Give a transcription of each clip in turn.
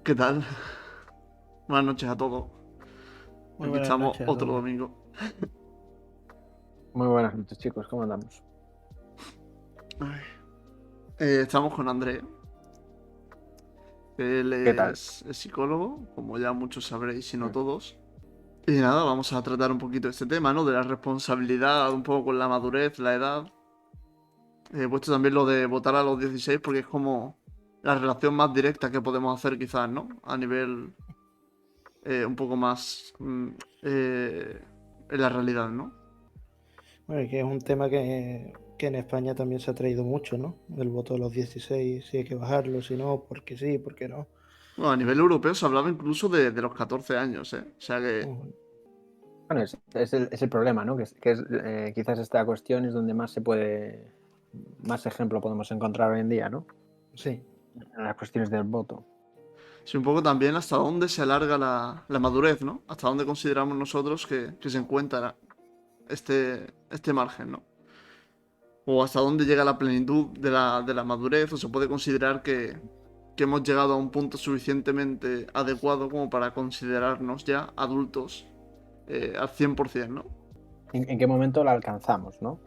¿Qué tal? Buenas noches a todos. Muy Aquí buenas estamos noches a otro todos. domingo. Muy buenas noches, chicos, ¿cómo andamos? Ay. Estamos con André. Él ¿Qué tal? es psicólogo, como ya muchos sabréis, si no Mm. todos. Y nada, vamos a tratar un poquito este tema, ¿no? De la responsabilidad, un poco con la madurez, la edad. He puesto también lo de votar a los 16 porque es como la relación más directa que podemos hacer quizás, ¿no? A nivel un poco más en la realidad, ¿no? Bueno, y que es un tema que en España también se ha traído mucho, ¿no? El voto de los 16, si hay que bajarlo, si no, porque sí, porque no. Bueno, a nivel europeo se hablaba incluso de los 14 años, ¿eh? O sea que Ujú. Bueno, es el problema, ¿no? Que quizás esta cuestión es donde más ejemplo podemos encontrar hoy en día, ¿no? Sí, En las cuestiones del voto. sí, un poco también hasta dónde se alarga la madurez, ¿no? Hasta dónde consideramos nosotros que se encuentra este margen, ¿no? O hasta dónde llega la plenitud de la madurez, o se puede considerar que hemos llegado a un punto suficientemente adecuado como para considerarnos ya adultos al 100%, ¿no? ¿En qué momento la alcanzamos, ¿no?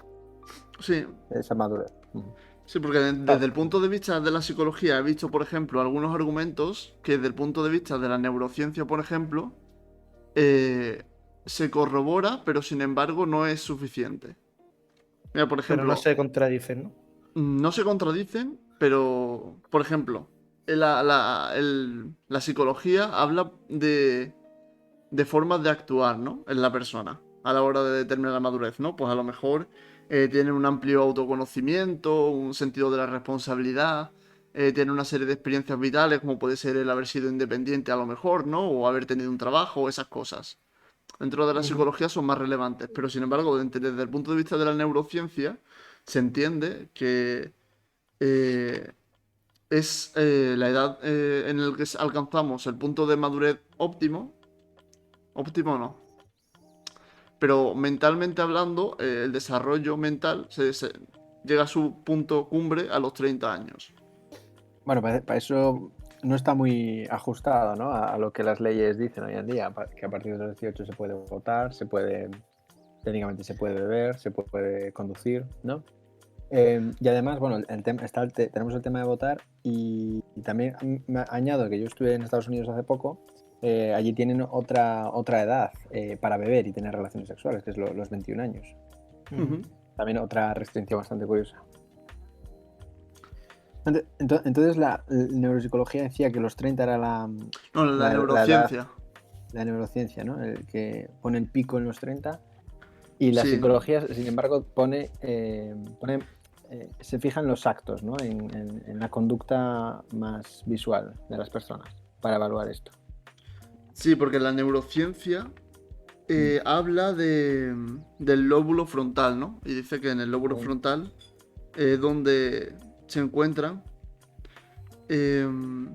Sí, Esa madurez. Ujú. sí, porque desde Claro. el punto de vista de la psicología he visto, por ejemplo, algunos argumentos que desde el punto de vista de la neurociencia, por ejemplo, eh, se corrobora, pero sin embargo no es suficiente. Mira, por pero no ejemplo, se contradicen, ¿no? no se contradicen, pero, por ejemplo, la psicología habla de formas de actuar, ¿no? En la persona a la hora de determinar la madurez, ¿no? Pues a lo mejor tienen un amplio autoconocimiento, un sentido de la responsabilidad, tienen una serie de experiencias vitales, como puede ser el haber sido independiente a lo mejor, ¿no? O haber tenido un trabajo, esas cosas. Dentro de la Ujú. psicología son más relevantes, pero sin embargo, desde el punto de vista de la neurociencia, se entiende que eh, es la edad en la que alcanzamos el punto de madurez óptimo, óptimo no, pero mentalmente hablando, el desarrollo mental llega a su punto cumbre a los 30 años. Bueno, para eso no está muy ajustado, ¿no? A lo que las leyes dicen hoy en día, que a partir de los 18 se puede votar, técnicamente se puede beber, se puede conducir, ¿no? Y además, bueno, tenemos el tema de votar y también añado que yo estuve en Estados Unidos hace poco. Allí tienen otra edad para beber y tener relaciones sexuales, que es los 21 años. Ujú. Ujú. También otra restricción bastante curiosa. Entonces la neuropsicología decía que los 30 era No, la la edad, neurociencia. la neurociencia, ¿no? El que pone el pico en los 30. Y la Sí, psicología, sin embargo, se fija en los actos, ¿no? En la conducta más visual de las personas para evaluar esto. sí, porque la neurociencia Mm. habla del lóbulo frontal, ¿no? Y dice que en el lóbulo Mm. frontal es donde se encuentran em,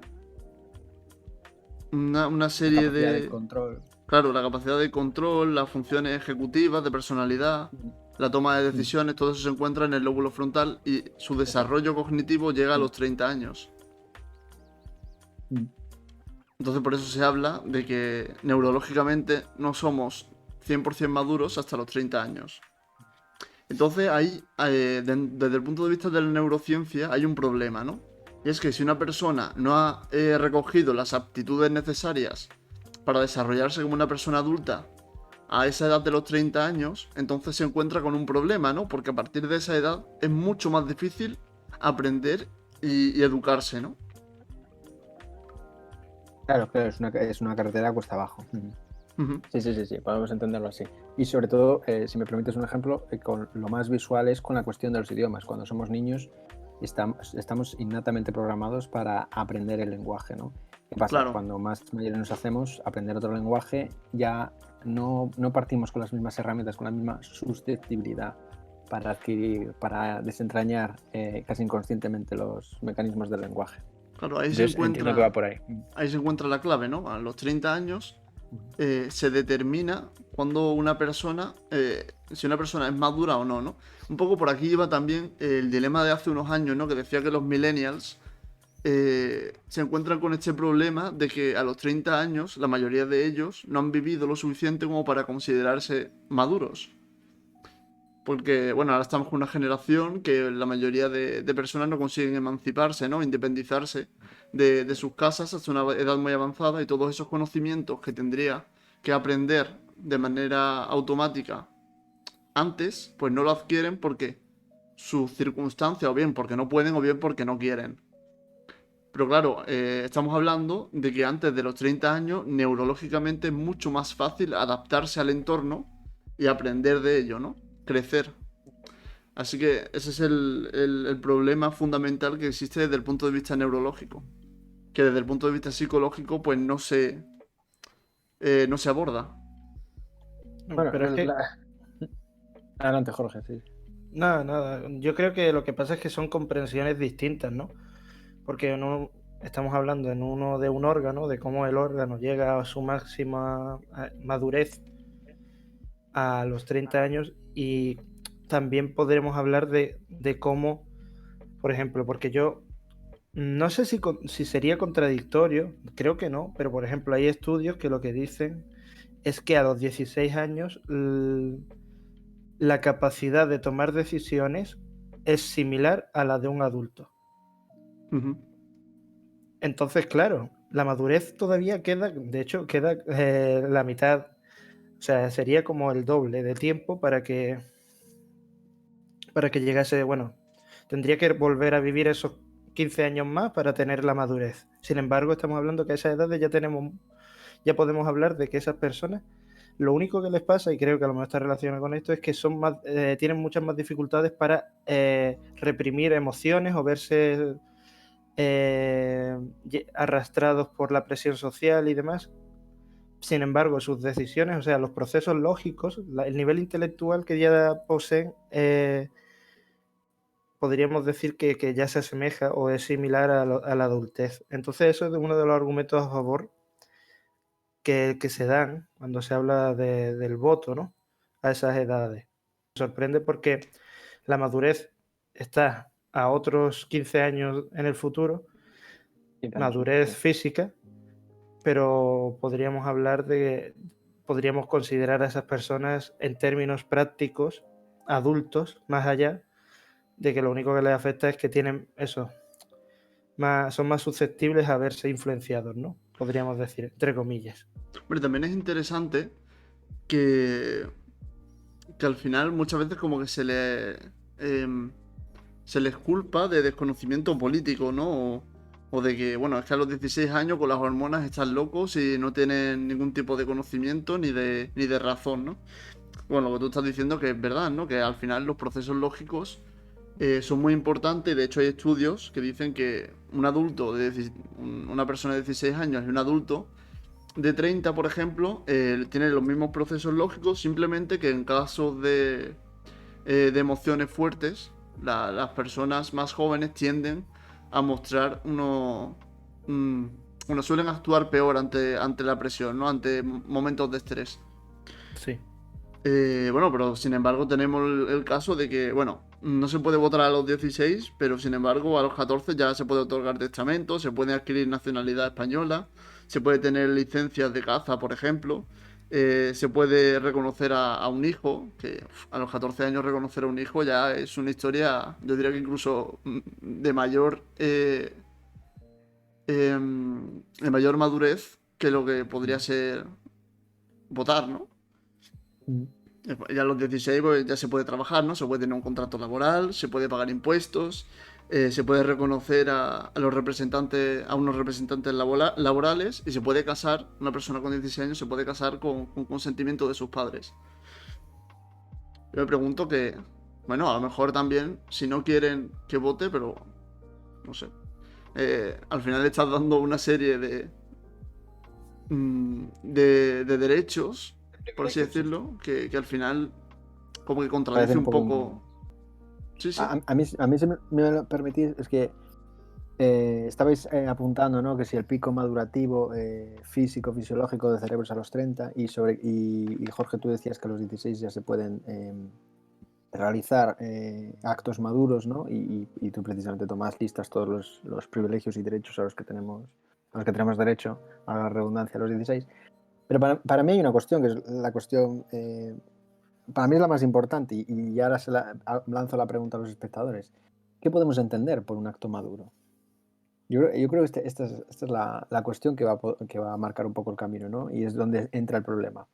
una La serie capacidad de de... control. Claro, la capacidad de control, las funciones ejecutivas, de personalidad, Mm. la toma de Mm. decisiones, todo eso se encuentra en el lóbulo frontal y su Exacto. desarrollo cognitivo llega a Mm. los 30 años. Mm. Entonces por eso se habla de que neurológicamente no somos 100% maduros hasta los 30 años. Entonces ahí, desde el punto de vista de la neurociencia, hay un problema, ¿no? Y es que si una persona no ha recogido las aptitudes necesarias para desarrollarse como una persona adulta a esa edad de los 30 años, entonces se encuentra con un problema, ¿no? Porque a partir de esa edad es mucho más difícil aprender y educarse, ¿no? Claro, claro, es una carretera cuesta abajo. Mm. Ujú. Sí, podemos entenderlo así. Y sobre todo, si me permites un ejemplo, con lo más visual es con la cuestión de los idiomas. Cuando somos niños estamos innatamente programados para aprender el lenguaje, ¿no? ¿Qué pasa? Claro, Cuando más mayores nos hacemos, aprender otro lenguaje ya no partimos con las mismas herramientas, con la misma susceptibilidad para adquirir, para desentrañar casi inconscientemente los mecanismos del lenguaje. claro, ahí se Entonces entiendo que encuentra, va por ahí. ahí se encuentra la clave, ¿no? A los 30 años Ujú. se determina cuando una persona, si una persona es madura o no, ¿no? Un poco por aquí iba también el dilema de hace unos años, ¿no? Que decía que los millennials se encuentran con este problema de que a los 30 años la mayoría de ellos no han vivido lo suficiente como para considerarse maduros. Porque, bueno, ahora estamos con una generación que la mayoría de personas no consiguen emanciparse, ¿no? Independizarse de sus casas hasta una edad muy avanzada, y todos esos conocimientos que tendría que aprender de manera automática antes, pues no lo adquieren porque sus circunstancias, o bien porque no pueden, o bien porque no quieren. Pero claro, estamos hablando de que antes de los 30 años, neurológicamente es mucho más fácil adaptarse al entorno y aprender de ello, ¿no? Crecer. Así que ese es el problema fundamental que existe desde el punto de vista neurológico. Que desde el punto de vista psicológico, pues no se aborda. Bueno, Pero es que, adelante, Jorge, sí. nada. Yo creo que lo que pasa es que son comprensiones distintas, ¿no? Porque estamos hablando en uno de un órgano, de cómo el órgano llega a su máxima madurez a los 30 años, y también podremos hablar de cómo, por ejemplo, porque yo no sé si sería contradictorio, creo que no, pero por ejemplo hay estudios que lo que dicen es que a los 16 años la capacidad de tomar decisiones es similar a la de un adulto. Ujú. Entonces, claro, la madurez todavía queda, de hecho, queda la mitad. O sea, sería como el doble de tiempo para que llegase, bueno, tendría que volver a vivir esos 15 años más para tener la madurez. Sin embargo, estamos hablando que a esas edades ya podemos hablar de que esas personas, lo único que les pasa, y creo que a lo mejor está relacionado con esto, es que tienen muchas más dificultades para reprimir emociones o verse arrastrados por la presión social y demás. Sin embargo, sus decisiones, o sea, los procesos lógicos, el nivel intelectual que ya poseen, podríamos decir que ya se asemeja o es similar a la adultez. Entonces, eso es uno de los argumentos a favor que se dan cuando se habla del voto, ¿no? A esas edades. Me sorprende porque la madurez está a otros 15 años en el futuro, madurez física, pero podríamos considerar a esas personas en términos prácticos, adultos, más allá de que lo único que les afecta es que tienen eso, son más susceptibles a verse influenciados, ¿no? Podríamos decir, entre comillas. Pero también es interesante que, que al final muchas veces como que se les culpa de desconocimiento político, ¿no? O de que, bueno, es que a los 16 años con las hormonas están locos y no tienen ningún tipo de conocimiento ni de razón, ¿no? Bueno, lo que tú estás diciendo que es verdad, ¿no? Que al final los procesos lógicos son muy importantes, y de hecho hay estudios que dicen que un adulto, una persona de 16 años y un adulto de 30, por ejemplo, tienen los mismos procesos lógicos, simplemente que en casos de emociones fuertes, las personas más jóvenes tienden a mostrar suelen actuar peor ante la presión, ¿no? Ante momentos de estrés. Sí. Bueno, pero sin embargo tenemos el caso de que, bueno, no se puede votar a los 16, pero sin embargo a los 14 ya se puede otorgar testamento, se puede adquirir nacionalidad española, se puede tener licencias de caza, por ejemplo, se puede reconocer a un hijo, que a los 14 años reconocer a un hijo ya es una historia, yo diría que incluso de mayor madurez que lo que podría ser votar, ¿no? Ya a los 16 pues, ya se puede trabajar, ¿no? Se puede tener un contrato laboral, se puede pagar impuestos, se puede reconocer a los representantes, a unos representantes laborales, y se puede casar, una persona con 16 años se puede casar con consentimiento de sus padres. Yo me pregunto que, bueno, a lo mejor también, si no quieren que vote, pero no sé. Al final le estás dando una serie de derechos, por así decirlo, que al final como que contradice Parece un poco. Sí, sí. A mí, si me lo permitís, es que estabais apuntando, ¿no? Que si el pico madurativo físico, fisiológico de cerebros a los 30, y Jorge, tú decías que a los 16 ya se pueden realizar actos maduros, ¿no? Y tú precisamente tomas listas todos los privilegios y derechos a los que tenemos derecho, a la redundancia, a los 16. Pero para mí hay una cuestión, que es la cuestión, para mí es la más importante, y ahora lanzo la pregunta a los espectadores. ¿Qué podemos entender por un acto maduro? Yo creo que esta es la cuestión que va a marcar un poco el camino, ¿no? Y es donde entra el problema.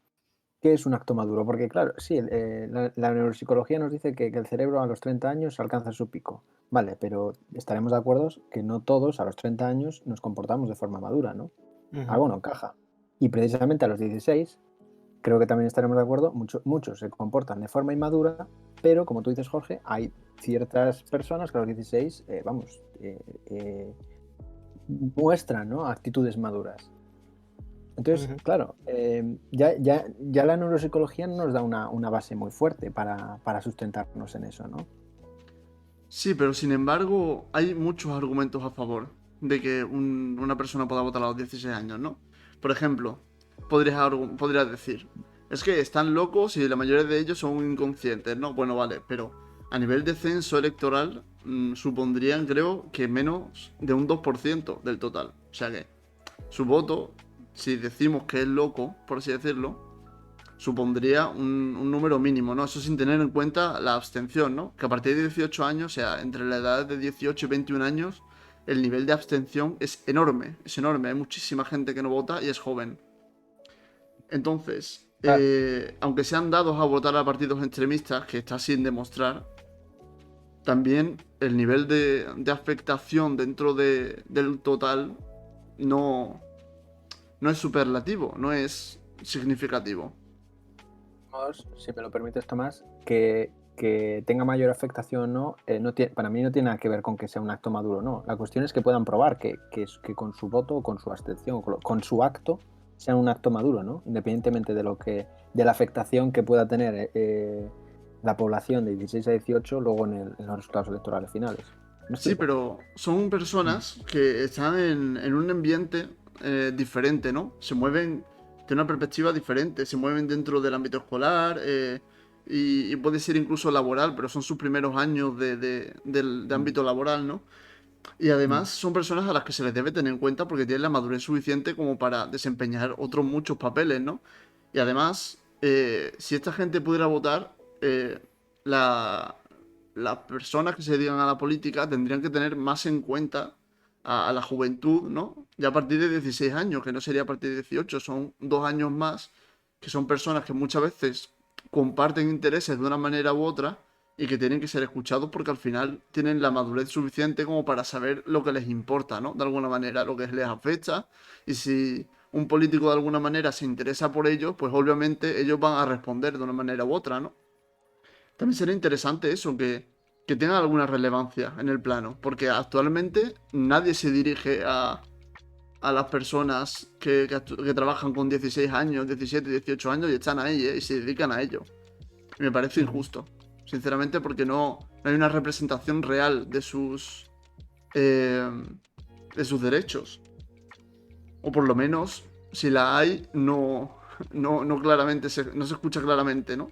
¿Qué es un acto maduro? Porque, claro, sí, la neuropsicología nos dice que el cerebro a los 30 años alcanza su pico. Vale, pero estaremos de acuerdo que no todos a los 30 años nos comportamos de forma madura, ¿no? Algo no encaja. Y precisamente a los 16, creo que también estaremos de acuerdo, muchos se comportan de forma inmadura, pero como tú dices, Jorge, hay ciertas personas que a los 16, muestran, ¿no?, actitudes maduras. Entonces, claro, ya la neuropsicología nos da una base muy fuerte para sustentarnos en eso, ¿no? Sí, pero sin embargo hay muchos argumentos a favor de que una persona pueda votar a los 16 años, ¿no? Por ejemplo, podrías decir, es que están locos y la mayoría de ellos son inconscientes, ¿no? Bueno, vale, pero a nivel de censo electoral supondrían, creo, que menos de un 2% del total. O sea que su voto, si decimos que es loco, por así decirlo, supondría un número mínimo, ¿no? Eso sin tener en cuenta la abstención, ¿no? Que a partir de 18 años, o sea, entre la edad de 18 y 21 años, el nivel de abstención es enorme, es enorme. Hay muchísima gente que no vota y es joven. Entonces, aunque sean dados a votar a partidos extremistas, que está sin demostrar, también el nivel de afectación dentro del total no es superlativo, no es significativo. Si me lo permites, Tomás, que tenga mayor afectación o no, para mí no tiene nada que ver con que sea un acto maduro o no. La cuestión es que puedan probar que con su voto o con su abstención o con su acto sea un acto maduro, ¿no? Independientemente de la afectación que pueda tener la población de 16 a 18 luego en los resultados electorales finales. Sí, pero son personas que están en un ambiente diferente, ¿no? Se mueven de una perspectiva diferente, se mueven dentro del ámbito escolar y puede ser incluso laboral, pero son sus primeros años de ámbito laboral, ¿no? Y además son personas a las que se les debe tener en cuenta porque tienen la madurez suficiente como para desempeñar otros muchos papeles, ¿no? Y además, si esta gente pudiera votar, la, las personas que se dedican a la política tendrían que tener más en cuenta a la juventud, ¿no? Ya a partir de 16 años, que no sería a partir de 18, son 2 años más, que son personas que muchas veces comparten intereses de una manera u otra y que tienen que ser escuchados porque al final tienen la madurez suficiente como para saber lo que les importa, ¿no? De alguna manera, lo que les afecta. Y si un político de alguna manera se interesa por ellos, pues obviamente ellos van a responder de una manera u otra, ¿no? También sería interesante eso, que tenga alguna relevancia en el plano, porque actualmente nadie se dirige a las personas que trabajan con 16 años, 17, 18 años y están ahí, y se dedican a ello. Y me parece injusto, sinceramente, porque no hay una representación real de sus derechos. O por lo menos, si la hay, no claramente, no se escucha claramente, ¿no?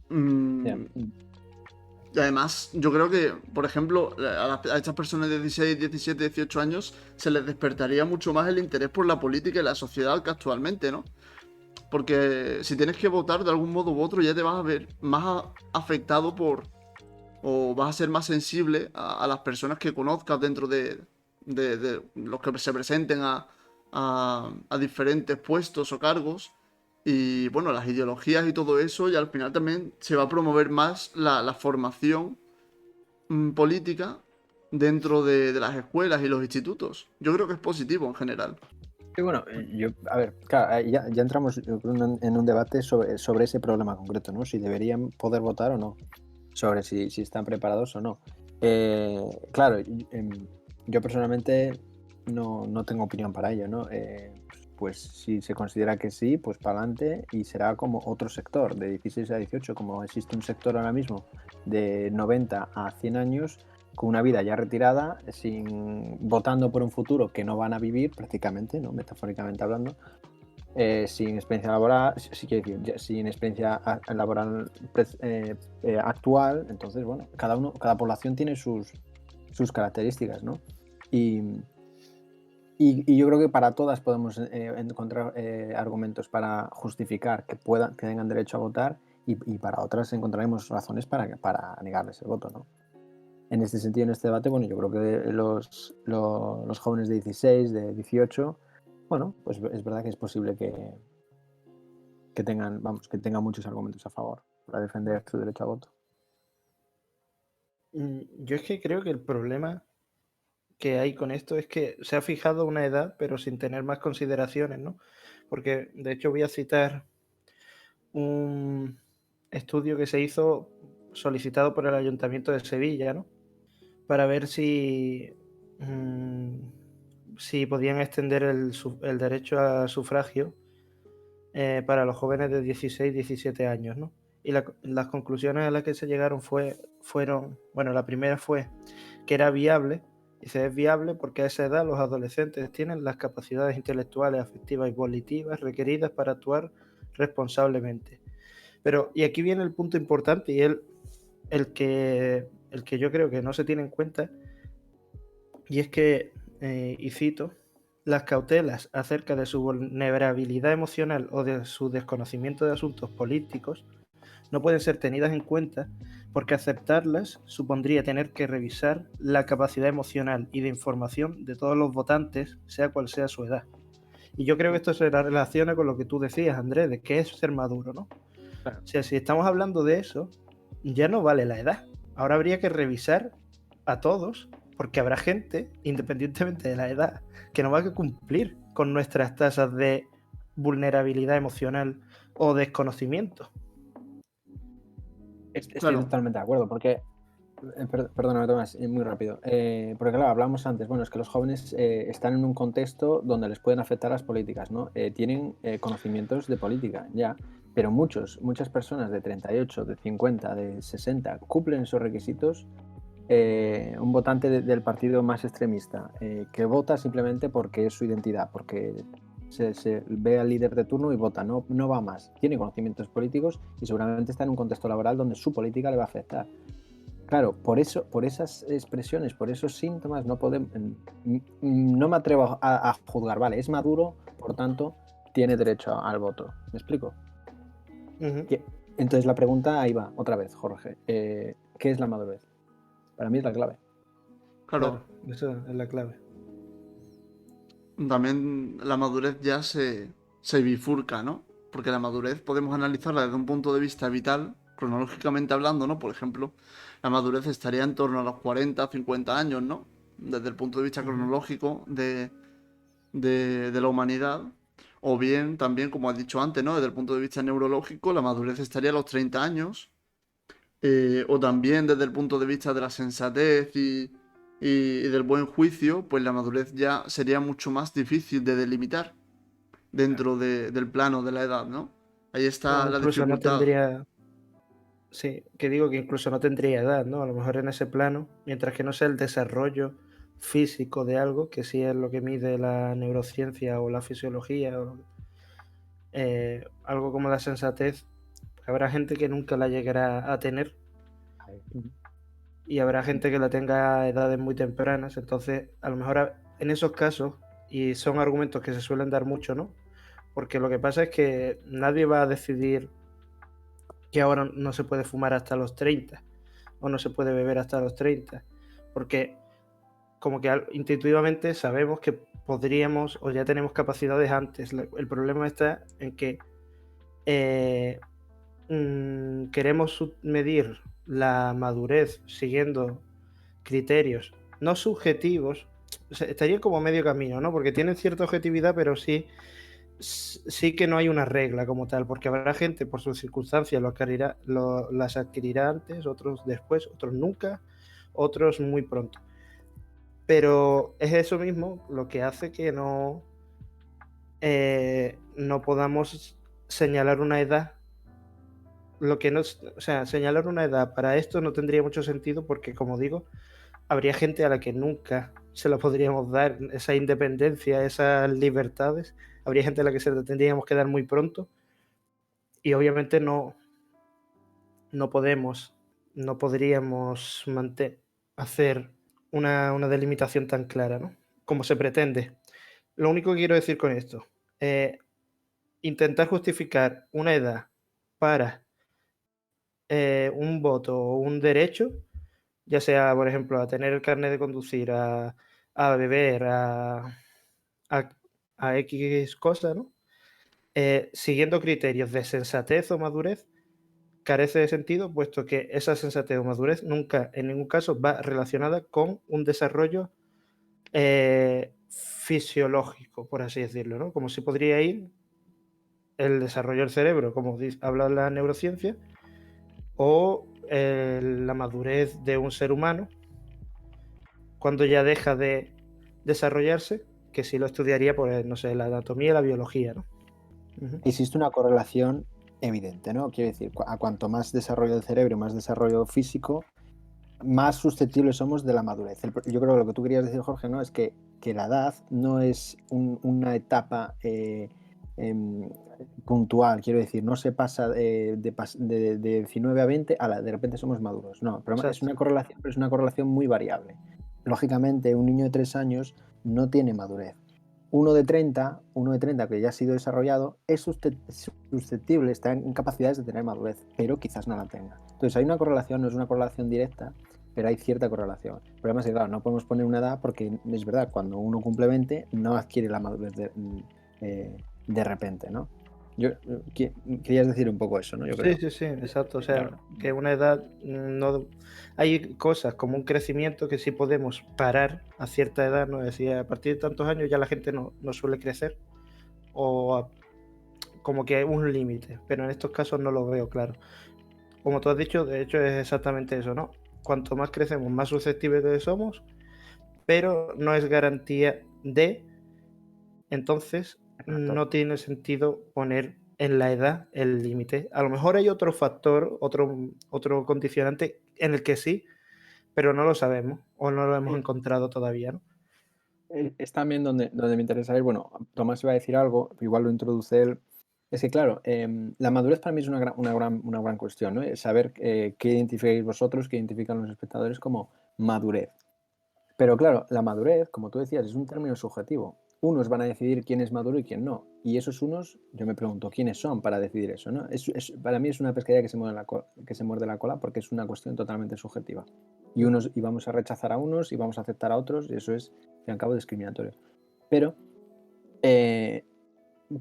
Y además, yo creo que, por ejemplo, a estas personas de 16, 17, 18 años se les despertaría mucho más el interés por la política y la sociedad que actualmente, ¿no? Porque si tienes que votar de algún modo u otro, ya te vas a ver más afectado o vas a ser más sensible a las personas que conozcas dentro de los que se presenten a diferentes puestos o cargos. Y bueno, las ideologías y todo eso, y al final también se va a promover más la formación política dentro de las escuelas y los institutos. Yo creo que es positivo en general. Sí, bueno, a ver, claro, ya entramos yo creo, en un debate sobre ese problema concreto, ¿no? Si deberían poder votar o no, sobre si están preparados o no. Claro, yo personalmente no tengo opinión para ello, ¿no? Pues si se considera que sí, pues para adelante y será como otro sector, de 16 a 18, como existe un sector ahora mismo de 90 a 100 años, con una vida ya retirada, votando por un futuro que no van a vivir prácticamente, ¿no? Metafóricamente hablando, sin experiencia laboral, quiero decir, sin experiencia laboral actual. Entonces, bueno, cada población tiene sus características, ¿no? Y yo creo que para todas podemos encontrar argumentos para justificar que tengan derecho a votar, y para otras encontraremos razones para negarles el voto, ¿no? En este sentido, en este debate, bueno, yo creo que los jóvenes de 16, de 18, bueno, pues es verdad que es posible que tengan muchos argumentos a favor para defender su derecho a voto. Yo es que creo que el problema que hay con esto es que se ha fijado una edad, pero sin tener más consideraciones, ¿no? Porque, de hecho, voy a citar un estudio que se hizo solicitado por el Ayuntamiento de Sevilla, ¿no? Para ver si podían extender el derecho a sufragio para los jóvenes de 16, 17 años, ¿no? Y las conclusiones a las que se llegaron fueron, bueno, la primera fue que era viable. Dice, es viable porque a esa edad los adolescentes tienen las capacidades intelectuales, afectivas y volitivas requeridas para actuar responsablemente. Pero, y aquí viene el punto importante, y el que yo creo que no se tiene en cuenta, y es que, y cito, las cautelas acerca de su vulnerabilidad emocional o de su desconocimiento de asuntos políticos no pueden ser tenidas en cuenta porque aceptarlas supondría tener que revisar la capacidad emocional y de información de todos los votantes, sea cual sea su edad. Y yo creo que esto se relaciona con lo que tú decías, Andrés, de qué es ser maduro, ¿no? Claro. O sea, si estamos hablando de eso, ya no vale la edad. Ahora habría que revisar a todos, porque habrá gente, independientemente de la edad, que no va a cumplir con nuestras tasas de vulnerabilidad emocional o desconocimiento. Estoy Claro. totalmente de acuerdo, porque perdóname, Tomás, muy rápido. Porque claro, hablamos antes, bueno, es que los jóvenes están en un contexto donde les pueden afectar las políticas, ¿no? Tienen conocimientos de política, ya, pero muchas personas de 38, de 50, de 60 cumplen esos requisitos. Un votante del partido más extremista que vota simplemente porque es su identidad, porque se ve al líder de turno y vota, no va más. Tiene conocimientos políticos y seguramente está en un contexto laboral donde su política le va a afectar. Claro, por esas expresiones, por esos síntomas, no me atrevo a juzgar, vale, es maduro, por tanto, tiene derecho al voto. ¿Me explico? Uh-huh. Entonces la pregunta ahí va, otra vez, Jorge. ¿Qué es la madurez? Para mí es la clave. Claro, Esa es la clave. también la madurez ya se bifurca, ¿no? Porque la madurez podemos analizarla desde un punto de vista vital, cronológicamente hablando, ¿no? Por ejemplo, la madurez estaría en torno a los 40, 50 años, ¿no? Desde el punto de vista cronológico de la humanidad. O bien, también, como has dicho antes, ¿no? Desde el punto de vista neurológico, la madurez estaría a los 30 años. O también desde el punto de vista de la sensatez y del buen juicio, pues la madurez ya sería mucho más difícil de delimitar dentro del plano de la edad, ¿no? Ahí está O la incluso no dificultad. tendría. Sí, que digo que incluso no tendría edad, ¿no? A lo mejor en ese plano, mientras que no sea el desarrollo físico de algo, que sí es lo que mide la neurociencia o la fisiología, algo como la sensatez, habrá gente que nunca la llegará a tener y habrá gente que la tenga a edades muy tempranas. Entonces, a lo mejor en esos casos, y son argumentos que se suelen dar mucho, ¿no? Porque lo que pasa es que nadie va a decidir que ahora no se puede fumar hasta los 30 o no se puede beber hasta los 30, porque como que intuitivamente sabemos que podríamos o ya tenemos capacidades antes. El problema está en que queremos medir la madurez siguiendo criterios no subjetivos, o sea, estaría como medio camino, ¿no? Porque tienen cierta objetividad, pero sí que no hay una regla como tal, porque habrá gente por sus circunstancias las adquirirá antes, otros después, otros nunca, otros muy pronto. Pero es eso mismo lo que hace que no podamos señalar una edad. O sea, señalar una edad para esto no tendría mucho sentido porque, como digo, habría gente a la que nunca se la podríamos dar, esa independencia, esas libertades. Habría gente a la que se la tendríamos que dar muy pronto y obviamente no podemos, no podríamos hacer una delimitación tan clara, ¿no? Como se pretende. Lo único que quiero decir con esto, eh, intentar justificar una edad para un voto o un derecho, ya sea, por ejemplo, a tener el carnet de conducir, a beber, a, a X cosas, ¿no? Siguiendo criterios de sensatez o madurez, carece de sentido, puesto que esa sensatez o madurez nunca, en ningún caso, va relacionada con un desarrollo fisiológico, por así decirlo, ¿no? Como si podría ir el desarrollo del cerebro, como habla la neurociencia, o la madurez de un ser humano cuando ya deja de desarrollarse, que sí lo estudiaría, pues, no sé, la anatomía y la biología, ¿no? Ujú. Existe una correlación evidente, ¿no? Quiero decir, a cuanto más desarrollo del cerebro, más desarrollo físico, más susceptibles somos de la madurez. Yo creo que lo que tú querías decir, Jorge, ¿no? Es que la edad no es una etapa em, puntual, quiero decir, no se pasa de 19 a 20 a de repente somos maduros. No, pero es Exacto. una correlación, pero es una correlación muy variable. Lógicamente, un niño de 3 años no tiene madurez. Uno de 30 que ya ha sido desarrollado, es susceptible, está en capacidades de tener madurez, pero quizás no la tenga. Entonces hay una correlación, no es una correlación directa, pero hay cierta correlación. El problema es que, claro, no podemos poner una edad porque es verdad, cuando uno cumple 20 no adquiere la madurez de repente, ¿no? Querías decir un poco eso, ¿no? Yo Sí, creo. sí, sí, exacto. O sea, Claro. que una edad no. Hay cosas como un crecimiento que sí podemos parar a cierta edad, ¿no? Es decir, a partir de tantos años ya la gente no suele crecer, o como que hay un límite, pero en estos casos no lo veo claro. Como tú has dicho, de hecho es exactamente eso, ¿no? Cuanto más crecemos, más susceptibles somos, pero no es garantía de. Entonces, Exacto. no tiene sentido poner en la edad el límite. A lo mejor hay otro factor, otro condicionante en el que sí, pero no lo sabemos o no lo hemos Eh, encontrado todavía, ¿no? Es también donde me interesa ir. Bueno, Tomás iba a decir algo, igual lo introduce él. Es que, claro, la madurez para mí es una gran cuestión, ¿no? Es saber qué identificáis vosotros, qué identifican los espectadores como madurez. Pero claro, la madurez, como tú decías, es un término subjetivo. Unos van a decidir quién es maduro y quién no. Y esos unos, yo me pregunto, ¿quiénes son para decidir eso? ¿No? Para mí es una pescadilla que se muerde la cola porque es una cuestión totalmente subjetiva. Y vamos a rechazar a unos y vamos a aceptar a otros, y eso es, al fin y al cabo, discriminatorio. Pero eh,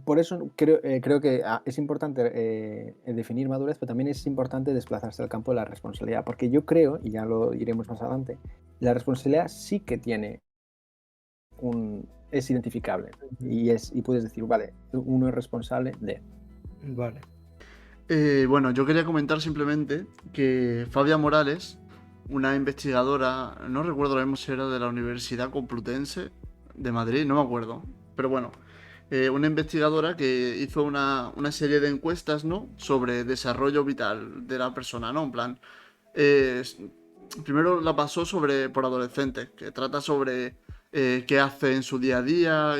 por eso creo que es importante definir madurez, pero también es importante desplazarse al campo de la responsabilidad, porque yo creo, y ya lo iremos más adelante, la responsabilidad sí que es identificable y puedes decir, vale, uno es responsable de. Vale. Bueno, yo quería comentar simplemente que Fabia Morales, una investigadora, no recuerdo ahora mismo si era de la Universidad Complutense de Madrid, no me acuerdo, pero bueno, una investigadora que hizo una serie de encuestas, ¿no? Sobre desarrollo vital de la persona, ¿no? En plan, eh, primero la pasó por adolescentes, que trata sobre qué hace en su día a día,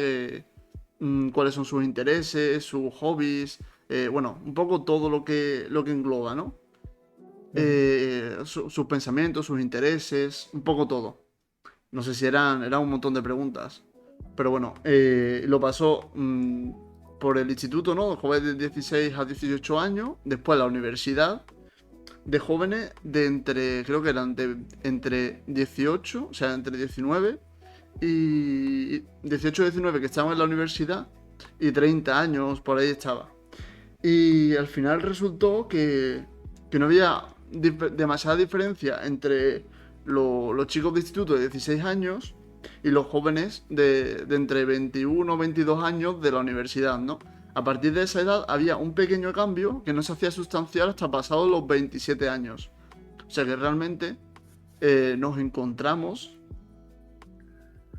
cuáles son sus intereses, sus hobbies, bueno, un poco todo lo que engloba, ¿no? Sus pensamientos, sus intereses, un poco todo. No sé si eran un montón de preguntas. Pero bueno, lo pasó por el instituto, ¿no? Jóvenes de 16 a 18 años, después la universidad, de jóvenes de creo que eran entre 18, o sea, entre 19 y 18 y 19 que estaban en la universidad y 30 años, por ahí estaba. Y al final resultó que no había demasiada diferencia entre los chicos de instituto de 16 años y los jóvenes de entre 21 o 22 años de la universidad, ¿no? A partir de esa edad había un pequeño cambio que no se hacía sustancial hasta pasados los 27 años. O sea que realmente nos encontramos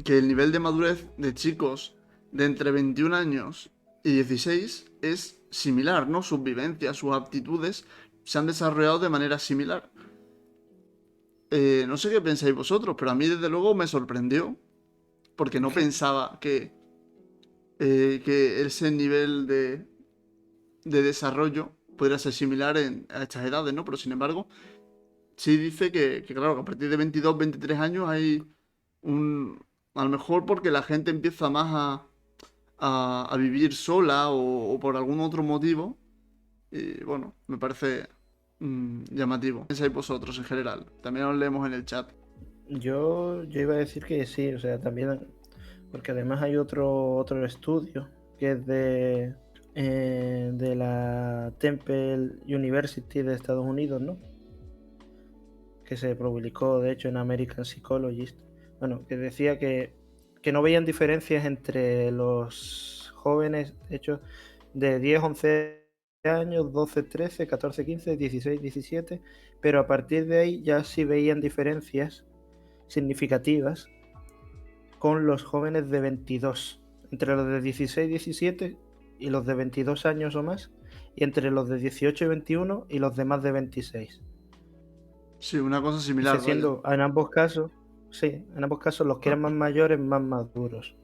que el nivel de madurez de chicos de entre 21 años y 16 es similar, ¿no? Sus vivencias, sus aptitudes se han desarrollado de manera similar. No sé qué pensáis vosotros, pero a mí desde luego me sorprendió porque no pensaba que ese nivel de desarrollo podría ser similar a estas edades, ¿no? Pero sin embargo, sí dice claro, que a partir de 22, 23 años hay un... A lo mejor porque la gente empieza más a vivir sola o por algún otro motivo. Y bueno, me parece llamativo. ¿Qué pensáis vosotros en general? También os leemos en el chat. Yo iba a decir que sí, o sea, también, porque además hay otro estudio que es de la Temple University de Estados Unidos, ¿no? Que se publicó, de hecho, en American Psychologist. Bueno, que decía que no veían diferencias entre los jóvenes, de hecho, de 10, 11 años, 12, 13, 14, 15, 16, 17, pero a partir de ahí ya sí veían diferencias significativas con los jóvenes de 22, entre los de 16, 17 y los de 22 años o más, y entre los de 18 y 21 y los de más de 26. Sí, una cosa similar, Siendo en ambos casos, sí, en ambos casos los que eran más mayores, más maduros.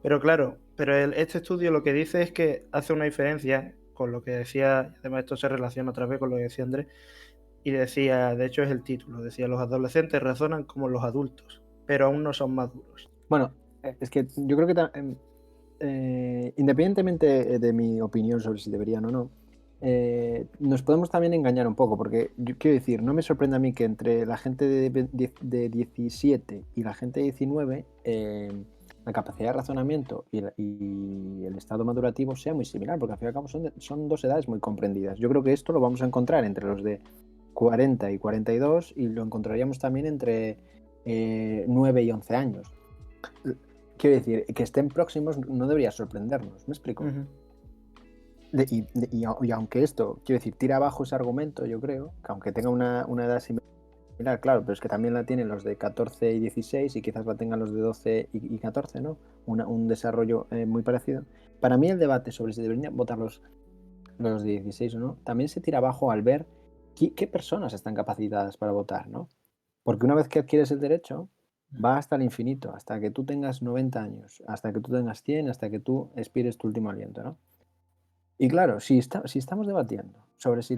Pero claro, este estudio lo que dice es que hace una diferencia con lo que decía, además esto se relaciona otra vez con lo que decía Andrés, y decía, de hecho es el título, decía, los adolescentes razonan como los adultos, pero aún no son maduros. Bueno, es que yo creo que independientemente de mi opinión sobre si deberían o no, nos podemos también engañar un poco, porque yo quiero decir, no me sorprende a mí que entre la gente de 17 y la gente de 19, la capacidad de razonamiento y el estado madurativo sea muy similar, porque al fin y al cabo son dos edades muy comprendidas. Yo creo que esto lo vamos a encontrar entre los de 40 y 42 y lo encontraríamos también entre 9 y 11 años. Quiero decir, que estén próximos no debería sorprendernos, ¿me explico? Uh-huh. Y aunque esto, quiero decir, tira abajo ese argumento, yo creo, que aunque tenga una edad similar, claro, pero es que también la tienen los de 14 y 16 y quizás la tengan los de 12 y 14, ¿no? Un desarrollo muy parecido. Para mí el debate sobre si deberían votar los de 16 o no, también se tira abajo al ver qué personas están capacitadas para votar, ¿no? Porque una vez que adquieres el derecho, va hasta el infinito, hasta que tú tengas 90 años, hasta que tú tengas 100, hasta que tú expires tu último aliento, ¿no? Y claro, si estamos debatiendo sobre si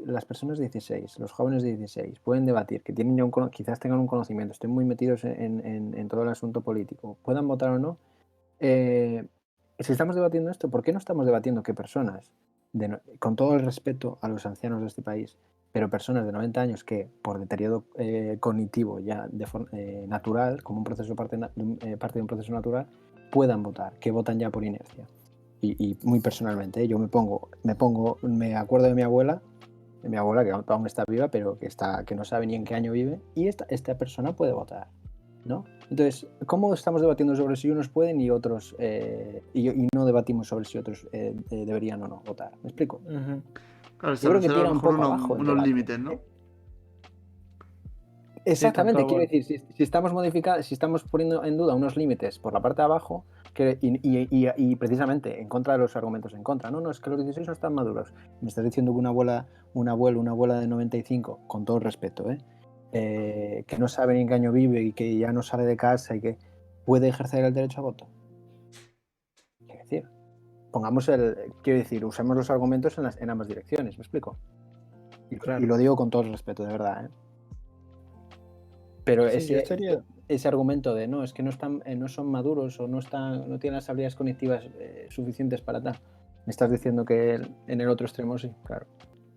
las personas de 16, los jóvenes de 16, pueden debatir, que tienen ya quizás tengan un conocimiento, estén muy metidos en todo el asunto político, puedan votar o no, si estamos debatiendo esto, ¿por qué no estamos debatiendo que personas, con todo el respeto a los ancianos de este país, pero personas de 90 años que por deterioro cognitivo ya natural, como un proceso parte de un proceso natural, puedan votar, que votan ya por inercia? Y muy personalmente, yo me acuerdo de mi abuela que aún está viva, pero que no sabe ni en qué año vive, y esta persona puede votar, ¿no? Entonces, ¿cómo estamos debatiendo sobre si unos pueden y otros, y no debatimos sobre si otros deberían o no votar? ¿Me explico? Uh-huh. Claro, Yo creo que establecer a lo tira un mejor poco abajo el unos debate. límites, ¿no? Exactamente, Sí, quiero decir, si estamos poniendo en duda unos límites por la parte de abajo, y precisamente en contra de los argumentos en contra, no, es que los 16 no están maduros. Me estás diciendo que una abuela de 95, con todo el respeto, que no sabe ni en qué año vive y que ya no sale de casa y que puede ejercer el derecho a voto. Quiero decir, usemos los argumentos en ambas direcciones, ¿me explico? Claro. Y lo digo con todo el respeto, de verdad, ¿eh? Pero Sí, ese argumento de no, es que no son maduros o no tienen las habilidades cognitivas suficientes para tal. Me estás diciendo que en el otro extremo sí, claro.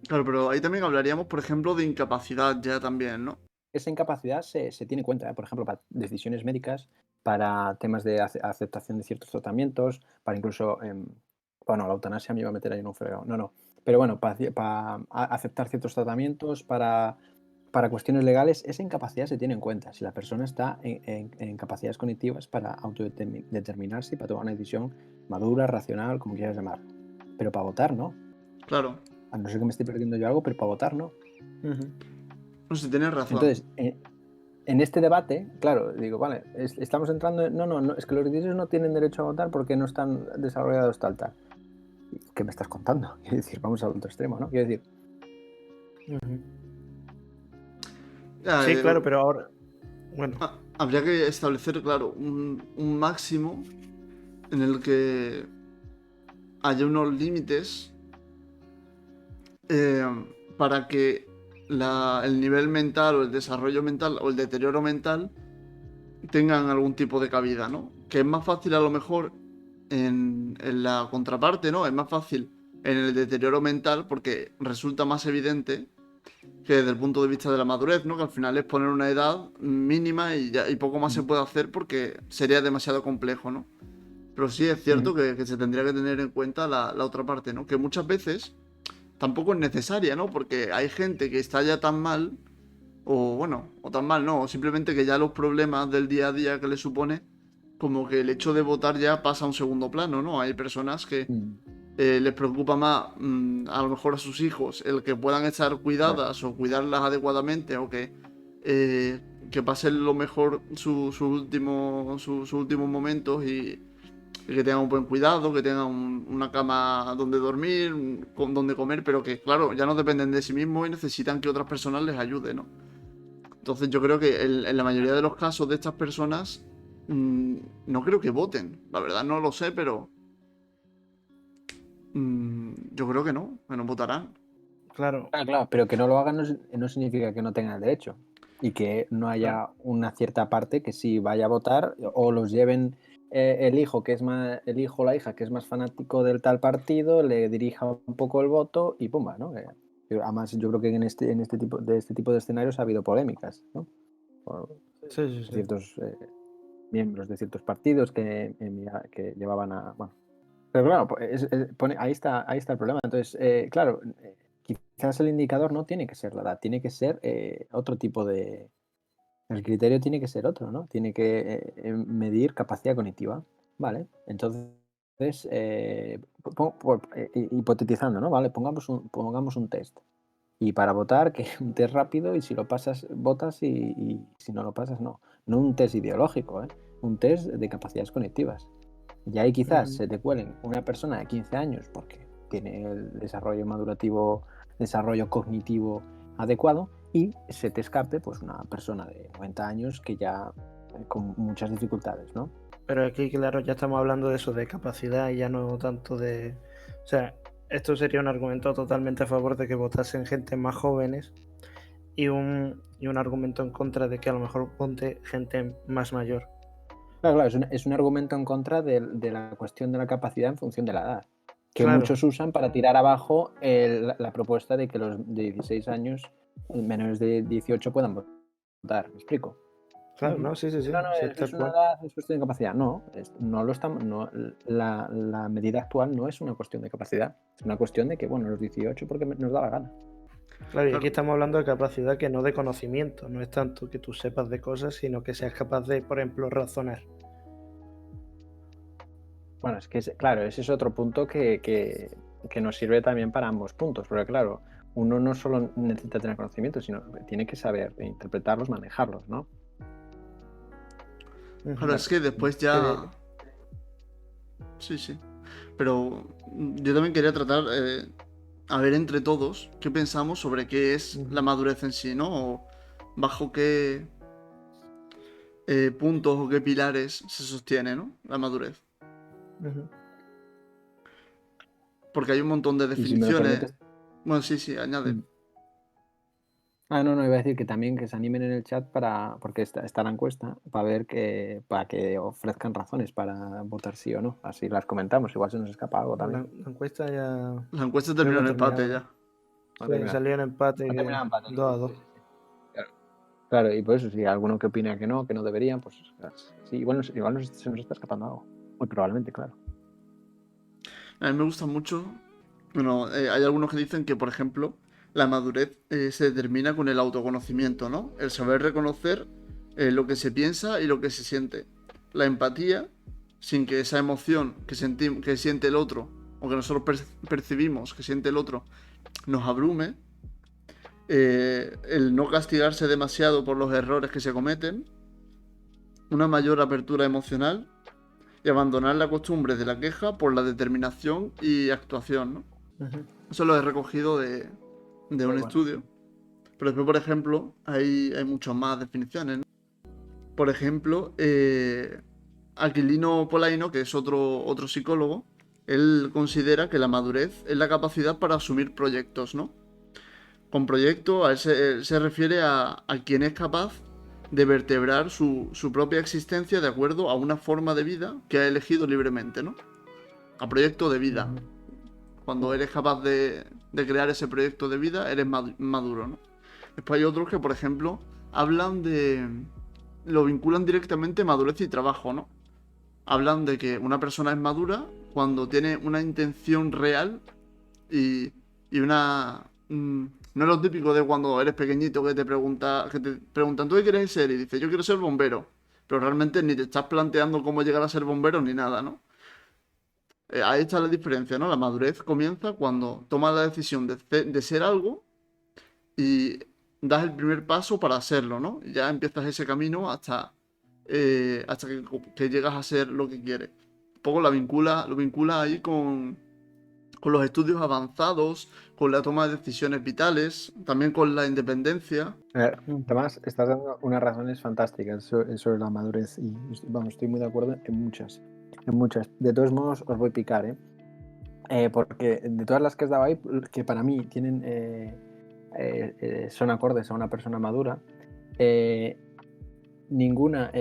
Claro, pero ahí también hablaríamos, por ejemplo, de incapacidad ya también, ¿no? Esa incapacidad se tiene en cuenta, por ejemplo, para decisiones médicas, para temas de aceptación de ciertos tratamientos, para incluso, bueno, la eutanasia me iba a meter ahí en un fregado, no, pero bueno, para aceptar ciertos tratamientos, para cuestiones legales, esa incapacidad se tiene en cuenta. Si la persona está en capacidades cognitivas para autodeterminarse y para tomar una decisión madura, racional, como quieras llamarlo. Pero para votar, no. Claro. A no ser que me esté perdiendo yo algo, pero para votar, no. Uh-huh. No sé, tienes razón. Entonces, en este debate, claro, digo, vale, estamos entrando no, es que los 16 no tienen derecho a votar porque no están desarrollados tal. ¿Qué me estás contando? Quiero decir, vamos al otro extremo, ¿no? Quiero decir. Uh-huh. Ya, Sí, claro, pero ahora... Bueno. habría que establecer, claro, un máximo en el que haya unos límites eh, para que el nivel mental o el desarrollo mental o el deterioro mental tengan algún tipo de cabida, ¿no? Que es más fácil a lo mejor en la contraparte, ¿no? Es más fácil en el deterioro mental porque resulta más evidente que desde el punto de vista de la madurez, ¿no? Que al final es poner una edad mínima y poco más se puede hacer porque sería demasiado complejo, ¿no? Pero sí es cierto que se tendría que tener en cuenta la otra parte, ¿no? Que muchas veces tampoco es necesaria, ¿no? Porque hay gente que está ya tan mal, o bueno, o tan mal, no, o simplemente que ya los problemas del día a día que le supone, como que el hecho de votar ya pasa a un segundo plano, ¿no? Hay personas que Mm. les preocupa más a lo mejor a sus hijos el que puedan estar Claro. cuidadas o cuidarlas adecuadamente o que pasen lo mejor sus últimos momentos y que tengan un buen cuidado, que tengan una cama donde dormir, donde comer, pero que claro, ya no dependen de sí mismos y necesitan que otras personas les ayuden, ¿no? Entonces yo creo que en la mayoría de los casos de estas personas no creo que voten. La verdad no lo sé, pero yo creo que no votarán. Claro, Ah, claro, pero que no lo hagan no significa que no tengan el derecho y que no claro. haya una cierta parte que sí vaya a votar o los lleven el hijo que es más el hijo o la hija que es más fanático del tal partido le dirija un poco el voto y pumba, ¿no? Pero además yo creo que en este tipo de escenarios ha habido polémicas, ¿no? Por Sí, sí, sí. ciertos miembros de ciertos partidos que llevaban a bueno. Pero claro, ahí está el problema. Entonces, claro, quizás el indicador no tiene que ser la edad, tiene que ser otro tipo de... El criterio tiene que ser otro, ¿no? Tiene que medir capacidad cognitiva, ¿vale? Entonces, hipotetizando, ¿no? ¿Vale? Pongamos un test. Y para votar, que un test rápido y si lo pasas, votas y si no lo pasas, no. No un test ideológico, ¿eh? Un test de capacidades cognitivas. Y ahí quizás se te cuelen una persona de 15 años porque tiene el desarrollo cognitivo adecuado y se te escape pues una persona de 90 años que ya con muchas dificultades, ¿no? Pero aquí, claro, ya estamos hablando de eso, de capacidad y ya no tanto de... O sea, esto sería un argumento totalmente a favor de que votasen gente más jóvenes y un argumento en contra de que a lo mejor vote gente más mayor. Claro, es un argumento en contra de la cuestión de la capacidad en función de la edad, que Claro, muchos usan para tirar abajo la propuesta de que los de 16 años, menores de 18, puedan votar. ¿Me explico? claro, no, sí, sí, sí, No, no, sí, tal es una cual. edad, es cuestión de capacidad. No, no lo estamos, no, la medida actual no es una cuestión de capacidad, es una cuestión de que, bueno, los 18 porque nos da la gana. Claro, y aquí Claro. estamos hablando de capacidad que no de conocimiento, no es tanto que tú sepas de cosas, sino que seas capaz de, por ejemplo, razonar. Bueno, es que, claro, ese es otro punto que nos sirve también para ambos puntos, porque claro, uno no solo necesita tener conocimiento, sino que tiene que saber interpretarlos, manejarlos, ¿no? Claro, es que después ya... Sí, sí. Pero yo también quería tratar, a ver entre todos, qué pensamos sobre qué es la madurez en sí, ¿no? O bajo qué puntos o qué pilares se sostiene, ¿no? La madurez. Porque hay un montón de Y si me lo definiciones. permites... Bueno, sí, sí, añade. Ah, no, iba a decir que también que se animen en el chat porque está la encuesta, para que ofrezcan razones para votar sí o no. Así las comentamos, igual se nos escapa algo también. La encuesta ya La encuesta creo terminó que ha en empate terminado. ya. Sí, salió en empate Ha que terminado empate, ¿no? 2 a 2. Sí, sí. Claro. Claro, y por eso, si hay alguno que opina que no deberían, pues sí, igual se nos está escapando algo. Muy probablemente, claro. A mí me gusta mucho. Bueno, hay algunos que dicen que, por ejemplo, la madurez se determina con el autoconocimiento, ¿no? El saber reconocer lo que se piensa y lo que se siente. La empatía, sin que esa emoción que siente el otro, o que nosotros percibimos que siente el otro, nos abrume. El no castigarse demasiado por los errores que se cometen. Una mayor apertura emocional y abandonar la costumbre de la queja por la determinación y actuación, ¿no? Eso lo he recogido de Muy un bueno. estudio. Pero después, por ejemplo, hay muchas más definiciones, ¿no? por ejemplo, Aquilino Polaino, que es otro psicólogo, él considera que la madurez es la capacidad para asumir proyectos, ¿no? Con proyecto, él se refiere a quien es capaz de vertebrar su propia existencia de acuerdo a una forma de vida que ha elegido libremente, ¿no? A proyecto de vida. Cuando eres capaz de crear ese proyecto de vida, eres maduro, ¿no? Después hay otros que, por ejemplo, hablan de... Lo vinculan directamente madurez y trabajo, ¿no? Hablan de que una persona es madura cuando tiene una intención real y una... no es lo típico de cuando eres pequeñito que te preguntan, ¿tú qué quieres ser? Y dices, yo quiero ser bombero. Pero realmente ni te estás planteando cómo llegar a ser bombero ni nada, ¿no? Ahí está la diferencia, ¿no? La madurez comienza cuando tomas la decisión de ser algo y das el primer paso para hacerlo, ¿no? Y ya empiezas ese camino hasta que llegas a ser lo que quieres. Un poco lo vincula ahí con los estudios avanzados, con la toma de decisiones vitales, también con la independencia. Además, estás dando unas razones fantásticas sobre la madurez y vamos, estoy muy de acuerdo en muchas. En muchas. De todos modos, os voy a picar, porque de todas las que has dado ahí, que para mí tienen son acordes a una persona madura, ninguna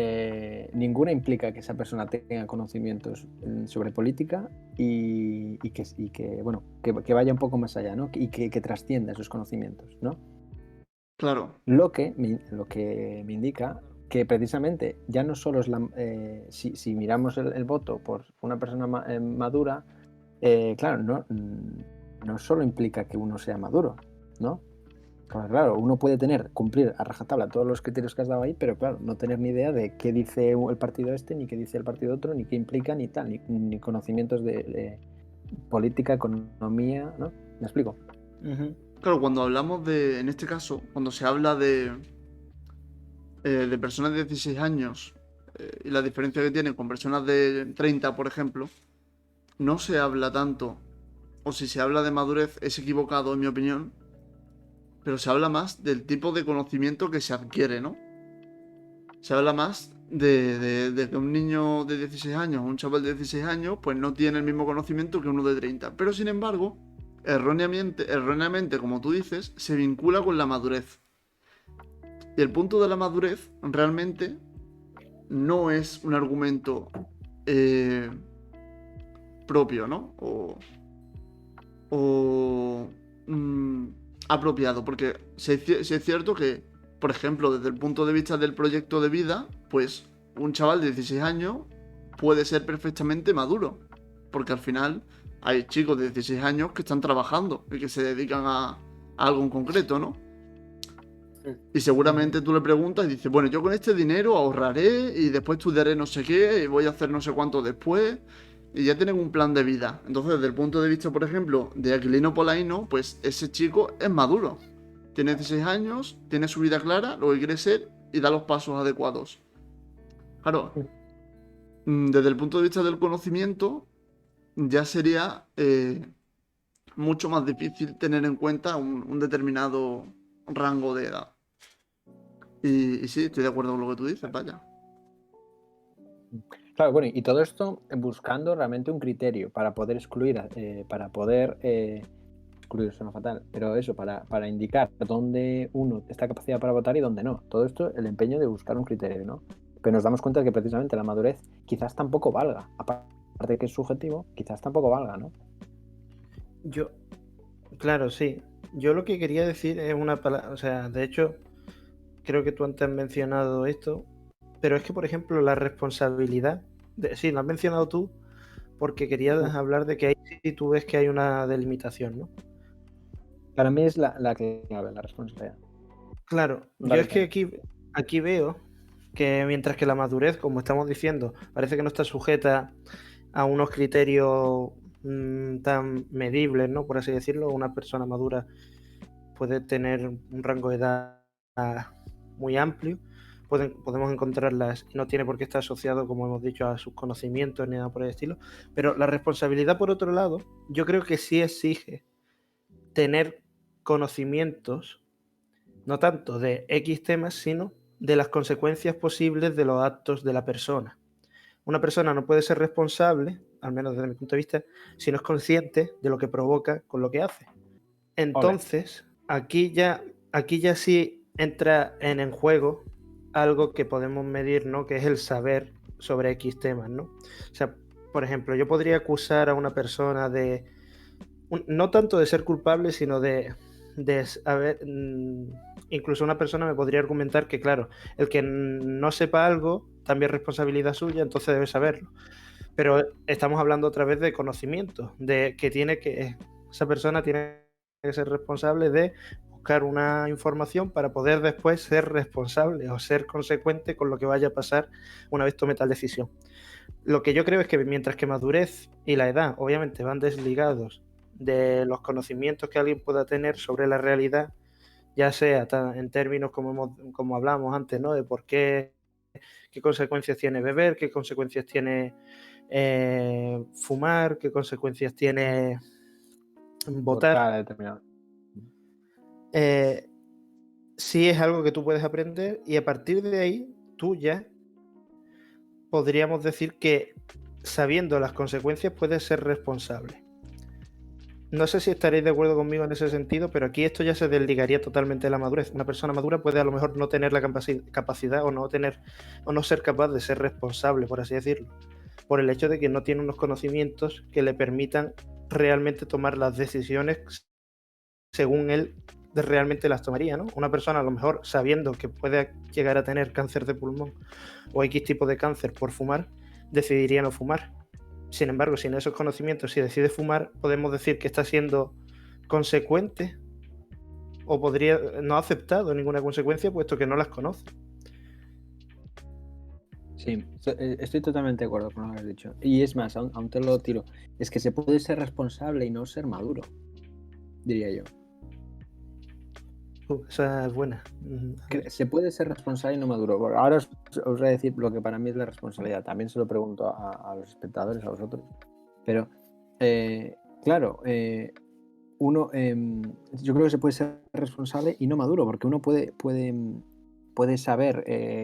implica que esa persona tenga conocimientos sobre política y que vaya un poco más allá, ¿no? Y que trascienda esos conocimientos, ¿no? Claro. Lo que me indica que precisamente ya no solo es si miramos el voto por una persona madura, claro, no solo implica que uno sea maduro, ¿no? Claro, uno puede cumplir a rajatabla todos los criterios que has dado ahí, pero claro, no tener ni idea de qué dice el partido este, ni qué dice el partido otro, ni qué implica, ni tal, ni conocimientos de política, economía, ¿no? ¿Me explico? Claro, cuando hablamos en este caso, cuando se habla de personas de 16 años y la diferencia que tienen con personas de 30, por ejemplo, no se habla tanto, o si se habla de madurez es equivocado en mi opinión, pero se habla más del tipo de conocimiento que se adquiere, ¿no? Se habla más de que un niño de 16 años, un chaval de 16 años, pues no tiene el mismo conocimiento que uno de 30. Pero sin embargo, erróneamente, como tú dices, se vincula con la madurez. Y el punto de la madurez realmente no es un argumento propio, ¿no? Apropiado, porque si es cierto que, por ejemplo, desde el punto de vista del proyecto de vida, pues un chaval de 16 años puede ser perfectamente maduro, porque al final hay chicos de 16 años que están trabajando y que se dedican a algo en concreto, ¿no? Y seguramente tú le preguntas y dices, bueno, yo con este dinero ahorraré y después estudiaré no sé qué y voy a hacer no sé cuánto después y ya tienen un plan de vida. Entonces, desde el punto de vista, por ejemplo, de Aquilino Polaino, pues ese chico es maduro. Tiene 16 años, tiene su vida clara, lo que quiere ser y da los pasos adecuados. Claro, desde el punto de vista del conocimiento, ya sería mucho más difícil tener en cuenta un determinado rango de edad. Y sí, estoy de acuerdo con lo que tú dices, vaya. Claro, bueno, y todo esto buscando realmente un criterio para poder excluir, excluir suena fatal, pero eso, para indicar dónde uno está capacidad para votar y dónde no. Todo esto, el empeño de buscar un criterio, ¿no? Pero nos damos cuenta de que precisamente la madurez quizás tampoco valga, aparte de que es subjetivo, quizás tampoco valga, ¿no? Claro, sí. Yo lo que quería decir es una palabra, o sea, de hecho, creo que tú antes has mencionado esto, pero es que, por ejemplo, la responsabilidad, sí, lo has mencionado tú, porque querías hablar de que ahí sí tú ves que hay una delimitación, ¿no? Para mí es la clave, la responsabilidad. Claro, yo es que aquí veo que mientras que la madurez, como estamos diciendo, parece que no está sujeta a unos criterios tan medibles, ¿no? Por así decirlo, una persona madura puede tener un rango de edad muy amplio, podemos encontrarlas y no tiene por qué estar asociado, como hemos dicho, a sus conocimientos ni nada por el estilo, pero la responsabilidad, por otro lado, yo creo que sí exige tener conocimientos, no tanto de X temas, sino de las consecuencias posibles de los actos de la persona. Una persona no puede ser responsable, al menos desde mi punto de vista, si no es consciente de lo que provoca con lo que hace. Entonces, aquí ya sí entra en juego algo que podemos medir, ¿no? Que es el saber sobre X temas, ¿no? O sea, por ejemplo, yo podría acusar a una persona de, no tanto de ser culpable, sino de haber, incluso una persona me podría argumentar que, claro, el que no sepa algo también es responsabilidad suya, entonces debe saberlo. Pero estamos hablando otra vez de conocimiento, de que esa persona tiene que ser responsable de buscar una información para poder después ser responsable o ser consecuente con lo que vaya a pasar una vez tome tal decisión. Lo que yo creo es que mientras que madurez y la edad obviamente van desligados de los conocimientos que alguien pueda tener sobre la realidad, ya sea en términos como hablamos antes, ¿no? De por qué consecuencias tiene beber, qué consecuencias tiene fumar, qué consecuencias tiene votar. Determinado. Sí es algo que tú puedes aprender y a partir de ahí tú ya podríamos decir que sabiendo las consecuencias puedes ser responsable. No sé si estaréis de acuerdo conmigo en ese sentido, pero aquí esto ya se desligaría totalmente de la madurez. Una persona madura puede a lo mejor no tener la capacidad o no ser capaz de ser responsable, por así decirlo, por el hecho de que no tiene unos conocimientos que le permitan realmente tomar las decisiones según él realmente las tomaría, ¿no? Una persona a lo mejor sabiendo que puede llegar a tener cáncer de pulmón o X tipo de cáncer por fumar, decidiría no fumar. Sin embargo, sin esos conocimientos, si decide fumar, podemos decir que está siendo consecuente o podría no ha aceptado ninguna consecuencia puesto que no las conoce. Sí, estoy totalmente de acuerdo con lo que has dicho. Y es más, aún te lo tiro. Es que se puede ser responsable y no ser maduro, diría yo. Esa es buena. Se puede ser responsable y no maduro. Bueno, ahora os voy a decir lo que para mí es la responsabilidad. También se lo pregunto a los espectadores, a vosotros. Pero, claro, uno, yo creo que se puede ser responsable y no maduro, porque uno puede saber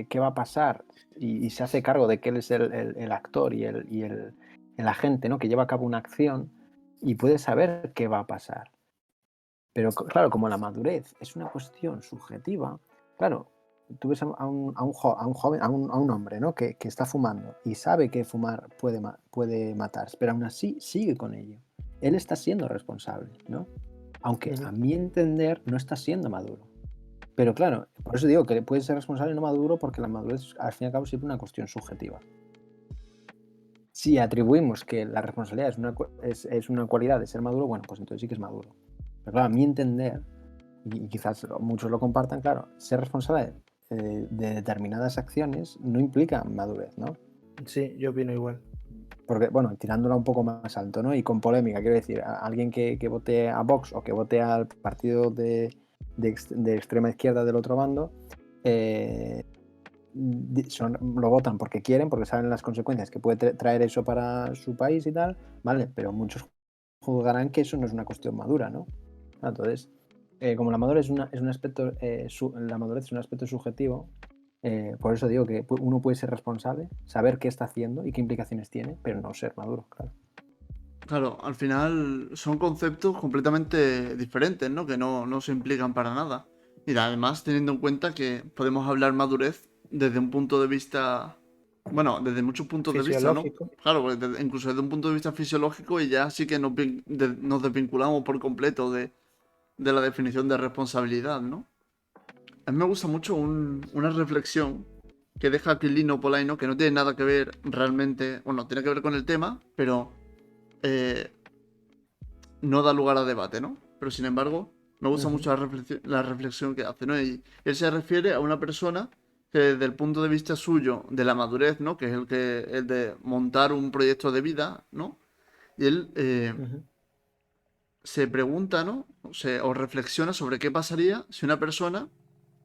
qué va a pasar y se hace cargo de que él es el actor y el agente, ¿no? Que lleva a cabo una acción y puede saber qué va a pasar. Pero claro, como la madurez es una cuestión subjetiva, claro, tú ves a un joven, a un hombre, ¿no? que está fumando y sabe que fumar puede matar, pero aún así sigue con ello. Él está siendo responsable, ¿no? Aunque a mi entender no está siendo maduro. Pero claro, por eso digo que puede ser responsable y no maduro, porque la madurez al fin y al cabo es siempre una cuestión subjetiva. Si atribuimos que la responsabilidad es una cualidad de ser maduro, bueno, pues entonces sí que es maduro. Pero claro, a mi entender, y quizás muchos lo compartan, claro, ser responsable de determinadas acciones no implica madurez, ¿no? Sí, yo opino igual. Porque, bueno, tirándola un poco más alto, ¿no? Y con polémica, quiero decir, a alguien que vote a Vox o que vote al partido de extrema izquierda del otro bando, lo votan porque quieren, porque saben las consecuencias que puede traer eso para su país y tal, ¿vale? Pero muchos juzgarán que eso no es una cuestión madura, ¿no? Entonces, como la madurez es un aspecto, la madurez es un aspecto subjetivo, por eso digo que uno puede ser responsable, saber qué está haciendo y qué implicaciones tiene, pero no ser maduro, claro. Claro, al final son conceptos completamente diferentes, ¿no? Que no se implican para nada. Mira, además teniendo en cuenta que podemos hablar madurez desde un punto de vista, bueno, desde muchos puntos de vista, ¿no? Fisiológico. Claro, incluso desde un punto de vista fisiológico y ya sí que nos desvinculamos por completo de la definición de responsabilidad, ¿no? A mí me gusta mucho una reflexión que deja Aquilino Polaino, que no tiene nada que ver realmente, bueno, tiene que ver con el tema, pero no da lugar a debate, ¿no? Pero sin embargo, me gusta mucho la reflexión que hace, ¿no? Y él se refiere a una persona que desde el punto de vista suyo, de la madurez, ¿no? Que es el de montar un proyecto de vida, ¿no? Y él se pregunta, ¿no? O reflexiona sobre qué pasaría si una persona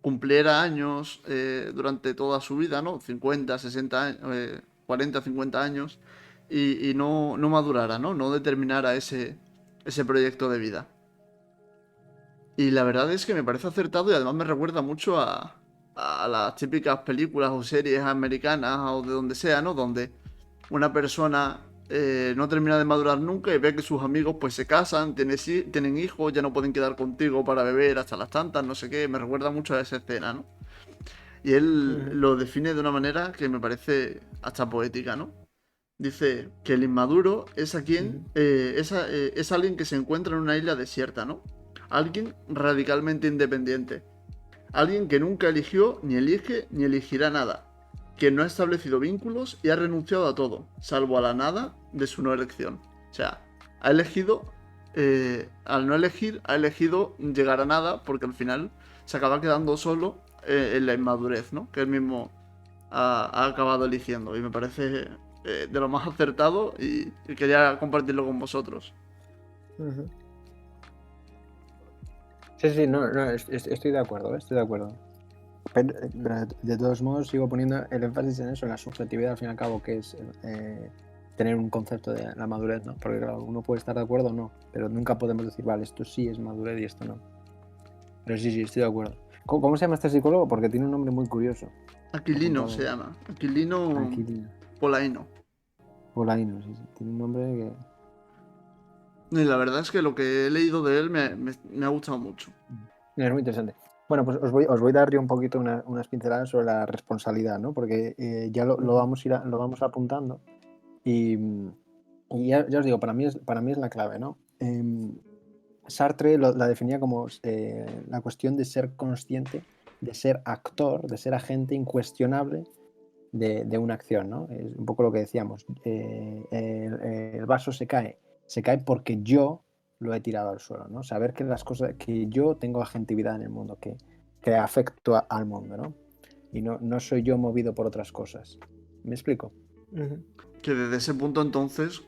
cumpliera años durante toda su vida, ¿no? 50, 60 años, 40, 50 años, y no madurara, ¿no? No determinara ese proyecto de vida. Y la verdad es que me parece acertado y además me recuerda mucho a las típicas películas o series americanas o de donde sea, ¿no? Donde una persona no termina de madurar nunca y ve que sus amigos pues se casan, tienen hijos, ya no pueden quedar contigo para beber hasta las tantas, no sé qué. Me recuerda mucho a esa escena, ¿no? Y él Ujú, lo define de una manera que me parece hasta poética, ¿no? Dice que el inmaduro es a quien ujú, es alguien que se encuentra en una isla desierta, ¿no? Alguien radicalmente independiente. Alguien que nunca eligió, ni elige, ni elegirá nada. Que no ha establecido vínculos y ha renunciado a todo, salvo a la nada de su no elección. O sea, ha elegido, al no elegir, ha elegido llegar a nada porque al final se acaba quedando solo en la inmadurez, ¿no? Que él mismo ha acabado eligiendo. Y me parece de lo más acertado y quería compartirlo con vosotros. ujú. Sí, sí, no, no, estoy de acuerdo, estoy de acuerdo. Pero de todos modos sigo poniendo el énfasis en eso, en la subjetividad al fin y al cabo, que es tener un concepto de la madurez, ¿no? Porque claro, uno puede estar de acuerdo o no, pero nunca podemos decir, vale, esto sí es madurez y esto no. Pero sí, sí, estoy de acuerdo. ¿Cómo se llama este psicólogo? Porque tiene un nombre muy curioso. Aquilino se Apuntado. llama. Aquilino Aquilino. Polaino. Polaino, sí, sí. Tiene un nombre que... Y la verdad es que lo que he leído de él me ha gustado mucho. Es muy interesante. Bueno, pues os voy a dar yo un poquito unas pinceladas sobre la responsabilidad, ¿no? Porque ya lo Ujú, vamos lo vamos apuntando y, y ya os digo, para mí es la clave, ¿no? Sartre la definía como la cuestión de ser consciente, de ser actor, de ser agente incuestionable de una acción, ¿no? Es un poco lo que decíamos. El vaso se cae porque yo lo he tirado al suelo, ¿no? Saber que las cosas, que yo tengo agentividad en el mundo, que afecto al mundo, ¿no? Y no soy yo movido por otras cosas. ¿Me explico? ujú. Que desde ese punto entonces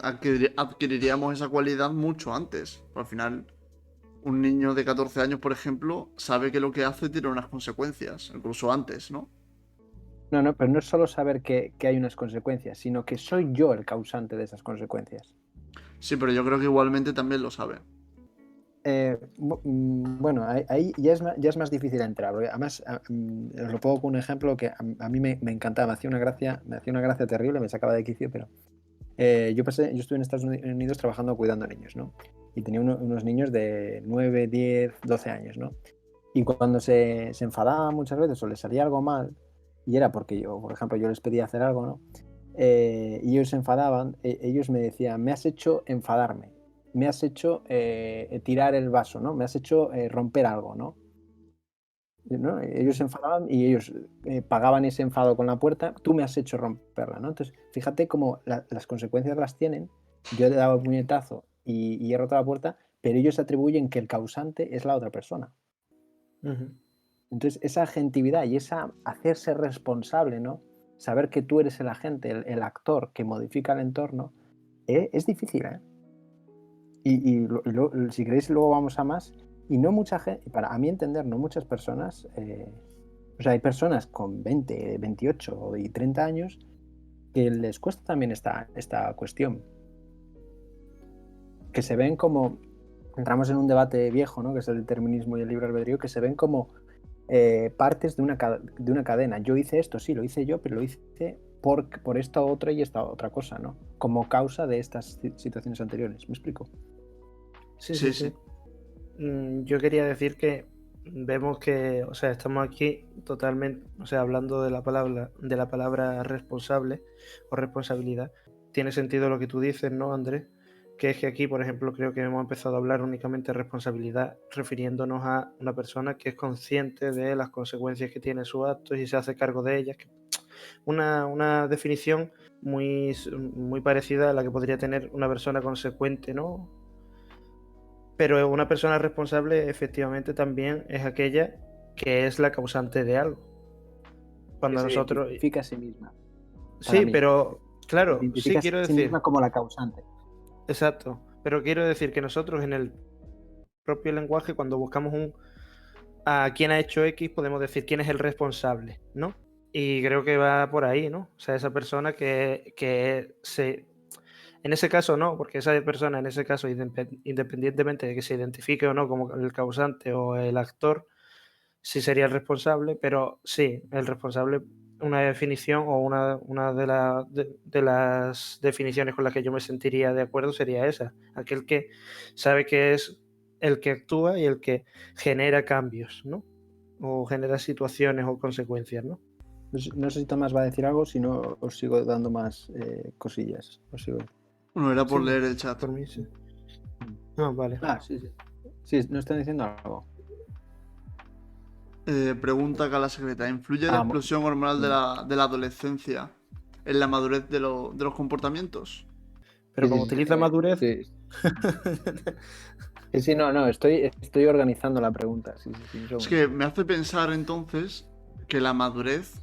adquiriríamos esa cualidad mucho antes. Al final, un niño de 14 años, por ejemplo, sabe que lo que hace tiene unas consecuencias, incluso antes, ¿no? No, no, pero no es solo saber que hay unas consecuencias, sino que soy yo el causante de esas consecuencias. Sí, pero yo creo que igualmente también lo sabe. Bueno, ahí ya es más difícil entrar, porque además os lo pongo con un ejemplo que a mí me encantaba, me hacía una gracia terrible, me sacaba de quicio, pero yo estuve en Estados Unidos trabajando cuidando niños, ¿no? Y tenía unos niños de 9, 10, 12 años, ¿no? Y cuando se enfadaban muchas veces o les salía algo mal, y era porque yo, por ejemplo, yo les pedía hacer algo, ¿no? Y ellos se enfadaban, ellos me decían, me has hecho enfadarme, me has hecho tirar el vaso, ¿no? Me has hecho romper algo, ¿no? ¿No? Ellos se Ujú. enfadaban y ellos pagaban ese enfado con la puerta, tú me has hecho romperla, ¿no? Entonces, fíjate cómo las consecuencias las tienen, yo le he dado el puñetazo y he roto la puerta, pero ellos atribuyen que el causante es la otra persona. Ujú. Entonces, esa agentividad y esa hacerse responsable, ¿no? Saber que tú eres el agente, el actor que modifica el entorno, es difícil, ¿eh? Si queréis, luego vamos a más. Y no mucha gente, para a mí entender, no muchas personas, o sea, hay personas con 20, 28 y 30 años que les cuesta también esta cuestión, que se ven como, entramos en un debate viejo, ¿no? Que es el determinismo y el libre albedrío, que se ven como partes de una cadena. Yo hice esto, sí, lo hice yo, pero lo hice por esta otra y esta otra cosa, ¿no? Como causa de estas situaciones anteriores. ¿Me explico? Sí, sí, Sí, sí. sí. Yo quería decir que vemos que, o sea, estamos aquí totalmente, o sea, hablando de la palabra responsable o responsabilidad. Tiene sentido lo que tú dices, ¿no, Andrés? Que es que aquí, por ejemplo, creo que hemos empezado a hablar únicamente de responsabilidad, refiriéndonos a una persona que es consciente de las consecuencias que tiene sus actos y se hace cargo de ellas. Una definición muy parecida a la que podría tener una persona consecuente, ¿no? Pero una persona responsable efectivamente también es aquella que es la causante de algo. Que Cuando se nosotros... identifica a sí misma, para Sí, mí. pero Se claro, identifica sí a quiero sí decir, misma como la causante. exacto, pero quiero decir que nosotros en el propio lenguaje, cuando buscamos a quién ha hecho X, podemos decir quién es el responsable, ¿no? Y creo que va por ahí, ¿no? O sea, esa persona que se... En ese caso no, porque esa persona, en ese caso, independientemente de que se identifique o no como el causante o el actor, sí sería el responsable, pero sí, el responsable, una definición o una de las definiciones con las que yo me sentiría de acuerdo sería esa, aquel que sabe que es el que actúa y el que genera cambios, ¿no? O genera situaciones o consecuencias, ¿no? No sé si Tomás va a decir algo, si no os sigo dando más cosillas. Os sigo. Bueno, era por Sí, leer el chat. por mí sí. Ah, vale. Sí. Sí, no están diciendo algo. Pregunta acá la secreta. ¿Influye la explosión hormonal de la adolescencia en la madurez de los comportamientos? Pero como utiliza madurez... Sí. Sí, no, estoy organizando la pregunta. Sí, Es que me hace pensar entonces que la madurez...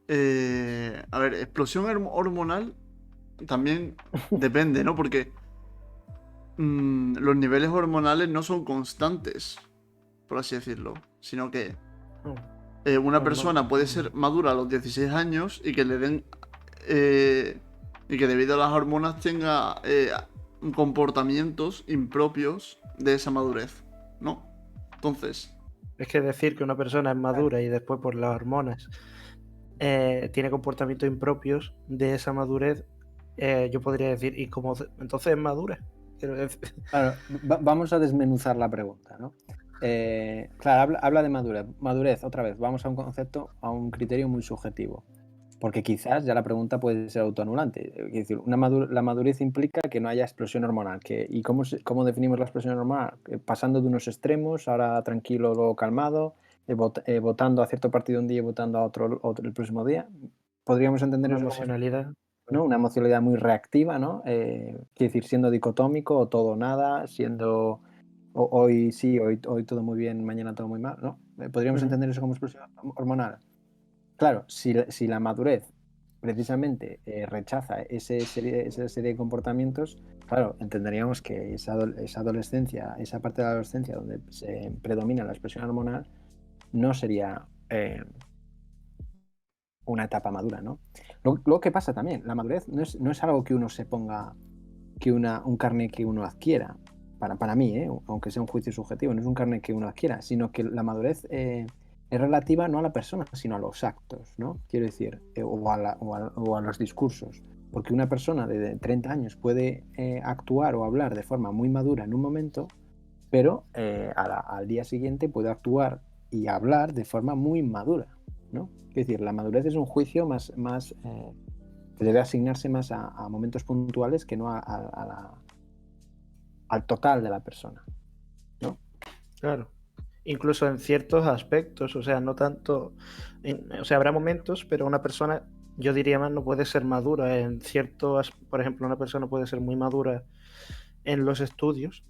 a ver, explosión hormonal también depende, ¿no? Porque los niveles hormonales no son constantes, por así decirlo, sino que una persona puede ser madura a los 16 años y que le den... y que debido a las hormonas tenga comportamientos impropios de esa madurez, ¿no? Entonces... Es que decir que una persona es madura y después por las hormonas tiene comportamientos impropios de esa madurez, yo podría decir, ¿y cómo entonces es madura? Claro, vamos a desmenuzar la pregunta, ¿no? Claro, habla de madurez. Madurez, otra vez, vamos a un concepto, a un criterio muy subjetivo. Porque quizás ya la pregunta puede ser autoanulante. Es decir, la madurez implica que no haya explosión hormonal. ¿Y cómo definimos la explosión hormonal? Pasando de unos extremos, ahora tranquilo, luego calmado, votando a cierto partido un día y votando a otro el próximo día. Podríamos entender Una eso emocionalidad. ¿no? Una emocionalidad muy reactiva, ¿no? Quiere decir, siendo dicotómico o todo o nada, siendo hoy sí, hoy todo muy bien, mañana todo muy mal, ¿no? ¿Podríamos entender eso como explosión hormonal? Claro, si la madurez precisamente rechaza esa serie de comportamientos, claro, entenderíamos que esa adolescencia, esa parte de la adolescencia donde se predomina la expresión hormonal, no sería una etapa madura, ¿no? Lo que pasa también, la madurez no es algo que uno se ponga, un carnet que uno adquiera, para mí, aunque sea un juicio subjetivo, no es un carnet que uno adquiera, sino que la madurez es relativa no a la persona, sino a los actos, ¿no? Quiero decir, o a los discursos. Porque una persona de 30 años puede actuar o hablar de forma muy madura en un momento, pero al día siguiente puede actuar y hablar de forma muy inmadura, ¿no? Es decir, la madurez es un juicio más que debe asignarse más a momentos puntuales que no al total de la persona, ¿no? Claro. Incluso en ciertos aspectos, o sea, no tanto... o sea, habrá momentos, pero una persona, yo diría más, no puede ser madura en ciertos... Por ejemplo, una persona puede ser muy madura en los estudios,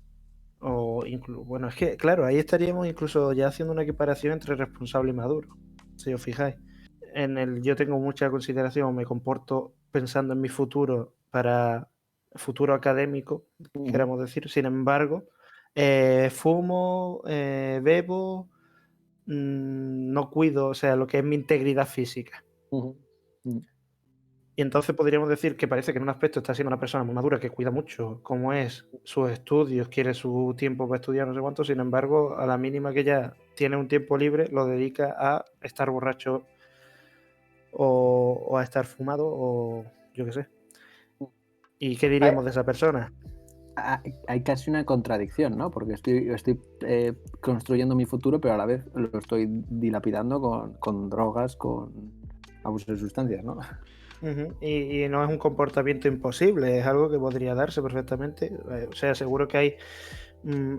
o incluso... Bueno, es que, claro, ahí estaríamos incluso ya haciendo una equiparación entre responsable y maduro, si os fijáis. Yo tengo mucha consideración, me comporto pensando en mi futuro para futuro académico, queramos decir. Sin embargo, fumo, bebo, no cuido, o sea, lo que es mi integridad física. Y entonces podríamos decir que parece que en un aspecto está siendo una persona muy madura, que cuida mucho cómo es sus estudios, quiere su tiempo para estudiar, no sé cuánto. Sin embargo, a la mínima que ya tiene un tiempo libre, lo dedica a estar borracho o a estar fumado o yo qué sé. ¿Y qué diríamos de esa persona? Hay casi una contradicción, ¿no? Porque estoy construyendo mi futuro, pero a la vez lo estoy dilapidando con drogas, con abuso de sustancias, ¿no? Y no es un comportamiento imposible, es algo que podría darse perfectamente. O sea, seguro que hay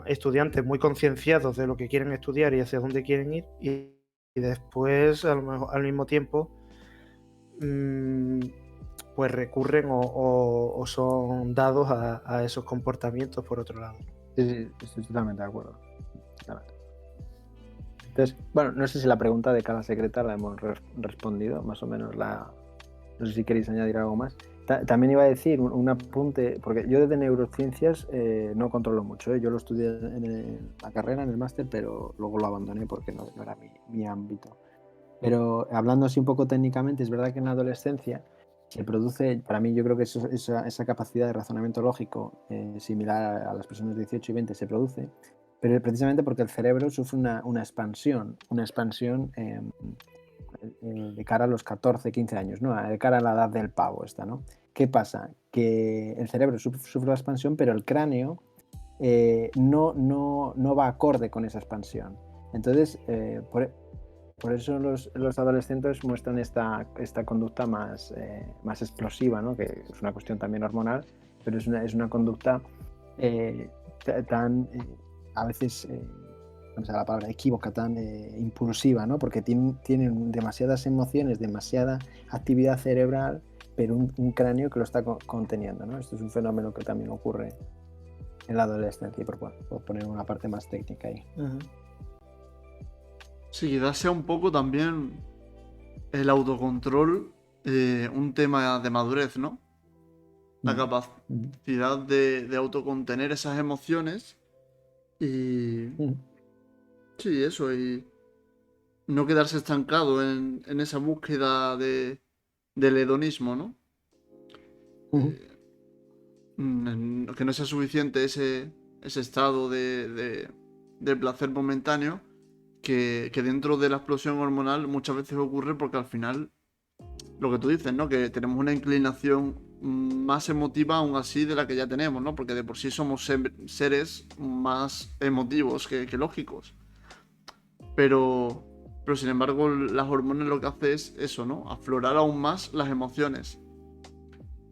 estudiantes muy concienciados de lo que quieren estudiar y hacia dónde quieren ir, y después al mismo tiempo pues recurren o son dados a esos comportamientos por otro lado. Sí, estoy totalmente de acuerdo. Entonces, bueno, no sé si la pregunta de cada secreta la hemos respondido, más o menos no sé si queréis añadir algo más. También iba a decir un apunte, porque yo desde neurociencias no controlo mucho, yo lo estudié en la carrera, en el máster, pero luego lo abandoné porque no era mi ámbito. Pero hablando así un poco técnicamente, es verdad que en la adolescencia se produce, para mí yo creo que esa capacidad de razonamiento lógico similar a las personas de 18 y 20 se produce, pero precisamente porque el cerebro sufre una expansión de cara a los 14, 15 años, ¿no? De cara a la edad del pavo esta, ¿no? ¿Qué pasa? Que el cerebro sufre la expansión, pero el cráneo no va acorde con esa expansión. Entonces, por eso los adolescentes muestran esta conducta más explosiva, ¿no? Que es una cuestión también hormonal, pero es una conducta tan, a veces, no sé la palabra, equívoca, tan impulsiva, ¿no? Porque tienen demasiadas emociones, demasiada actividad cerebral, pero un cráneo que lo está conteniendo, ¿no? Esto es un fenómeno que también ocurre en la adolescencia, por poner una parte más técnica ahí. Sí, quizás sea un poco también el autocontrol, un tema de madurez, ¿no? La capacidad de autocontener esas emociones y... Sí, eso, y no quedarse estancado en esa búsqueda del hedonismo, ¿no? Que no sea suficiente ese estado de placer momentáneo que dentro de la explosión hormonal muchas veces ocurre porque al final, lo que tú dices, ¿no? Que tenemos una inclinación más emotiva aún así de la que ya tenemos, ¿no? Porque de por sí somos seres más emotivos que lógicos. Pero sin embargo las hormonas lo que hace es eso, ¿no? Aflorar aún más las emociones.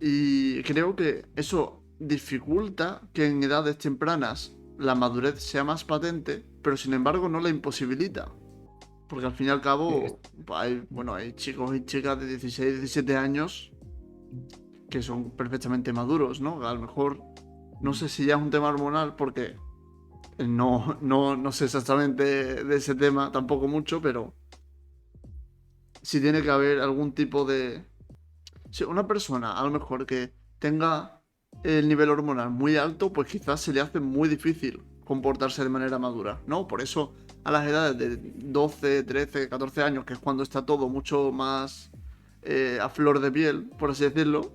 Y creo que eso dificulta que en edades tempranas la madurez sea más patente, pero sin embargo no la imposibilita. Porque al fin y al cabo, hay chicos y chicas de 16, 17 años que son perfectamente maduros, ¿no? A lo mejor, no sé si ya es un tema hormonal, porque no sé exactamente de ese tema, tampoco mucho, pero sí tiene que haber algún tipo de... Si una persona, a lo mejor, que tenga el nivel hormonal muy alto, pues quizás se le hace muy difícil comportarse de manera madura, ¿no? Por eso a las edades de 12, 13, 14 años, que es cuando está todo mucho más a flor de piel, por así decirlo,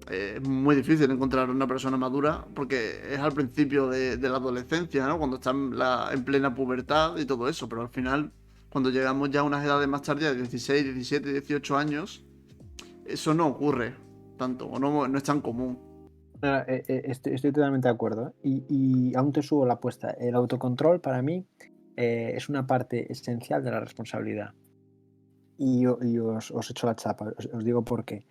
es muy difícil encontrar una persona madura porque es al principio de la adolescencia, ¿no? Cuando está en plena pubertad y todo eso, pero al final, cuando llegamos ya a unas edades más tardías, 16, 17, 18 años, eso no ocurre tanto, o no es tan común. Estoy totalmente de acuerdo. Y aún te subo la apuesta. El autocontrol para mí es una parte esencial de la responsabilidad. Y os echo la chapa, os digo por qué.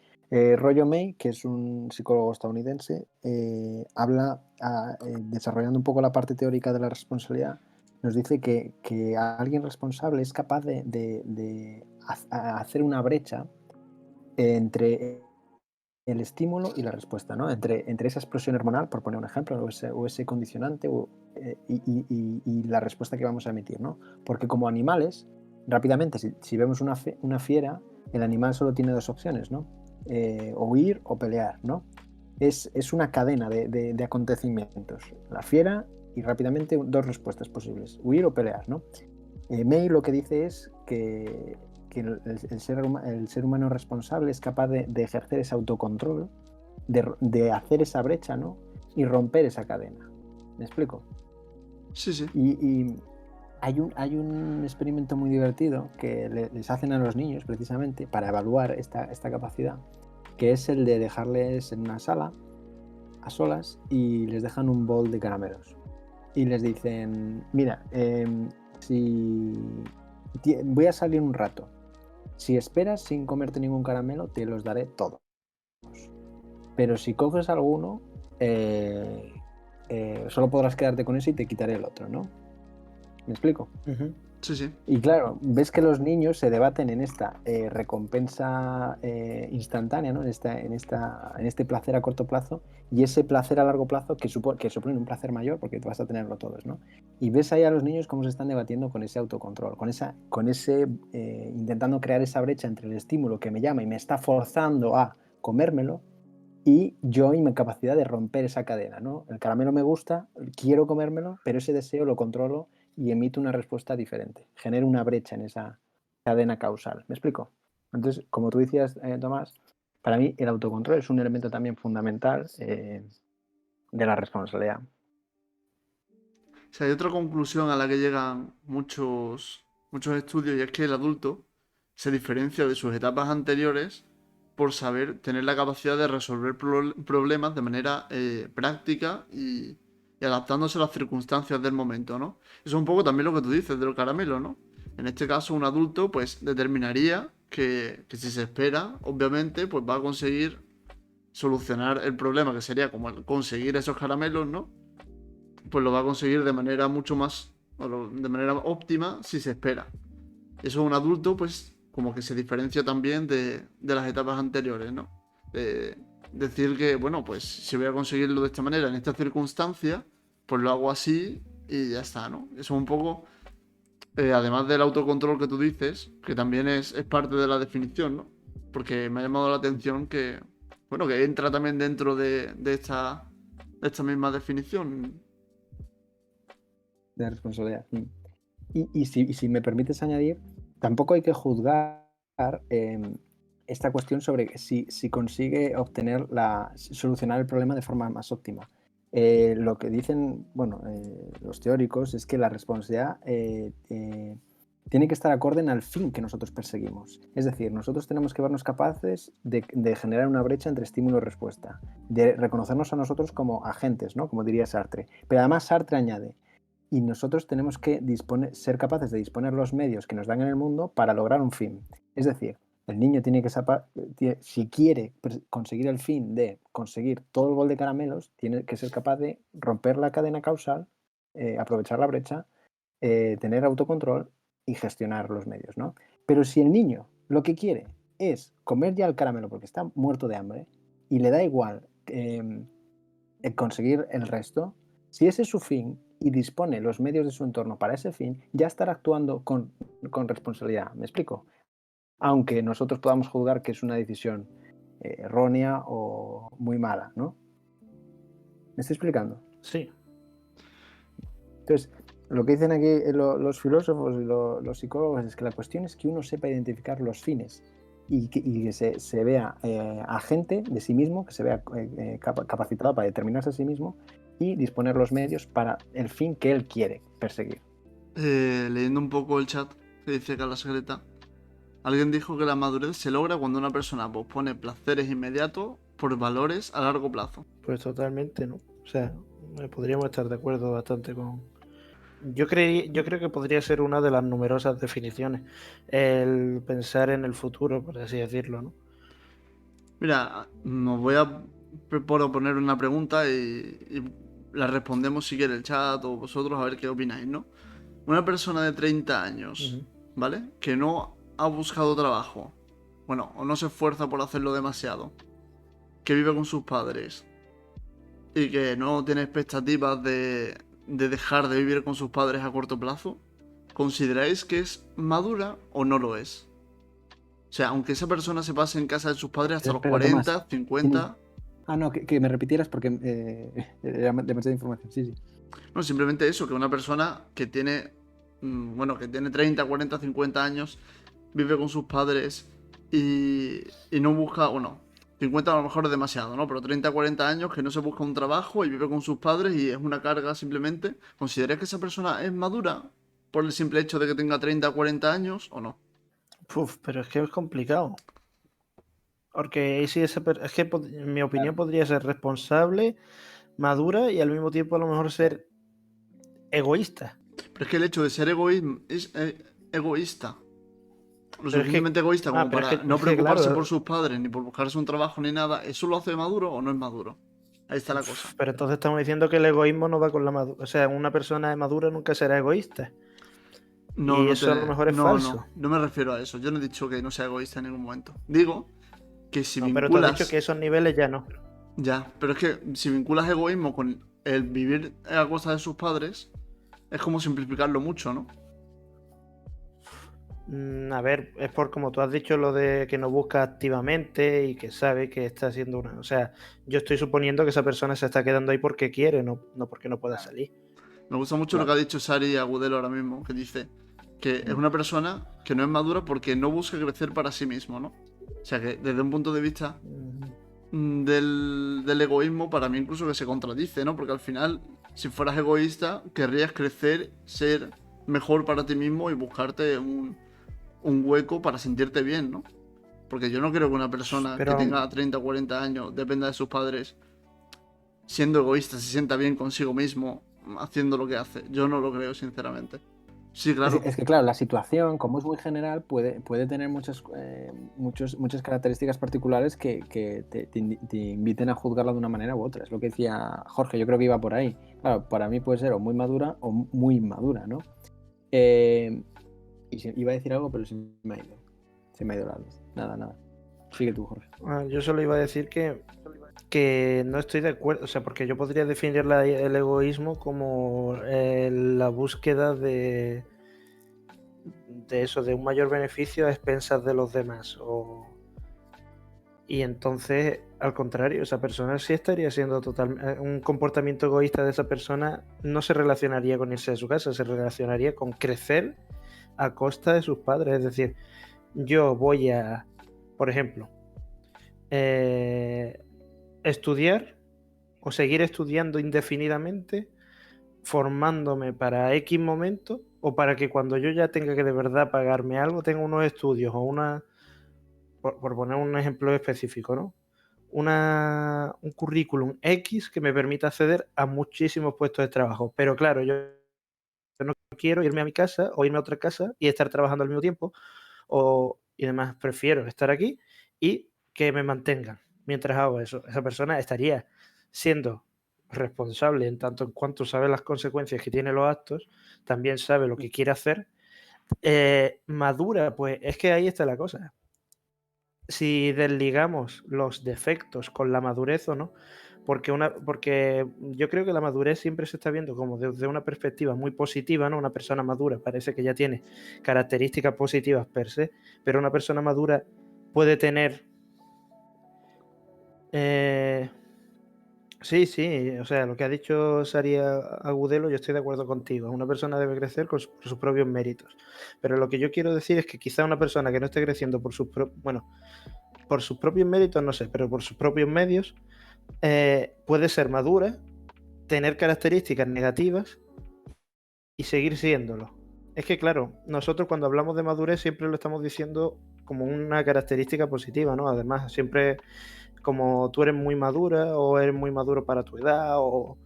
Roger May, que es un psicólogo estadounidense, habla, desarrollando un poco la parte teórica de la responsabilidad, nos dice que alguien responsable es capaz de hacer una brecha entre el estímulo y la respuesta, ¿no? Entre esa explosión hormonal, por poner un ejemplo, o ese condicionante y la respuesta que vamos a emitir, ¿no? Porque como animales, rápidamente, si vemos una fiera, el animal solo tiene dos opciones, ¿no? O huir o pelear, ¿no? Es una cadena de acontecimientos. La fiera y rápidamente dos respuestas posibles, huir o pelear, ¿no? May lo que dice es que el ser humano responsable es capaz de ejercer ese autocontrol, de hacer esa brecha, ¿no? Y romper esa cadena. ¿Me explico? Sí, sí. Y hay un experimento muy divertido que les hacen a los niños precisamente para evaluar esta capacidad, que es el de dejarles en una sala a solas y les dejan un bol de caramelos. Y les dicen, mira, voy a salir un rato. Si esperas sin comerte ningún caramelo, te los daré todos. Pero si coges alguno, solo podrás quedarte con ese y te quitaré el otro, ¿no? ¿Me explico? Sí, sí. Y claro, ves que los niños se debaten en esta recompensa instantánea, ¿no? En este placer a corto plazo y ese placer a largo plazo que supone un placer mayor porque te vas a tenerlo todos, ¿no? Y ves ahí a los niños cómo se están debatiendo con ese autocontrol, con ese intentando crear esa brecha entre el estímulo que me llama y me está forzando a comérmelo y yo y mi capacidad de romper esa cadena, ¿no? El caramelo me gusta, quiero comérmelo, pero ese deseo lo controlo y emito una respuesta diferente. Genero una brecha en esa cadena causal. ¿Me explico? Entonces, como tú decías, Tomás, para mí el autocontrol es un elemento también fundamental de la responsabilidad. sea, hay otra conclusión a la que llegan muchos estudios y es que el adulto se diferencia de sus etapas anteriores por saber tener la capacidad de resolver problemas de manera práctica y adaptándose a las circunstancias del momento, ¿no? Eso es un poco también lo que tú dices de los caramelos, ¿no? En este caso, un adulto pues determinaría que si se espera, obviamente, pues va a conseguir solucionar el problema, que sería como el conseguir esos caramelos, ¿no? Pues lo va a conseguir de manera mucho más, de manera óptima si se espera. Eso un adulto, pues, como que se diferencia también de las etapas anteriores, ¿no? De decir que, bueno, pues si voy a conseguirlo de esta manera, en esta circunstancia, pues lo hago así y ya está, ¿no? Eso es un poco, además del autocontrol que tú dices, que también es parte de la definición, ¿no? Porque me ha llamado la atención que, bueno, que entra también dentro de esta misma definición. De responsabilidad. Y si me permites añadir, tampoco hay que juzgar esta cuestión sobre si consigue solucionar el problema de forma más óptima. Lo que dicen, bueno, los teóricos es que la responsabilidad tiene que estar acorde al fin que nosotros perseguimos. Es decir, nosotros tenemos que vernos capaces de generar una brecha entre estímulo y respuesta, de reconocernos a nosotros como agentes, ¿no? Como diría Sartre. Pero además Sartre añade, y nosotros tenemos que ser capaces de disponer los medios que nos dan en el mundo para lograr un fin. Es decir, el niño tiene que saber, si quiere conseguir el fin de conseguir todo el bol de caramelos, tiene que ser capaz de romper la cadena causal, aprovechar la brecha, tener autocontrol y gestionar los medios, ¿no? Pero si el niño lo que quiere es comer ya el caramelo porque está muerto de hambre y le da igual conseguir el resto, si ese es su fin y dispone los medios de su entorno para ese fin, ya estará actuando con responsabilidad. ¿Me explico? Aunque nosotros podamos juzgar que es una decisión errónea o muy mala, ¿no? ¿Me estoy explicando? Sí. Entonces, lo que dicen aquí los filósofos y los psicólogos es que la cuestión es que uno sepa identificar los fines y que se vea agente de sí mismo, que se vea capacitado para determinarse a sí mismo y disponer los medios para el fin que él quiere perseguir. Leyendo un poco el chat que dice Carla Secreta, alguien dijo que la madurez se logra cuando una persona pospone placeres inmediatos por valores a largo plazo. Pues totalmente, ¿no? O sea, podríamos estar de acuerdo bastante con... Yo creo que podría ser una de las numerosas definiciones, el pensar en el futuro, por así decirlo, ¿no? Mira, nos voy a proponer una pregunta y la respondemos si quiere el chat o vosotros a ver qué opináis, ¿no? Una persona de 30 años, ¿vale? Que no ha buscado trabajo, bueno, o no se esfuerza por hacerlo demasiado, que vive con sus padres y que no tiene expectativas de dejar de vivir con sus padres a corto plazo, ¿consideráis que es madura o no lo es? O sea, aunque esa persona se pase en casa de sus padres hasta los Espera, 40, Tomás. 50... Ah, no, que me repitieras porque era demasiada información. Sí. No, simplemente eso, que una persona que tiene, bueno, que tiene 30, 40, 50 años, vive con sus padres y no busca, bueno, 50 a lo mejor es demasiado, ¿no? Pero 30, 40 años que no se busca un trabajo y vive con sus padres y es una carga simplemente. ¿Consideráis que esa persona es madura por el simple hecho de que tenga 30 o 40 años o no? Pero es que es complicado. Porque si es que en mi opinión podría ser responsable, madura y al mismo tiempo a lo mejor ser egoísta. Pero es que el hecho de ser egoísta, lo Pero es que, suficientemente egoísta como pero para es que, no es que, preocuparse claro, por sus padres ni por buscarse un trabajo ni nada, ¿eso lo hace maduro o no es maduro? Ahí está la cosa. pero entonces estamos diciendo que el egoísmo no va con la madurez. O sea, una persona madura nunca será egoísta. No, Y no eso a lo mejor es falso. no me refiero a eso. Yo no he dicho que no sea egoísta en ningún momento. Digo que si No, pero tú has dicho vinculas... que esos niveles ya no. Ya, pero es que si vinculas egoísmo con el vivir a costa de sus padres, es como simplificarlo mucho, ¿no? A ver, es por como tú has dicho lo de que no busca activamente y que sabe que está haciendo una... O sea, yo estoy suponiendo que esa persona se está quedando ahí porque quiere, no porque no pueda salir. Me gusta mucho lo que ha dicho Sari Agudelo ahora mismo, que dice que es una persona que no es madura porque no busca crecer para sí mismo, ¿no? O sea que desde un punto de vista del egoísmo, para mí incluso que se contradice, ¿no? Porque al final si fueras egoísta, querrías crecer, ser mejor para ti mismo y buscarte un hueco para sentirte bien, ¿no? Porque yo no creo que una persona que Pero tenga 30 o 40 años dependa de sus padres, siendo egoísta, se sienta bien consigo mismo, haciendo lo que hace. Yo no lo creo, sinceramente. Sí, claro. Es que, claro, la situación, como es muy general, puede tener muchas características particulares que te inviten a juzgarla de una manera u otra. Es lo que decía Jorge, yo creo que iba por ahí. Claro, para mí puede ser o muy madura o muy inmadura, ¿no? Iba a decir algo, pero se me ha ido. Se me ha ido la luz. Nada. Sigue tú, Jorge. yo solo iba a decir que no estoy de acuerdo, o sea, porque yo podría definir el egoísmo como la búsqueda de eso, de un mayor beneficio a expensas de los demás. Y entonces, al contrario, esa persona sí estaría siendo un comportamiento egoísta de esa persona no se relacionaría con irse de su casa, se relacionaría con crecer a costa de sus padres. Es decir, yo voy a, por ejemplo, estudiar o seguir estudiando indefinidamente, formándome para X momento, o para que cuando yo ya tenga que de verdad pagarme algo, tenga unos estudios o por poner un ejemplo específico, ¿no? Un currículum X que me permita acceder a muchísimos puestos de trabajo. Pero claro, yo no quiero irme a mi casa o irme a otra casa y estar trabajando al mismo tiempo y demás. Prefiero estar aquí y que me mantengan mientras hago eso. Esa persona estaría siendo responsable en tanto en cuanto sabe las consecuencias que tienen los actos, también sabe lo que quiere hacer. Madura, pues es que ahí está la cosa. Si desligamos los defectos con la madurez o no, porque yo creo que la madurez siempre se está viendo como desde una perspectiva muy positiva, ¿no? Una persona madura parece que ya tiene características positivas per se, pero una persona madura puede tener... Sí, o sea, lo que ha dicho Saria Agudelo, yo estoy de acuerdo contigo. Una persona debe crecer por sus propios méritos. Pero lo que yo quiero decir es que quizá una persona que no esté creciendo por sus propios méritos, no sé, pero por sus propios medios, puede ser madura, tener características negativas y seguir siéndolo. Es que, claro, nosotros cuando hablamos de madurez siempre lo estamos diciendo como una característica positiva, ¿no? Además, siempre como tú eres muy madura o eres muy maduro para tu edad o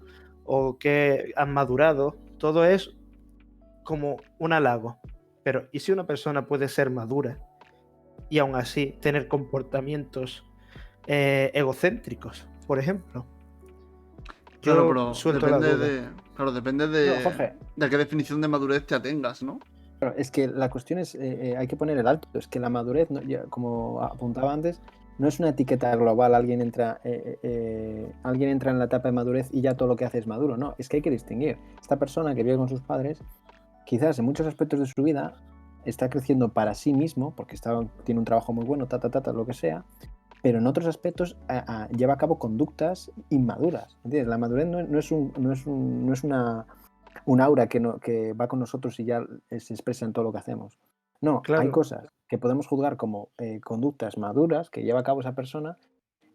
que has madurado, todo es como un halago. Pero, ¿y si una persona puede ser madura y aún así tener comportamientos egocéntricos, por ejemplo? Claro, Yo pero suelto la duda. depende No, Jorge, de a qué definición de madurez te atengas, ¿no? claro, es que la cuestión es, hay que poner el alto. Es que la madurez, como apuntaba antes, no es una etiqueta global. Alguien entra en la etapa de madurez y ya todo lo que hace es maduro. No, es que hay que distinguir. Esta persona que vive con sus padres, quizás en muchos aspectos de su vida está creciendo para sí mismo, porque tiene un trabajo muy bueno, lo que sea, pero en otros aspectos lleva a cabo conductas inmaduras. ¿Entiendes? La madurez no es un aura que va con nosotros y ya se expresa en todo lo que hacemos. No, hay Claro, cosas que podemos juzgar como conductas maduras que lleva a cabo esa persona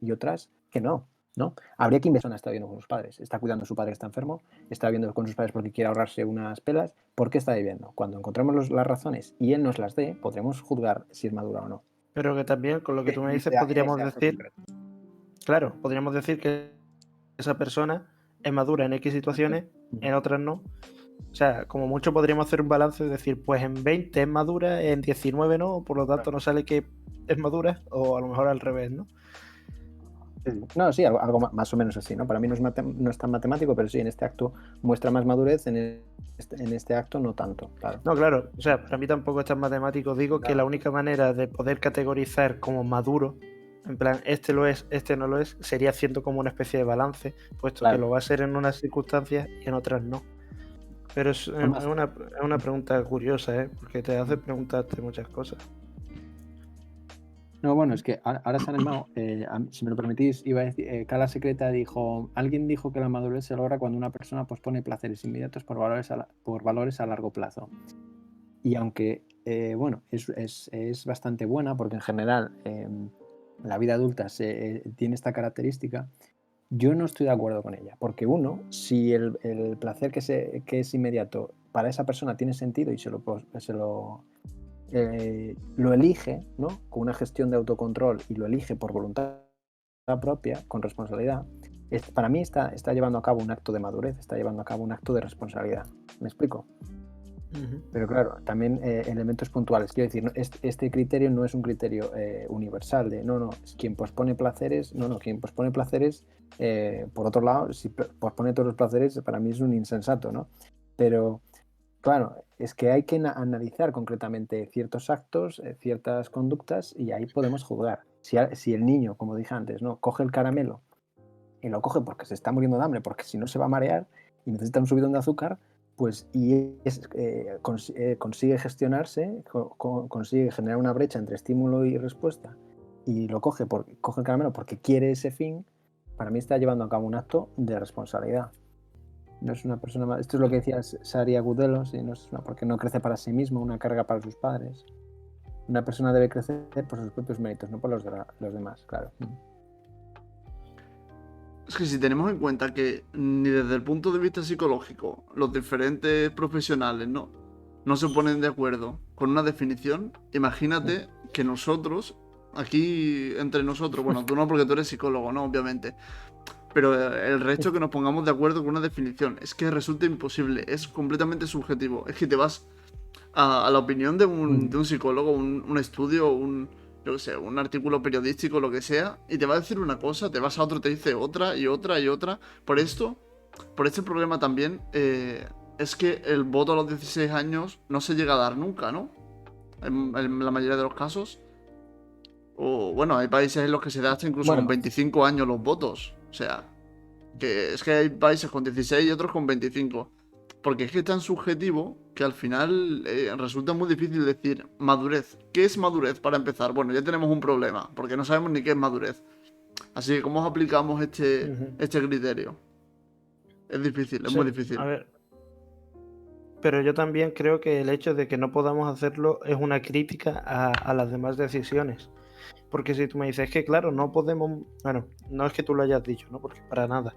y otras que no. ¿No? Habría que investigar. Está viviendo con sus padres, está cuidando a su padre que está enfermo, está viviendo con sus padres porque quiere ahorrarse unas pelas. ¿Por qué está viviendo? Cuando encontramos las razones y él nos las dé, podremos juzgar si es madura o no. pero que también con lo que tú me En dices ese podríamos acto decir, concreto. claro, podríamos decir que esa persona es madura en X situaciones, en otras no. O sea, como mucho podríamos hacer un balance y decir, pues en 20 es madura, en 19 no, por lo tanto no sale que es madura, o a lo mejor al revés, ¿no? No, sí, algo más o menos así, ¿no? Para mí no es tan matemático, pero sí, en este acto muestra más madurez, en este acto no tanto, claro. No, claro, o sea, para mí tampoco es tan matemático. Digo que la única manera de poder categorizar como maduro, en plan, este lo es, este no lo es, sería haciendo como una especie de balance, puesto que Claro. lo va a ser en unas circunstancias y en otras no. Pero es Además, una pregunta curiosa, ¿eh? Porque te hace preguntarte muchas cosas. no, bueno, es que ahora se han animado, si me lo permitís, iba a decir, Cala Secreta alguien dijo que la madurez se logra cuando una persona pospone placeres inmediatos por valores a largo plazo. Y aunque, bueno, es bastante buena, porque en general la vida adulta tiene esta característica, Yo no estoy de acuerdo con ella, porque uno, si el placer que es inmediato para esa persona tiene sentido y lo elige, ¿no? Con una gestión de autocontrol y lo elige por voluntad propia, con responsabilidad, para mí está llevando a cabo un acto de madurez, está llevando a cabo un acto de responsabilidad. ¿Me explico? Pero claro, también elementos puntuales. Quiero decir, este criterio no es un criterio universal de no, quien pospone placeres, quien pospone placeres, por otro lado, si pospone todos los placeres, para mí es un insensato, ¿no? Pero claro, es que hay que analizar concretamente ciertos actos, ciertas conductas, y ahí podemos juzgar. Si el niño, como dije antes, ¿no? Coge el caramelo y lo coge porque se está muriendo de hambre, porque si no se va a marear y necesita un subidón de azúcar, pues consigue gestionarse, consigue generar una brecha entre estímulo y respuesta, y coge el caramelo porque quiere ese fin. Para mí está llevando a cabo un acto de responsabilidad. No es una persona más. Esto es lo que decía Saria Gudelos, porque no crece para sí mismo, una carga para sus padres. Una persona debe crecer por sus propios méritos, no por los de los demás, claro. Es que si tenemos en cuenta que ni desde el punto de vista psicológico los diferentes profesionales no se ponen de acuerdo con una definición, imagínate que nosotros, aquí entre nosotros, bueno, tú no porque tú eres psicólogo, ¿no? Obviamente, pero el resto que nos pongamos de acuerdo con una definición, es que resulta imposible, es completamente subjetivo, es que te vas a la opinión de un psicólogo, un estudio, yo qué sé, un artículo periodístico, lo que sea, y te va a decir una cosa, te vas a otro, te dice otra y otra y otra. Por este problema también, es que el voto a los 16 años no se llega a dar nunca, ¿no? En la mayoría de los casos. O bueno, hay países en los que se da hasta incluso con 25 años los votos. O sea, que es que hay países con 16 y otros con 25. Porque es que es tan subjetivo que al final resulta muy difícil decir madurez. ¿Qué es madurez para empezar? Bueno, ya tenemos un problema, porque no sabemos ni qué es madurez. Así que, ¿cómo aplicamos este criterio? Es difícil, es muy difícil. A ver, pero yo también creo que el hecho de que no podamos hacerlo es una crítica a las demás decisiones. Porque si tú me dices que, claro, no podemos. Bueno, no es que tú lo hayas dicho, ¿no? Porque para nada.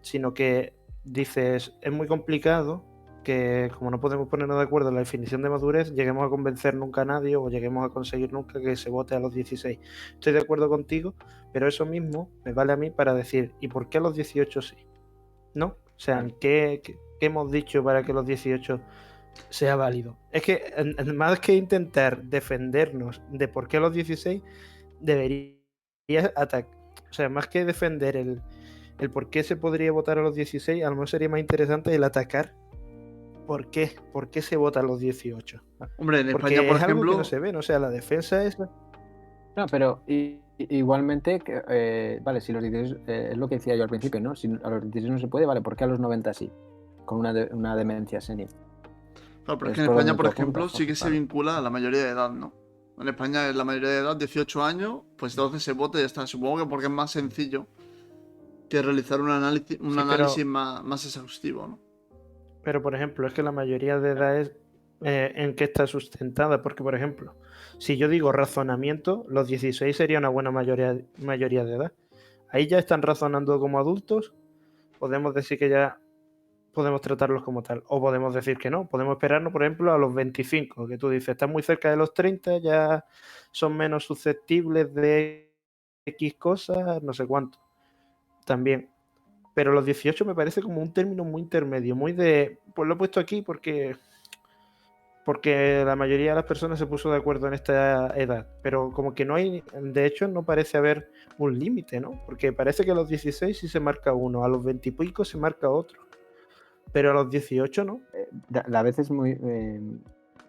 Sino que dices, es muy complicado que, como no podemos ponernos de acuerdo en la definición de madurez, lleguemos a convencer nunca a nadie o lleguemos a conseguir nunca que se vote a los 16. Estoy de acuerdo contigo, pero eso mismo me vale a mí para decir, ¿y por qué a los 18 sí? ¿No? O sea, ¿qué hemos dicho para que los 18 sea válido? Es que más que intentar defendernos de por qué a los 16, debería atacar. O sea, más que defender el por qué se podría votar a los 16, a lo mejor sería más interesante el atacar por qué se vota a los 18. Hombre, en Porque España, por es algo ejemplo, que no se ve, ¿no? O sea, la defensa es... No, pero igualmente, vale, si los 16, es lo que decía yo al principio, ¿no? Si a los 16 no se puede, vale, ¿por qué a los 90 sí? Con una demencia senil. claro, pero es que en España, por ejemplo, sí que se vincula a la mayoría de edad, ¿no? En España, en la mayoría de edad, 18 años, pues entonces se vota y ya está. Supongo que porque es más sencillo que realizar un análisis más exhaustivo, ¿no? Pero, por ejemplo, es que la mayoría de edades, ¿en qué está sustentada? Porque, por ejemplo, si yo digo razonamiento, los 16 sería una buena mayoría de edad. Ahí ya están razonando como adultos. Podemos decir que ya podemos tratarlos como tal. O podemos decir que no. Podemos esperarnos, por ejemplo, a los 25, que tú dices, están muy cerca de los 30, ya son menos susceptibles de X cosas, no sé cuánto. También. Pero los 18 me parece como un término muy intermedio, muy de... Pues lo he puesto aquí porque la mayoría de las personas se puso de acuerdo en esta edad. Pero como que no hay... De hecho, no parece haber un límite, ¿no? Porque parece que a los 16 sí se marca uno, a los 20 y pico se marca otro. Pero a los 18 no. A veces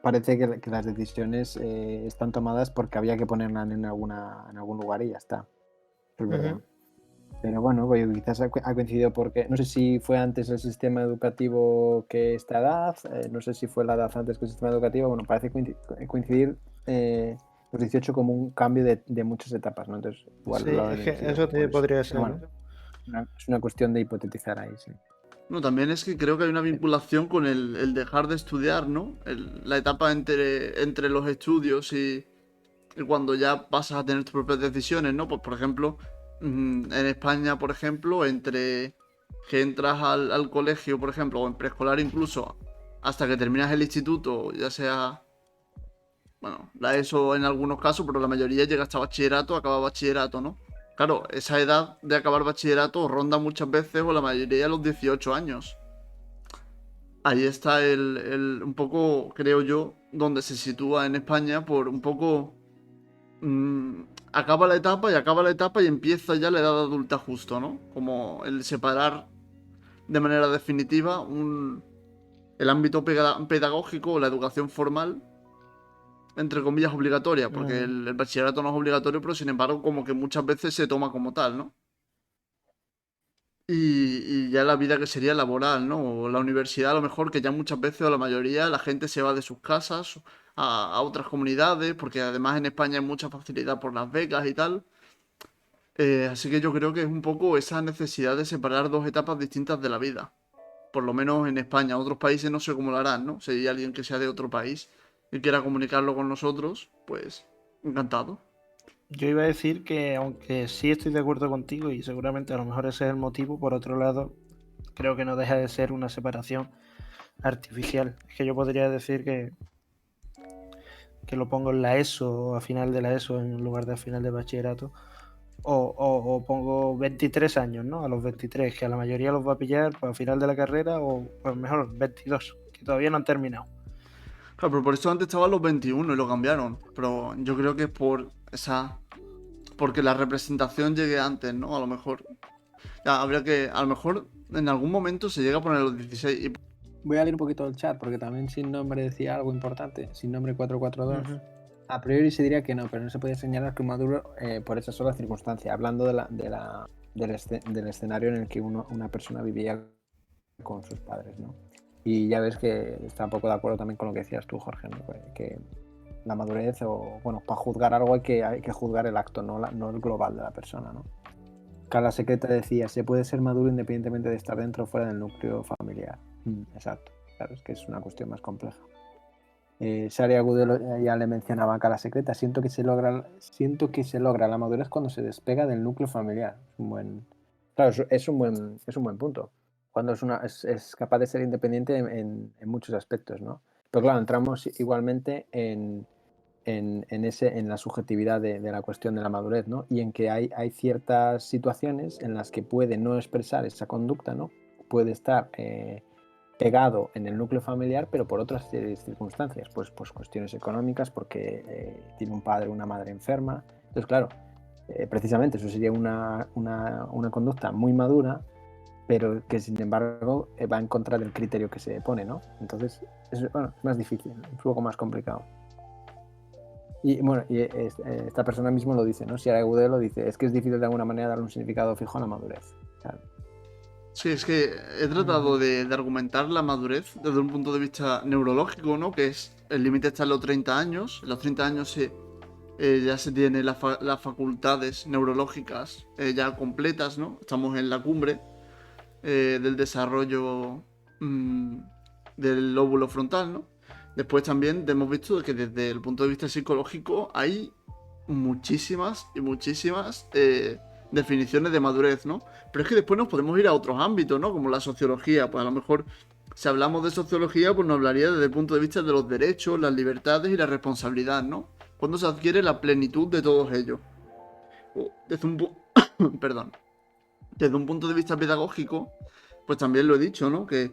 parece que las decisiones están tomadas porque había que ponerlas en algún lugar y ya está. Es verdad. Pero bueno, pues quizás ha coincidido porque no sé si fue antes el sistema educativo que esta edad, no sé si fue la edad antes que el sistema educativo. Bueno, parece coincidir los 18 como un cambio de muchas etapas, ¿no? Entonces, igual sí, es que eso podría ser. Bueno, es una cuestión de hipotetizar ahí, sí. No, también es que creo que hay una vinculación con el dejar de estudiar, ¿no? La etapa entre los estudios y cuando ya pasas a tener tus propias decisiones, ¿no? Pues por ejemplo, en España, por ejemplo, entre que entras al colegio, por ejemplo, o en preescolar incluso, hasta que terminas el instituto, ya sea, bueno, la ESO en algunos casos, pero la mayoría llega hasta bachillerato, acaba bachillerato, ¿no? Claro, esa edad de acabar bachillerato ronda muchas veces, o la mayoría, los 18 años. Ahí está un poco, creo yo, donde se sitúa en España por un poco acaba la etapa y acaba la etapa y empieza ya la edad adulta justo, ¿no? Como el separar de manera definitiva el ámbito pedagógico o la educación formal, entre comillas, obligatoria, porque Mm, el bachillerato no es obligatorio, pero sin embargo como que muchas veces se toma como tal, ¿no? Y ya la vida que sería laboral, ¿no? O la universidad a lo mejor que ya muchas veces o la mayoría la gente se va de sus casas a otras comunidades, porque además en España hay mucha facilidad por las becas y tal. Así que yo creo que es un poco esa necesidad de separar dos etapas distintas de la vida. Por lo menos en España. Otros países no sé cómo lo harán, ¿no? Si hay alguien que sea de otro país y quiera comunicarlo con nosotros, pues encantado. Yo iba a decir que aunque sí estoy de acuerdo contigo y seguramente a lo mejor ese es el motivo, por otro lado, creo que no deja de ser una separación artificial. Es que yo podría decir que lo pongo en la ESO, a final de la ESO en lugar de a final de bachillerato, o pongo 23 años, ¿no? A los 23, que a la mayoría los va a pillar para final de la carrera, o pues mejor 22, que todavía no han terminado. Claro, pero por eso antes estaban los 21 y lo cambiaron. Pero yo creo que es por esa. Porque la representación llegue antes, ¿no? A lo mejor. Ya, habría que. A lo mejor en algún momento se llega a poner los 16. Voy a leer un poquito el chat porque también Sin Nombre decía algo importante. Sin Nombre 442. Ujú. A priori se diría que no, pero no se puede señalar que un maduro por esa sola circunstancia, hablando del escenario en el que una persona vivía con sus padres, ¿no? Y ya ves que está un poco de acuerdo también con lo que decías tú, Jorge, ¿no? Que la madurez, o bueno, para juzgar algo hay que juzgar el acto, no el global de la persona, ¿no? Carla Secreta decía, se puede ser maduro independientemente de estar dentro o fuera del núcleo familiar. Exacto, claro, es que es una cuestión más compleja. Sari Agudelo ya le mencionaba acá la secreta. Siento que se logra la madurez cuando se despega del núcleo familiar. Claro, es un buen punto. Cuando es capaz de ser independiente en muchos aspectos, ¿no? Pero claro, entramos igualmente en la subjetividad de la cuestión de la madurez, ¿no? Y en que hay ciertas situaciones en las que puede no expresar esa conducta, ¿no? Puede estar pegado en el núcleo familiar, pero por otras circunstancias, pues cuestiones económicas, porque tiene un padre o una madre enferma. Entonces, claro, precisamente eso sería una conducta muy madura, pero que sin embargo va en contra del criterio que se pone, ¿no? Entonces, es más difícil, es un poco más complicado. Y bueno, esta persona mismo lo dice, ¿no? Si Agudelo lo dice, es que es difícil de alguna manera darle un significado fijo a la madurez. Claro. Sí, es que he tratado de argumentar la madurez desde un punto de vista neurológico, ¿no? Que es el límite está en los 30 años. En los 30 años ya se tienen las facultades neurológicas ya completas, ¿no? Estamos en la cumbre del desarrollo mm, del lóbulo frontal, ¿no? Después también hemos visto que desde el punto de vista psicológico hay muchísimas y muchísimas definiciones de madurez, ¿no? Pero es que después nos podemos ir a otros ámbitos, ¿no? Como la sociología, pues a lo mejor si hablamos de sociología, pues nos hablaría desde el punto de vista de los derechos, las libertades y la responsabilidad, ¿no? Cuando se adquiere la plenitud de todos ellos. Desde perdón. Desde un punto de vista pedagógico, pues también lo he dicho, ¿no? Que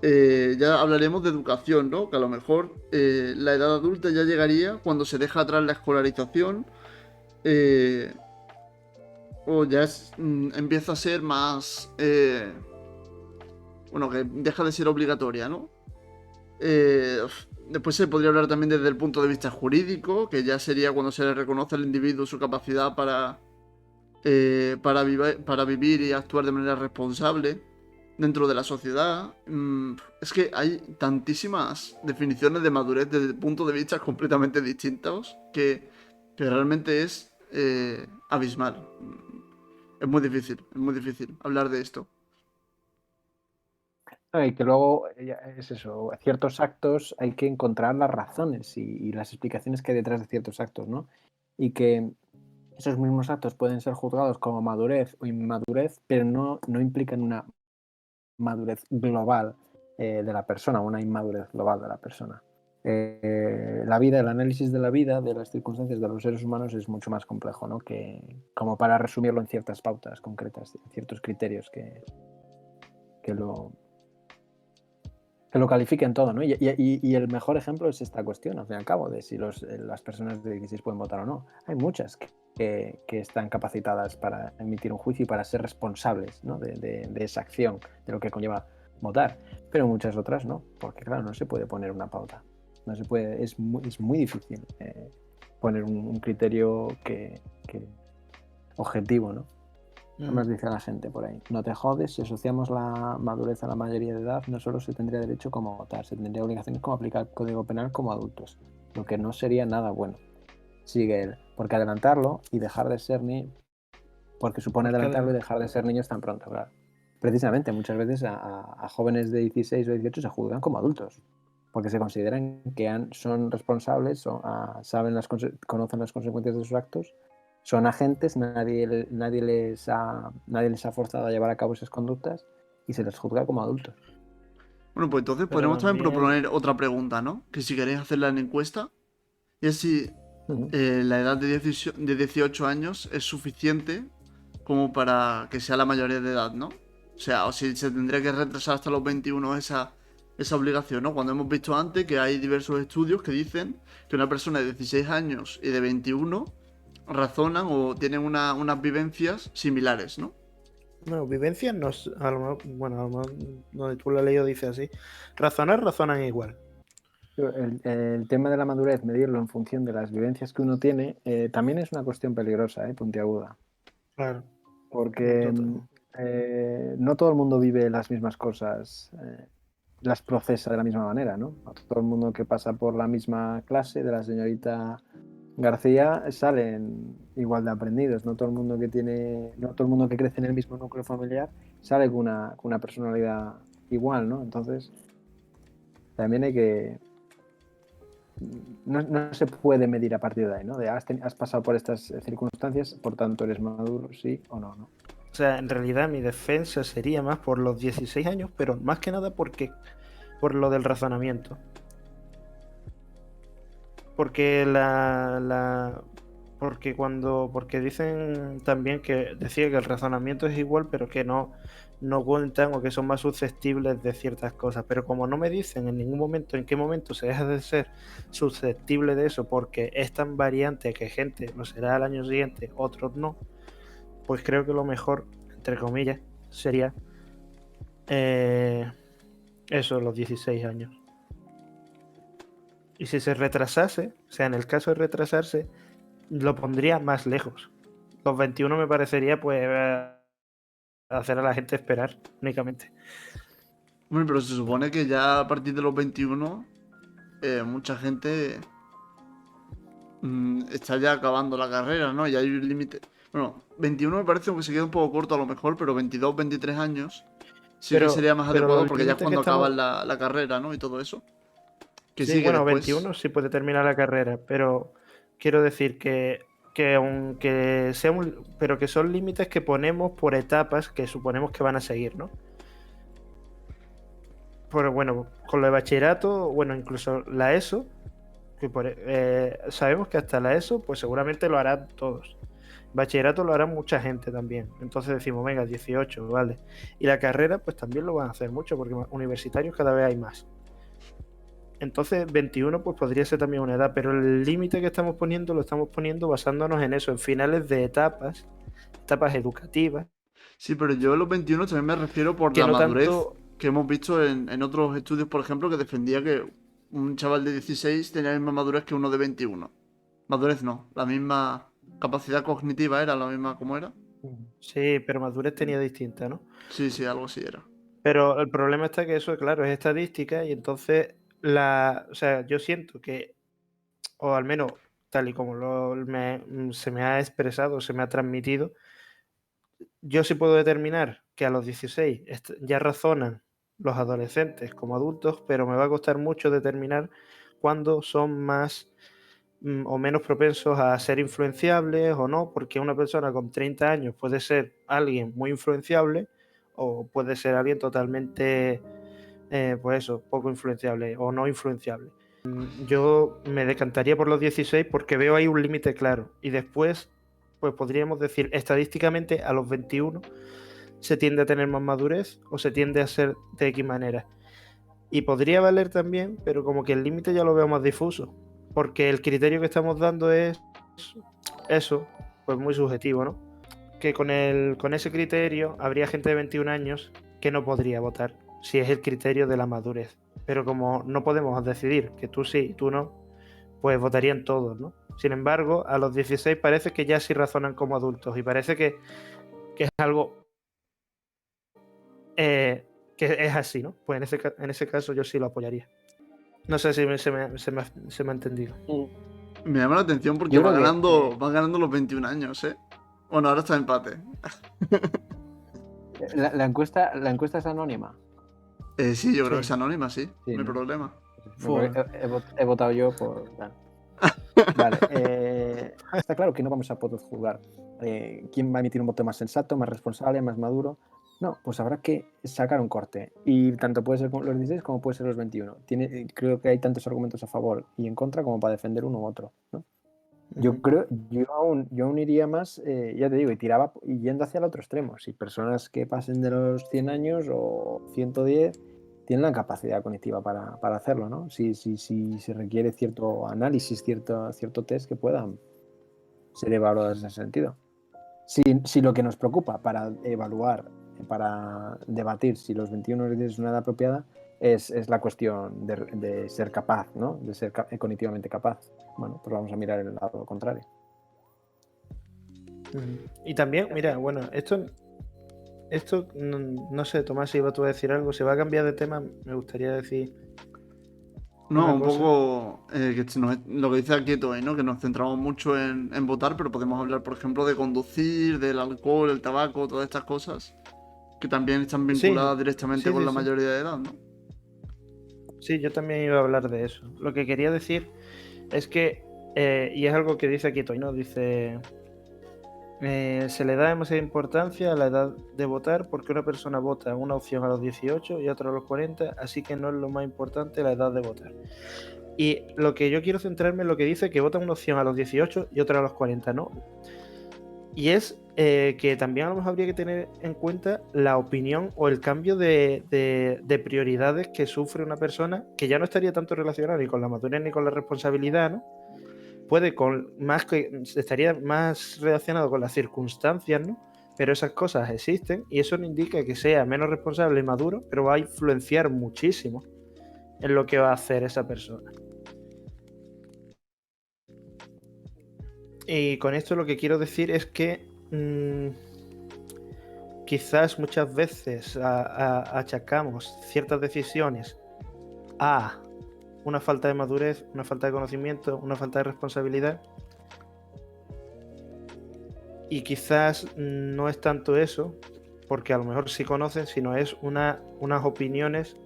ya hablaremos de educación, ¿no? Que a lo mejor la edad adulta ya llegaría cuando se deja atrás la escolarización eh, o ya empieza a ser más... bueno, que deja de ser obligatoria, ¿no? Después se podría hablar también desde el punto de vista jurídico, que ya sería cuando se le reconoce al individuo su capacidad para vivir y actuar de manera responsable dentro de la sociedad. Es que hay tantísimas definiciones de madurez desde puntos de vista completamente distintos que realmente es abismal. Es muy difícil hablar de esto. Y que luego es eso, ciertos actos hay que encontrar las razones y las explicaciones que hay detrás de ciertos actos, ¿no? Y que esos mismos actos pueden ser juzgados como madurez o inmadurez, pero no implican una madurez global de la persona, una inmadurez global de la persona. La vida, el análisis de la vida, de las circunstancias de los seres humanos es mucho más complejo, ¿no? Que como para resumirlo en ciertas pautas concretas, en ciertos criterios que lo califiquen todo, ¿no? Y el mejor ejemplo es esta cuestión, al fin y al cabo, de si las personas de 16 pueden votar o no. Hay muchas que están capacitadas para emitir un juicio y para ser responsables, ¿no? de esa acción, de lo que conlleva votar, pero muchas otras no, porque claro, no se puede poner una pauta. No se puede, es muy difícil poner un criterio objetivo, ¿no? ¿Qué más dice la gente por ahí? No te jodes, si asociamos la madurez a la mayoría de edad, no solo se tendría derecho como votar, se tendría obligaciones como aplicar el Código Penal como adultos, lo que no sería nada bueno. Sigue él, porque adelantarlo y dejar de ser ni... Porque supone adelantarlo y dejar de ser niños tan pronto, claro. Precisamente, muchas veces a jóvenes de 16 o 18 se juzgan como adultos, porque se consideran que son responsables, conocen las consecuencias de sus actos, son agentes, nadie les ha forzado a llevar a cabo esas conductas y se les juzga como adultos. Bueno, pues entonces Pero podemos también también, proponer otra pregunta, ¿no? Que si queréis hacerla en encuesta, y es si la edad de 18 años es suficiente como para que sea la mayoría de edad, ¿no? O sea, o si se tendría que retrasar hasta los 21 esa obligación, ¿no? Cuando hemos visto antes que hay diversos estudios que dicen que una persona de 16 años y de 21 razonan o tienen unas vivencias similares, ¿no? bueno, vivencias no, a lo mejor, bueno, a lo mejor donde tú lo has leído dice así. Razonan igual. El tema de la madurez, medirlo en función de las vivencias que uno tiene, también es una cuestión peligrosa, puntiaguda. Claro. Porque no todo el mundo vive las mismas cosas, las procesa de la misma manera, ¿no? No todo el mundo que pasa por la misma clase de la señorita García salen igual de aprendidos. No todo el mundo no todo el mundo que crece en el mismo núcleo familiar sale con una personalidad igual, ¿no? Entonces, también hay que no se puede medir a partir de ahí, ¿no? De has pasado por estas circunstancias, por tanto eres maduro, sí o no, ¿no? O sea, en realidad mi defensa sería más por los 16 años, pero más que nada por lo del razonamiento. Porque porque dicen también que decía que el razonamiento es igual, pero que no cuentan o que son más susceptibles de ciertas cosas. Pero como no me dicen en ningún momento en qué momento se deja de ser susceptible de eso, porque es tan variante que gente lo será al año siguiente, otros no, pues creo que lo mejor, entre comillas, sería eso, los 16 años. Y si se retrasase, o sea, en el caso de retrasarse, lo pondría más lejos. Los 21 me parecería, pues, hacer a la gente esperar, únicamente. Bueno, pero se supone que ya a partir de los 21 mucha gente está ya acabando la carrera, ¿no? Y hay un límite. Bueno, 21 me parece que se queda un poco corto a lo mejor, pero 22, 23 años sí que sería más Pero adecuado los porque ya es límites que cuando acabas estamos... la carrera, ¿no? Y todo eso. Que Sí, sí, que bueno, después. 21 sí puede terminar la carrera, pero quiero decir que aunque sea pero que son límites que ponemos por etapas que suponemos que van a seguir, ¿no? Pero bueno, con lo de bachillerato, bueno, incluso la ESO, sabemos que hasta la ESO, pues seguramente lo harán todos. Bachillerato lo hará mucha gente también. Entonces decimos, venga, 18, vale. Y la carrera, pues también lo van a hacer mucho, porque universitarios cada vez hay más. Entonces, 21 pues podría ser también una edad, pero el límite que estamos poniendo lo estamos poniendo basándonos en eso, en finales de etapas educativas, Sí, pero yo a los 21 también me refiero por que la no madurez tanto... que hemos visto en otros estudios, por ejemplo, que defendía que un chaval de 16 tenía la misma madurez que uno de 21. Madurez no, la misma capacidad cognitiva era la misma como era. Sí, pero madurez tenía distinta, ¿no? Sí, sí, algo así era. Pero el problema está que eso, claro, es estadística y entonces o sea, yo siento que, o al menos tal y como se me ha expresado, se me ha transmitido, yo sí puedo determinar que a los 16 ya razonan los adolescentes como adultos, pero me va a costar mucho determinar cuándo son más o menos propensos a ser influenciables o no, porque una persona con 30 años puede ser alguien muy influenciable o puede ser alguien totalmente, pues eso, poco influenciable o no influenciable. Yo me decantaría por los 16 porque veo ahí un límite claro y después, pues podríamos decir, estadísticamente a los 21 se tiende a tener más madurez o se tiende a ser de X manera. Y podría valer también, pero como que el límite ya lo veo más difuso, porque el criterio que estamos dando es eso, pues muy subjetivo, ¿no? Que con ese criterio habría gente de 21 años que no podría votar, si es el criterio de la madurez. Pero como no podemos decidir que tú sí y tú no, pues votarían todos, ¿no? Sin embargo, a los 16 parece que ya sí razonan como adultos y parece que es algo que es así, ¿no? Pues en ese caso yo sí lo apoyaría. No sé si se me ha entendido. Me llama la atención porque Yo va creo ganando, va ganando los 21 años, ¿eh? Bueno, ahora está en empate. que la encuesta es anónima. Sí, yo creo que Sí. es anónima, sí. Sí, No hay ¿no? problema. He votado yo por... Vale, está claro que no vamos a poder juzgar quién va a emitir un voto más sensato, más responsable, más maduro. No, pues habrá que sacar un corte. Y tanto puede ser los 16 como puede ser los 21. Creo que hay tantos argumentos a favor y en contra como para defender uno u otro, ¿no? Yo creo, yo aún iría más, ya te digo, y tiraba yendo hacia el otro extremo. Si personas que pasen de los 100 años o 110 tienen la capacidad cognitiva para hacerlo, ¿no? Si se requiere cierto análisis, cierto test que puedan ser evaluados en ese sentido. Si lo que nos preocupa para evaluar, para debatir si los 21 es una edad apropiada, es la cuestión de ser capaz, ¿no? De ser cognitivamente capaz. Bueno, pues vamos a mirar el lado contrario. Y también, mira, bueno, esto no sé, Tomás, si iba tú a decir algo. Si va a cambiar de tema, me gustaría decir No, una un cosa. poco lo que dice aquí Toy, ¿no? Que nos centramos mucho en votar, pero podemos hablar, por ejemplo, de conducir, del alcohol, el tabaco, todas estas cosas, que también están Sí, vinculadas directamente sí, con sí, la sí. mayoría de edad, ¿no? Sí, yo también iba a hablar de eso. Lo que quería decir es que, y es algo que dice aquí Toy, ¿no? Dice, se le da demasiada importancia a la edad de votar porque una persona vota una opción a los 18 y otra a los 40, así que no es lo más importante la edad de votar. Y lo que yo quiero centrarme en lo que dice que vota una opción a los 18 y otra a los 40, ¿no? Y es que también a lo mejor habría que tener en cuenta la opinión o el cambio de prioridades que sufre una persona que ya no estaría tanto relacionada ni con la madurez ni con la responsabilidad, ¿no? Puede estaría más relacionado con las circunstancias, ¿no? Pero esas cosas existen y eso no indica que sea menos responsable y maduro, pero va a influenciar muchísimo en lo que va a hacer esa persona. Y con esto lo que quiero decir es que quizás muchas veces achacamos ciertas decisiones a una falta de madurez, una falta de conocimiento, una falta de responsabilidad. Y quizás no es tanto eso, porque a lo mejor sí conocen, sino es unas opiniones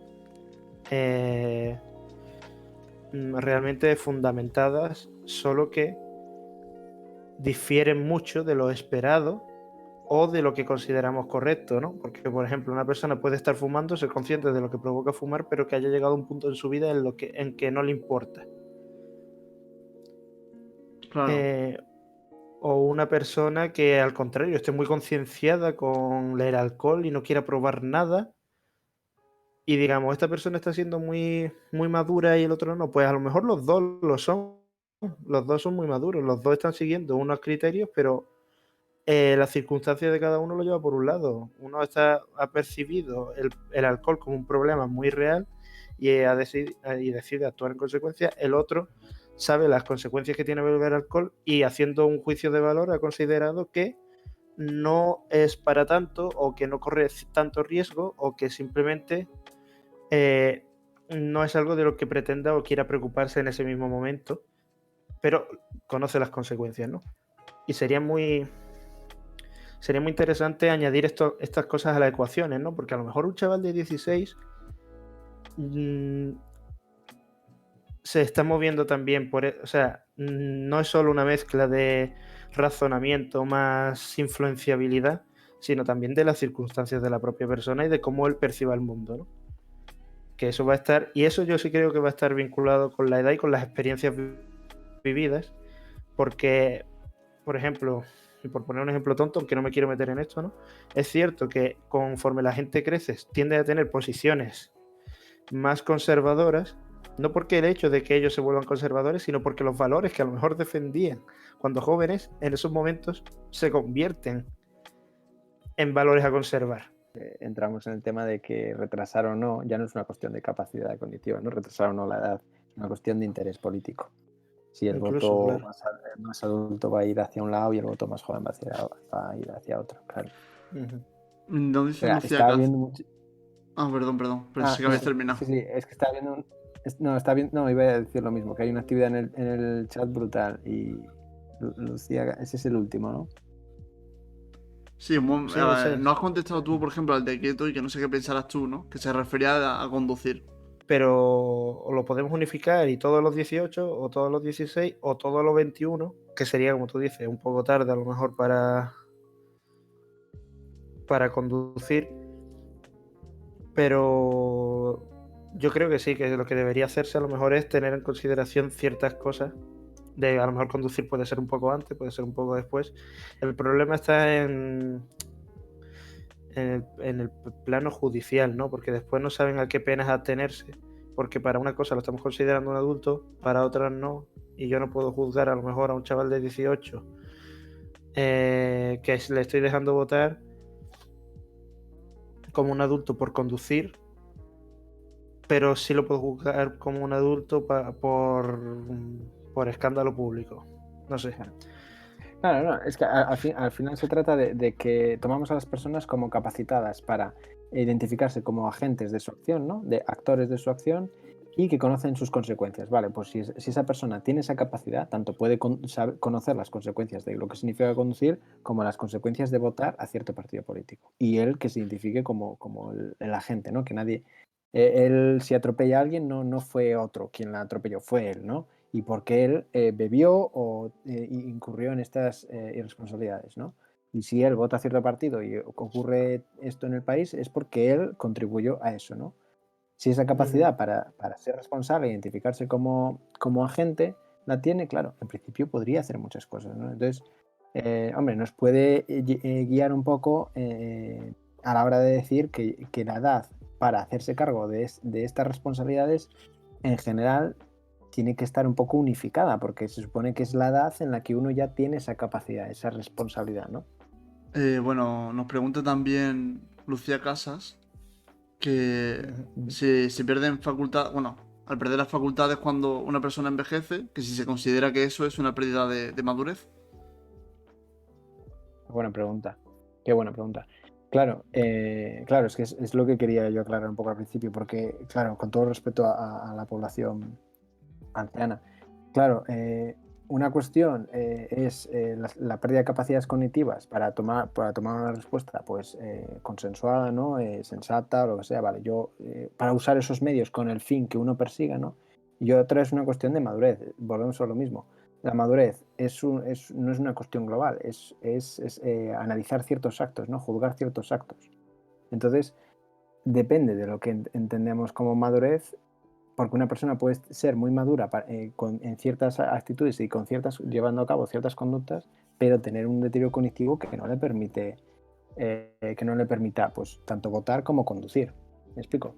realmente fundamentadas, solo que difieren mucho de lo esperado o de lo que consideramos correcto, ¿no? Porque, por ejemplo, una persona puede estar fumando, ser consciente de lo que provoca fumar, pero que haya llegado a un punto en su vida en que no le importa. Claro. O una persona que, al contrario, esté muy concienciada con el alcohol y no quiera probar nada, y digamos, esta persona está siendo muy madura y el otro no, pues a lo mejor los dos lo son. Los dos son muy maduros, los dos están siguiendo unos criterios, pero las circunstancias de cada uno lo lleva por un lado. Uno ha percibido el alcohol como un problema muy real y decide actuar en consecuencia. El otro sabe las consecuencias que tiene beber alcohol y haciendo un juicio de valor ha considerado que no es para tanto o que no corre tanto riesgo o que simplemente no es algo de lo que pretenda o quiera preocuparse en ese mismo momento, pero conoce las consecuencias, ¿no? Y sería muy interesante añadir estas cosas a las ecuaciones, ¿no? Porque a lo mejor un chaval de 16 se está moviendo también o sea, no es solo una mezcla de razonamiento más influenciabilidad, sino también de las circunstancias de la propia persona y de cómo él perciba el mundo, ¿no? Que eso va a estar, y eso yo sí creo que va a estar vinculado con la edad y con las experiencias vividas, porque, por ejemplo, y por poner un ejemplo tonto, aunque no me quiero meter en esto, ¿no? Es cierto que conforme la gente crece, tiende a tener posiciones más conservadoras, no porque el hecho de que ellos se vuelvan conservadores, sino porque los valores que a lo mejor defendían cuando jóvenes, en esos momentos se convierten en valores a conservar. Entramos en el tema de que retrasar o no ya no es una cuestión de capacidad cognitiva, ¿no? Retrasar o no la edad, es una cuestión de interés político. Si el Incluso, voto claro. más adulto va a ir hacia un lado y el voto más joven va a ir hacia otro, claro. No dice Mira, Lucía estaba Caz. viendo mucho... Ah, perdón, pensé que no, habías terminado. sí, es que estaba viendo no, iba a decir lo mismo, que hay una actividad en el chat brutal y Lucía, ese es el último, ¿no? Sí, Sí, ese no es. has contestado tú, por ejemplo, al de quieto y que no sé qué pensarás tú, ¿no? Que se refería a conducir. Pero o lo podemos unificar y todos los 18 o todos los 16 o todos los 21, que sería, como tú dices, un poco tarde a lo mejor para conducir, pero yo creo que sí, que lo que debería hacerse a lo mejor es tener en consideración ciertas cosas. De a lo mejor conducir puede ser un poco antes, puede ser un poco después. El problema está en el plano judicial, ¿no? Porque después no saben a qué penas atenerse. Porque para una cosa lo estamos considerando un adulto, para otras no. Y yo no puedo juzgar a lo mejor a un chaval de 18 que le estoy dejando votar como un adulto por conducir, pero sí lo puedo juzgar como un adulto por escándalo público. No sé. Claro, no, es que al final se trata de que tomamos a las personas como capacitadas para identificarse como agentes de su acción, ¿no? De actores de su acción y que conocen sus consecuencias. Vale, pues si esa persona tiene esa capacidad, tanto puede conocer las consecuencias de lo que significa conducir como las consecuencias de votar a cierto partido político. Y él que se identifique como el agente, ¿no? Que nadie... él si atropella a alguien no fue otro quien la atropelló, fue él, ¿no? Y porque él bebió o incurrió en estas irresponsabilidades, ¿no? Y si él vota a cierto partido y ocurre esto en el país es porque él contribuyó a eso, ¿no? Si esa capacidad para ser responsable e identificarse como agente la tiene, claro, en principio podría hacer muchas cosas, ¿no? Entonces, hombre, nos puede guiar un poco a la hora de decir que la edad para hacerse cargo de estas responsabilidades en general tiene que estar un poco unificada, porque se supone que es la edad en la que uno ya tiene esa capacidad, esa responsabilidad, ¿no? Bueno, nos pregunta también Lucía Casas que si pierden facultad, bueno, al perder las facultades cuando una persona envejece, que si se considera que eso es una pérdida de madurez. Buena pregunta. Qué buena pregunta. Claro, claro, es que es lo que quería yo aclarar un poco al principio, porque, claro, con todo respeto a la población anciana, claro, una cuestión es la pérdida de capacidades cognitivas para tomar una respuesta pues consensuada, ¿no? Sensata o lo que sea, vale, yo para usar esos medios con el fin que uno persiga, ¿no? Y otra es una cuestión de madurez, volvemos a lo mismo. La madurez no es una cuestión global, es analizar ciertos actos, ¿no? Juzgar ciertos actos. Entonces, depende de lo que entendemos como madurez, porque una persona puede ser muy madura en ciertas actitudes y llevando a cabo ciertas conductas, pero tener un deterioro cognitivo que no le permita pues tanto votar como conducir. ¿Me explico?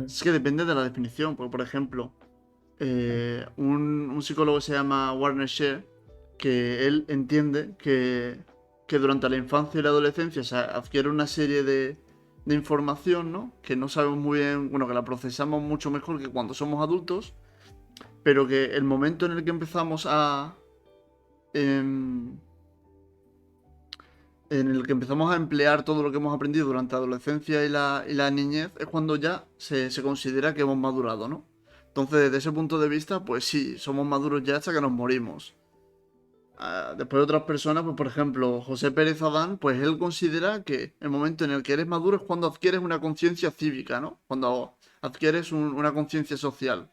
Es que depende de la definición, porque por ejemplo, un psicólogo se llama Warner Share, que él entiende que durante la infancia y la adolescencia se adquiere una serie de información, ¿no? Que no sabemos muy bien, bueno, que la procesamos mucho mejor que cuando somos adultos, pero que el momento en el que empezamos em, en el que empezamos a emplear todo lo que hemos aprendido durante la adolescencia y la niñez, es cuando ya se considera que hemos madurado, ¿no? Entonces, desde ese punto de vista, pues sí, somos maduros ya hasta que nos morimos. Después otras personas, pues por ejemplo, José Pérez Adán, pues él considera que el momento en el que eres maduro es cuando adquieres una conciencia cívica, ¿no? Cuando adquieres una conciencia social.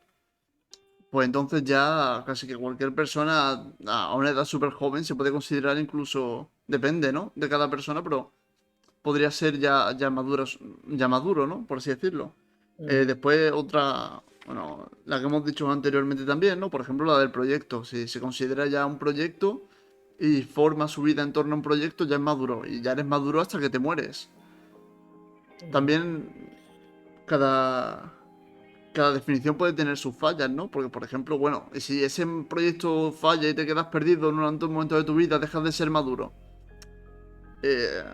pues entonces ya casi que cualquier persona a una edad súper joven se puede considerar incluso, depende, ¿no? De cada persona, pero podría ser ya maduro, ¿no? Por así decirlo. Mm, Después otra, bueno, la que hemos dicho anteriormente también, ¿no? Por ejemplo, la del proyecto. Si se considera ya un proyecto y forma su vida en torno a un proyecto, ya es maduro. Y ya eres maduro hasta que te mueres. mm. También cada, cada definición puede tener sus fallas, ¿no? Porque, por ejemplo, bueno, si ese proyecto falla y te quedas perdido durante un momento de tu vida, dejas de ser maduro. Eh,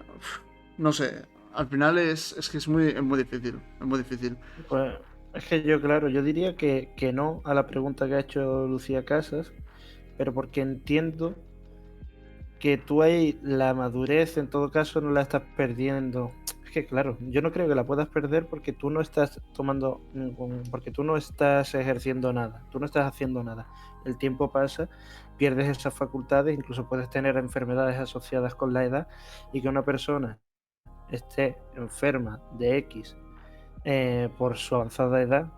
no sé, al final es que es muy difícil, es muy difícil. Pues es que yo, claro, yo diría que no a la pregunta que ha hecho Lucía Casas, pero porque entiendo que tú ahí la madurez en todo caso no la estás perdiendo. Es que claro, yo no creo que la puedas perder porque tú no estás tomando porque tú no estás ejerciendo nada, tú no estás haciendo nada. El tiempo pasa, pierdes esas facultades, incluso puedes tener enfermedades asociadas con la edad y que una persona esté enferma de X por su avanzada edad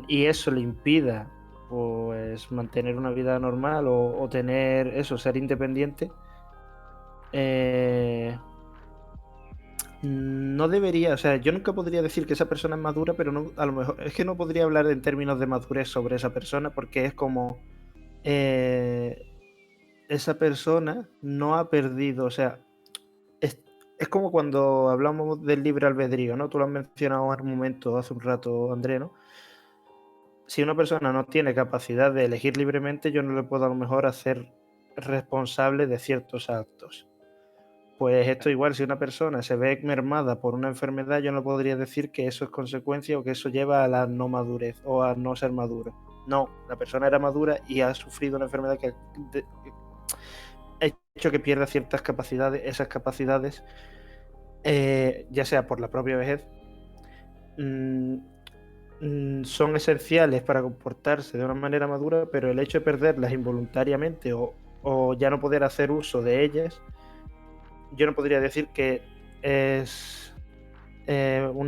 y eso le impida pues mantener una vida normal o tener eso, ser independiente, eh, no debería, o sea, yo nunca podría decir que esa persona es madura, pero no, a lo mejor es que no podría hablar en términos de madurez sobre esa persona porque es como eh, esa persona no ha perdido, o sea, es, es como cuando hablamos del libre albedrío, ¿no? Tú lo has mencionado en un momento, hace un rato, André, ¿no? Si una persona no tiene capacidad de elegir libremente, yo no le puedo a lo mejor hacer responsable de ciertos actos. Pues esto igual, si una persona se ve mermada por una enfermedad, yo no podría decir que eso es consecuencia o que eso lleva a la no madurez o a no ser maduro. No, la persona era madura y ha sufrido una enfermedad que ha hecho que pierda ciertas capacidades, esas capacidades, ya sea por la propia vejez, mmm, son esenciales para comportarse de una manera madura, pero el hecho de perderlas involuntariamente o ya no poder hacer uso de ellas, yo no podría decir que es un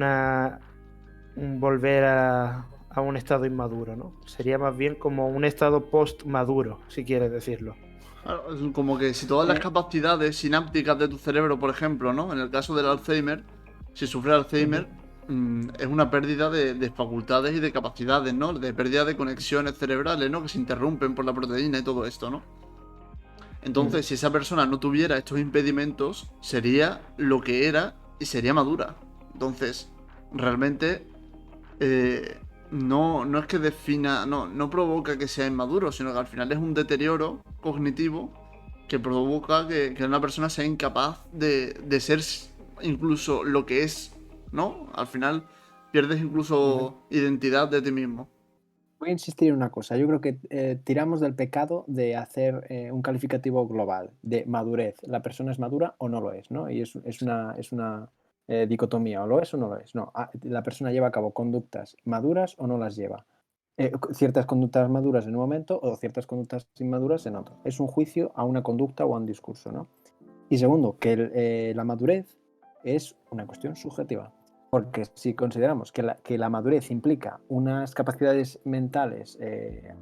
volver a un estado inmaduro, ¿no? Sería más bien como un estado post-maduro, si quieres decirlo. Claro, es como que si todas las Eh, capacidades sinápticas de tu cerebro, por ejemplo, ¿no? En el caso del Alzheimer, si sufre Ujú, Alzheimer, es una pérdida de facultades y de capacidades, ¿no? De pérdida de conexiones cerebrales, ¿no? Que se interrumpen por la proteína y todo esto, ¿no? ujú. Entonces, si esa persona no tuviera estos impedimentos, sería lo que era y sería madura. Entonces, realmente eh, no es que defina, no provoca que sea inmaduro, sino que al final es un deterioro cognitivo que provoca que una persona sea incapaz de ser incluso lo que es, ¿no? Al final pierdes Ujú. incluso identidad de ti mismo. Voy a insistir en una cosa. Yo creo que tiramos del pecado de hacer un calificativo global de madurez. ¿La persona es madura o no lo es? ¿No? Y es una dicotomía, o lo es o no lo es. No, la persona lleva a cabo conductas maduras o no las lleva. Ciertas conductas maduras en un momento o ciertas conductas inmaduras en otro. Es un juicio a una conducta o a un discurso, ¿no? Y segundo, que la madurez es una cuestión subjetiva. Porque si consideramos que la madurez implica unas capacidades mentales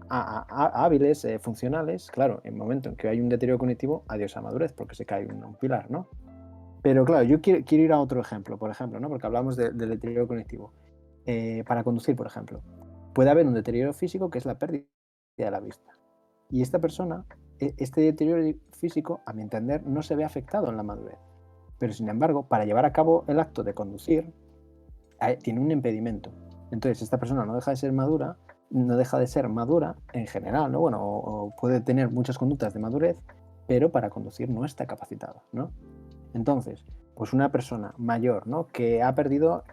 hábiles, funcionales, claro, en el momento en que hay un deterioro cognitivo, adiós a madurez, porque se cae un pilar, ¿no? Pero claro, yo quiero ir a otro ejemplo, por ejemplo, ¿no? Porque hablamos del deterioro cognitivo. Para conducir, por ejemplo, puede haber un deterioro físico que es la pérdida de la vista. Y esta persona, este deterioro físico, a mi entender, no se ve afectado en la madurez. Pero sin embargo, para llevar a cabo el acto de conducir, tiene un impedimento. Entonces, esta persona no deja de ser madura, no deja de ser madura en general, ¿no? Bueno, o puede tener muchas conductas de madurez, pero para conducir no está capacitada, ¿no? Entonces, pues una persona mayor, ¿no? Que ha perdido,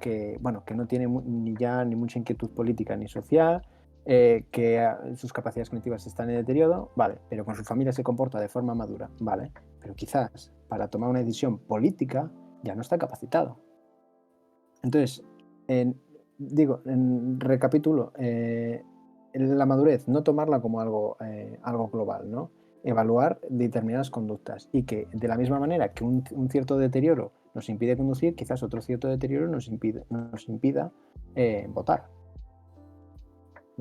bueno, que no tiene ni mucha inquietud política ni social, que sus capacidades cognitivas están en deterioro, vale, pero con su familia se comporta de forma madura, vale, pero quizás para tomar una decisión política ya no está capacitado. Entonces, recapitulo, la madurez, no tomarla como algo global, ¿no? Evaluar determinadas conductas y que de la misma manera que un cierto deterioro nos impide conducir, quizás otro cierto deterioro nos impida votar.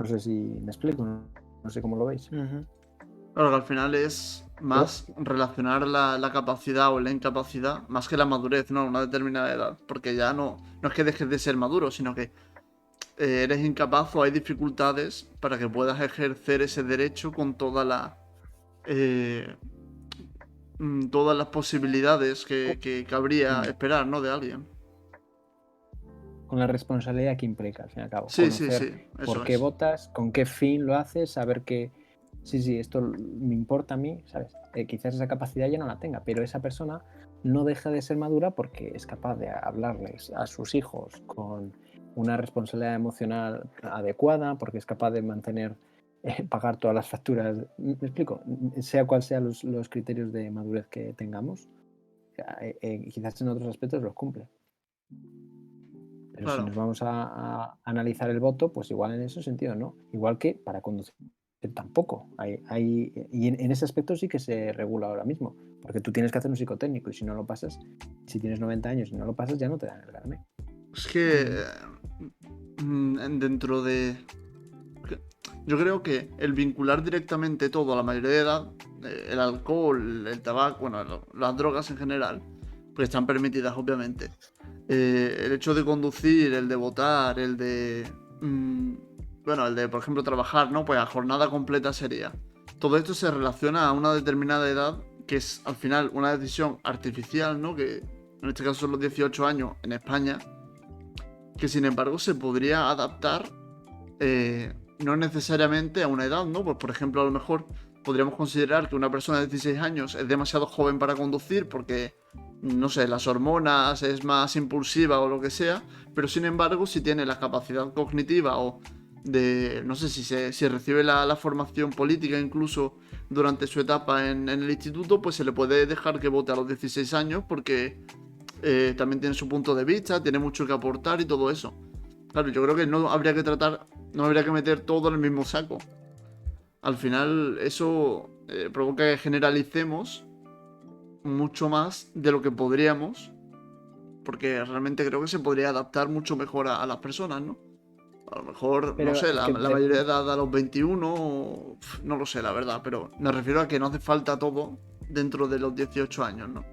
No sé si me explico, no sé cómo lo veis. Ujú. Claro que al final es más relacionar la capacidad o la incapacidad, más que la madurez, ¿no? A una determinada edad. Porque ya no es que dejes de ser maduro, sino que eres incapaz o hay dificultades para que puedas ejercer ese derecho con eh, todas las posibilidades que cabría Mm. esperar, ¿no? De alguien. Con la responsabilidad que implica, al fin y al cabo. Sí, sí, Conocer sí, por eso qué es. votas, con qué fin lo haces, saber que sí, esto me importa a mí, ¿sabes? Quizás esa capacidad ya no la tenga, pero esa persona no deja de ser madura porque es capaz de hablarles a sus hijos con una responsabilidad emocional adecuada, porque es capaz de mantener, pagar todas las facturas. ¿Me explico? Sea cual sean los criterios de madurez que tengamos, quizás en otros aspectos los cumple. Pero si Claro. nos vamos a analizar el voto, pues igual en ese sentido no. Igual que para conducir tampoco. Y en ese aspecto sí que se regula ahora mismo. Porque tú tienes que hacer un psicotécnico y si no lo pasas, si tienes 90 años y no lo pasas, ya no te dan el carnet. Es que dentro de... Yo creo que el vincular directamente todo a la mayoría de edad, el alcohol, el tabaco, bueno, las drogas en general, pues están permitidas, obviamente. El hecho de conducir, el de votar, mm, bueno, el de, por ejemplo, trabajar, ¿no? Pues a jornada completa sería. Todo esto se relaciona a una determinada edad, que es al final una decisión artificial, ¿no? Que en este caso son los 18 años en España, que sin embargo se podría adaptar no necesariamente a una edad, ¿no? Pues por ejemplo, a lo mejor podríamos considerar que una persona de 16 años es demasiado joven para conducir porque, no sé, las hormonas es más impulsiva o lo que sea, pero sin embargo, si tiene la capacidad cognitiva o de, no sé si recibe la formación política incluso durante su etapa en el instituto, pues se le puede dejar que vote a los 16 años porque también tiene su punto de vista, tiene mucho que aportar y todo eso. Claro, yo creo que no habría que meter todo en el mismo saco. Al final, eso provoca que generalicemos mucho más de lo que podríamos, porque realmente creo que se podría adaptar mucho mejor a las personas, ¿no? A lo mejor, no Pero sé, es la que mayoría de edad a los 21, no lo sé, la verdad, pero me refiero a que no hace falta todo dentro de los 18 años, ¿no?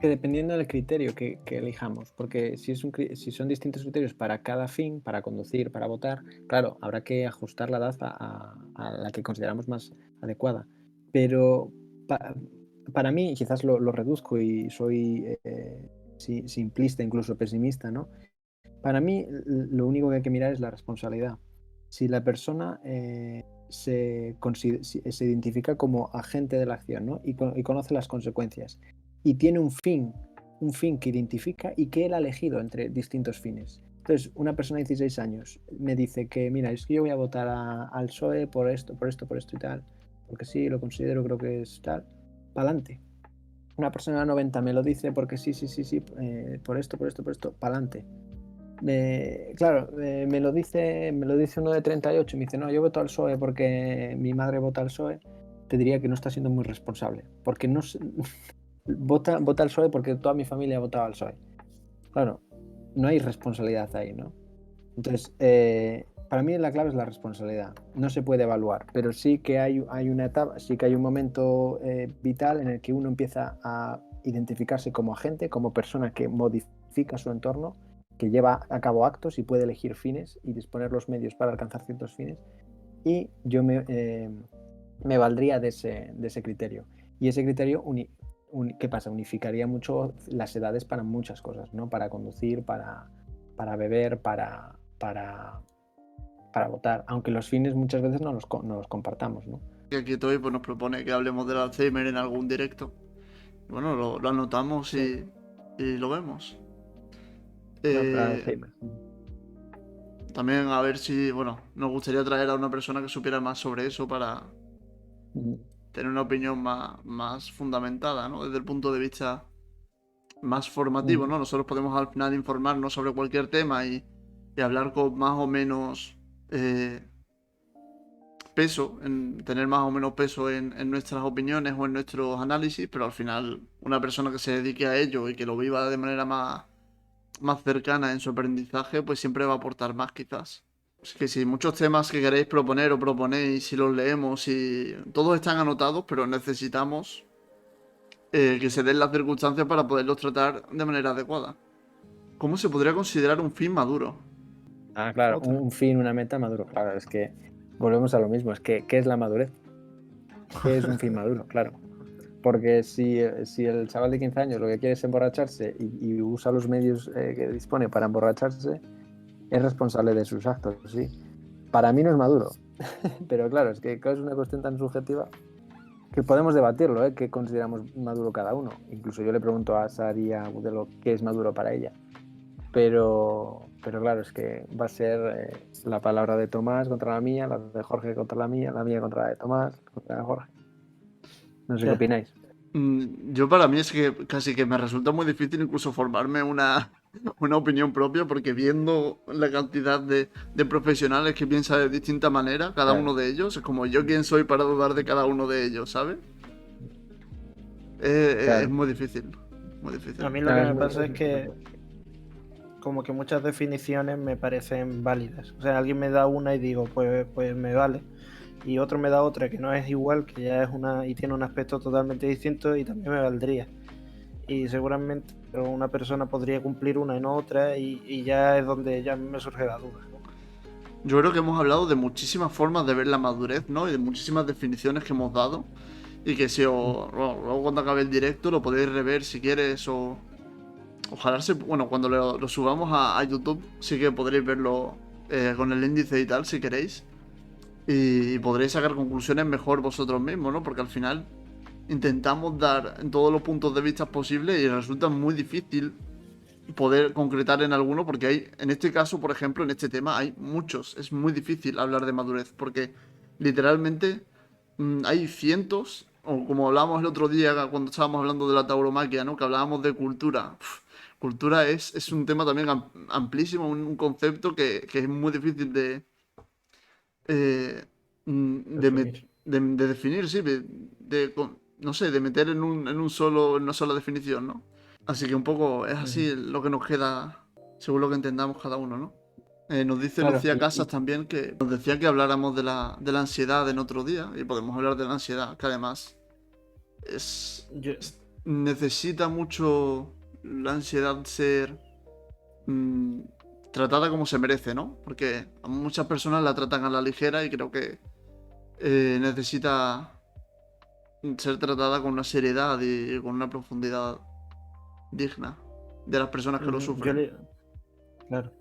dependiendo del criterio que elijamos, porque si son distintos criterios para cada fin, para conducir, para votar, claro, habrá que ajustar la edad a la que consideramos más adecuada. Pero pa- para mí, quizás lo reduzco y soy simplista, incluso pesimista, ¿no? Para mí, lo único que hay que mirar es la responsabilidad. Si la persona se identifica como agente de la acción, ¿no? Y conoce las consecuencias y tiene un fin que identifica y que él ha elegido entre distintos fines. Entonces, una persona de 16 años me dice que, mira, es que yo voy a votar al PSOE por esto, por esto, por esto y tal, porque sí, lo considero, creo que es tal, pa'lante. Una persona de 90 me lo dice porque sí, por esto, por esto, por esto, pa'lante. Claro, me lo dice uno de 38 y me dice, no, yo voto al PSOE porque mi madre vota al PSOE, te diría que no está siendo muy responsable, porque no vota al PSOE porque toda mi familia ha votado al PSOE. Claro, no hay responsabilidad ahí, ¿no? Entonces, para mí la clave es la responsabilidad. No se puede evaluar, pero sí que hay una etapa, sí que hay un momento vital en el que uno empieza a identificarse como agente, como persona que modifica su entorno, que lleva a cabo actos y puede elegir fines y disponer los medios para alcanzar ciertos fines. Y yo me valdría de ese criterio. Y ese criterio, ¿qué pasa? Unificaría mucho las edades para muchas cosas, ¿no? Para conducir, para beber, para votar, aunque los fines muchas veces no los compartamos, ¿no? Y aquí Toy pues, nos propone que hablemos del Alzheimer en algún directo. Bueno, lo anotamos Sí, y lo vemos. para Eh, Alzheimer. También a ver si, bueno, nos gustaría traer a una persona que supiera más sobre eso para tener una opinión más fundamentada, ¿no? Desde el punto de vista más formativo, ¿no? Nosotros podemos al final informarnos sobre cualquier tema y hablar con más o menos eh, peso, en tener más o menos peso en nuestras opiniones o en nuestros análisis, pero al final una persona que se dedique a ello y que lo viva de manera más cercana en su aprendizaje, pues siempre va a aportar más quizás. Así que sí, muchos temas que queréis proponer o proponéis y los leemos y todos están anotados, pero necesitamos que se den las circunstancias para poderlos tratar de manera adecuada. ¿Cómo se podría considerar un fin maduro? Ah, claro, Otra. un fin, una meta maduro. Claro, es que volvemos a lo mismo. Es que, ¿qué es la madurez? ¿Qué es un fin maduro? Claro. Porque si el chaval de 15 años lo que quiere es emborracharse y usa los medios que dispone para emborracharse, es responsable de sus actos, sí. Para mí no es maduro. Pero claro, es que es una cuestión tan subjetiva que podemos debatirlo, ¿eh? ¿Qué consideramos maduro cada uno? Incluso yo le pregunto a Sari y a Budelo qué es maduro para ella. Pero claro, es que va a ser la palabra de Tomás contra la mía, la de Jorge contra la mía contra la de Tomás, contra la de Jorge. No sé qué Ya. opináis. Yo para mí es que casi que me resulta muy difícil incluso formarme una opinión propia porque viendo la cantidad de profesionales que piensan de distinta manera, cada Claro, uno de ellos, es como yo quién soy para dudar de cada uno de ellos, ¿sabes? Es claro. muy difícil, muy difícil. A mí lo No, que es me muy, pasa es que como que muchas definiciones me parecen válidas. O sea, alguien me da una y digo, pues me vale. Y otro me da otra que no es igual, que ya es una y tiene un aspecto totalmente distinto y también me valdría. Y seguramente una persona podría cumplir una y no otra y ya es donde ya a mí me surge la duda, ¿no? Yo creo que hemos hablado de muchísimas formas de ver la madurez, ¿no? Y de muchísimas definiciones que hemos dado. Y que si bueno, luego cuando acabe el directo lo podéis rever si quieres o... Ojalá bueno, cuando lo subamos a YouTube sí que podréis verlo con el índice y tal si queréis. Y podréis sacar conclusiones mejor vosotros mismos, ¿no? Porque al final intentamos dar en todos los puntos de vista posibles y resulta muy difícil poder concretar en alguno porque hay, en este caso, por ejemplo, en este tema hay muchos. Es muy difícil hablar de madurez porque literalmente hay cientos, o como hablábamos el otro día cuando estábamos hablando de la tauromaquia, ¿no? Que hablábamos de cultura. Cultura es un tema también amplísimo, un concepto que es muy difícil eh, Definir. de definir, sí, no sé, de meter en una sola definición, ¿no? Así que un poco es Ujú. así lo que nos queda, según lo que entendamos cada uno, ¿no? Nos dice claro. Lucía Casas también que nos decía que habláramos de la ansiedad en otro día, y podemos hablar de la ansiedad, que además es, Yo, necesita mucho la ansiedad ser mm, tratada como se merece, ¿no? Porque a muchas personas la tratan a la ligera y creo que necesita ser tratada con una seriedad y con una profundidad digna de las personas que lo ujú, yo sufren. le, claro,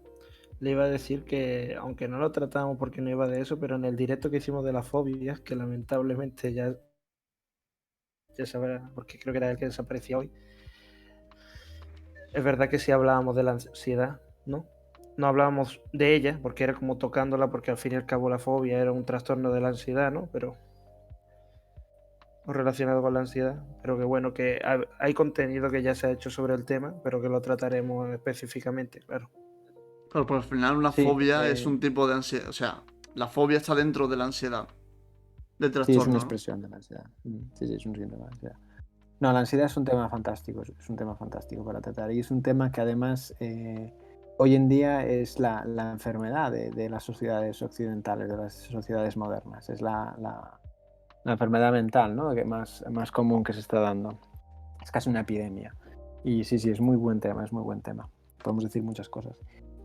le iba a decir que, aunque no lo tratamos porque no iba de eso, pero en el directo que hicimos de las fobias, que lamentablemente ya sabrá, porque creo que era el que desaparecía hoy, es verdad que sí hablábamos de la ansiedad, ¿no? No hablábamos de ella, porque era como tocándola, porque al fin y al cabo la fobia era un trastorno de la ansiedad, ¿no? Pero o relacionado con la ansiedad, pero que bueno, que hay contenido que ya se ha hecho sobre el tema, pero que lo trataremos específicamente, claro. Pero por al final una Sí, fobia es un tipo de ansiedad, o sea, la fobia está dentro de la ansiedad, del sí, es una trastorno, ¿no? expresión de la ansiedad. Sí, sí, es un síntoma de la ansiedad. No, la ansiedad es un tema fantástico, es un tema fantástico para tratar. Y es un tema que además hoy en día es la enfermedad de las sociedades occidentales, de las sociedades modernas. Es la enfermedad mental, ¿no? Que más común que se está dando. Es casi una epidemia. Y sí, sí, es muy buen tema, es muy buen tema. Podemos decir muchas cosas.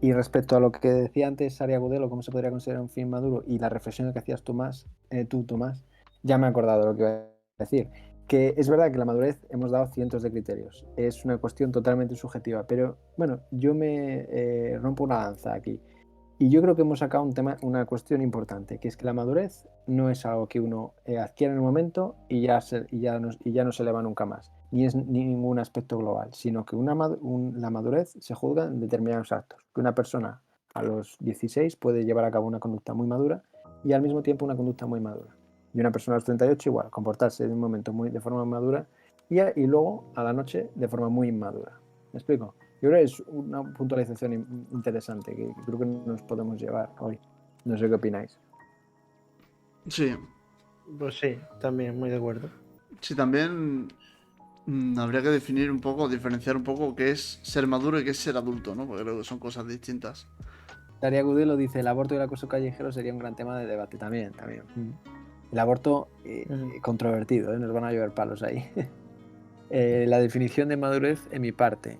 Y respecto a lo que decía antes Saria Gudelo, cómo se podría considerar un film maduro, y la reflexión que hacías tú, Tomás, ya me he acordado de lo que iba a decir. Que es verdad que la madurez hemos dado cientos de criterios. Es una cuestión totalmente subjetiva. Pero bueno, yo me rompo una lanza aquí. Y yo creo que hemos sacado un tema, una cuestión importante, que es que la madurez no es algo que uno adquiere en un momento y ya no se le va nunca más, ni es ningún aspecto global, sino que la madurez se juzga en determinados actos. Que una persona a los 16 puede llevar a cabo una conducta muy madura y al mismo tiempo una conducta muy madura. Y una persona a los 38 igual, comportarse en un momento de forma madura y luego a la noche de forma muy inmadura. ¿Me explico? Yo creo que es una puntualización interesante que creo que nos podemos llevar hoy. No sé qué opináis. Sí, Pues sí, también muy de acuerdo. sí, también habría que definir un poco, diferenciar un poco qué es ser maduro y qué es ser adulto, ¿no? Porque creo que son cosas distintas. Daria Gudelo dice: el aborto y el acoso callejero sería un gran tema de debate también. El aborto controvertido, nos van a llover palos ahí. La definición de madurez en mi parte.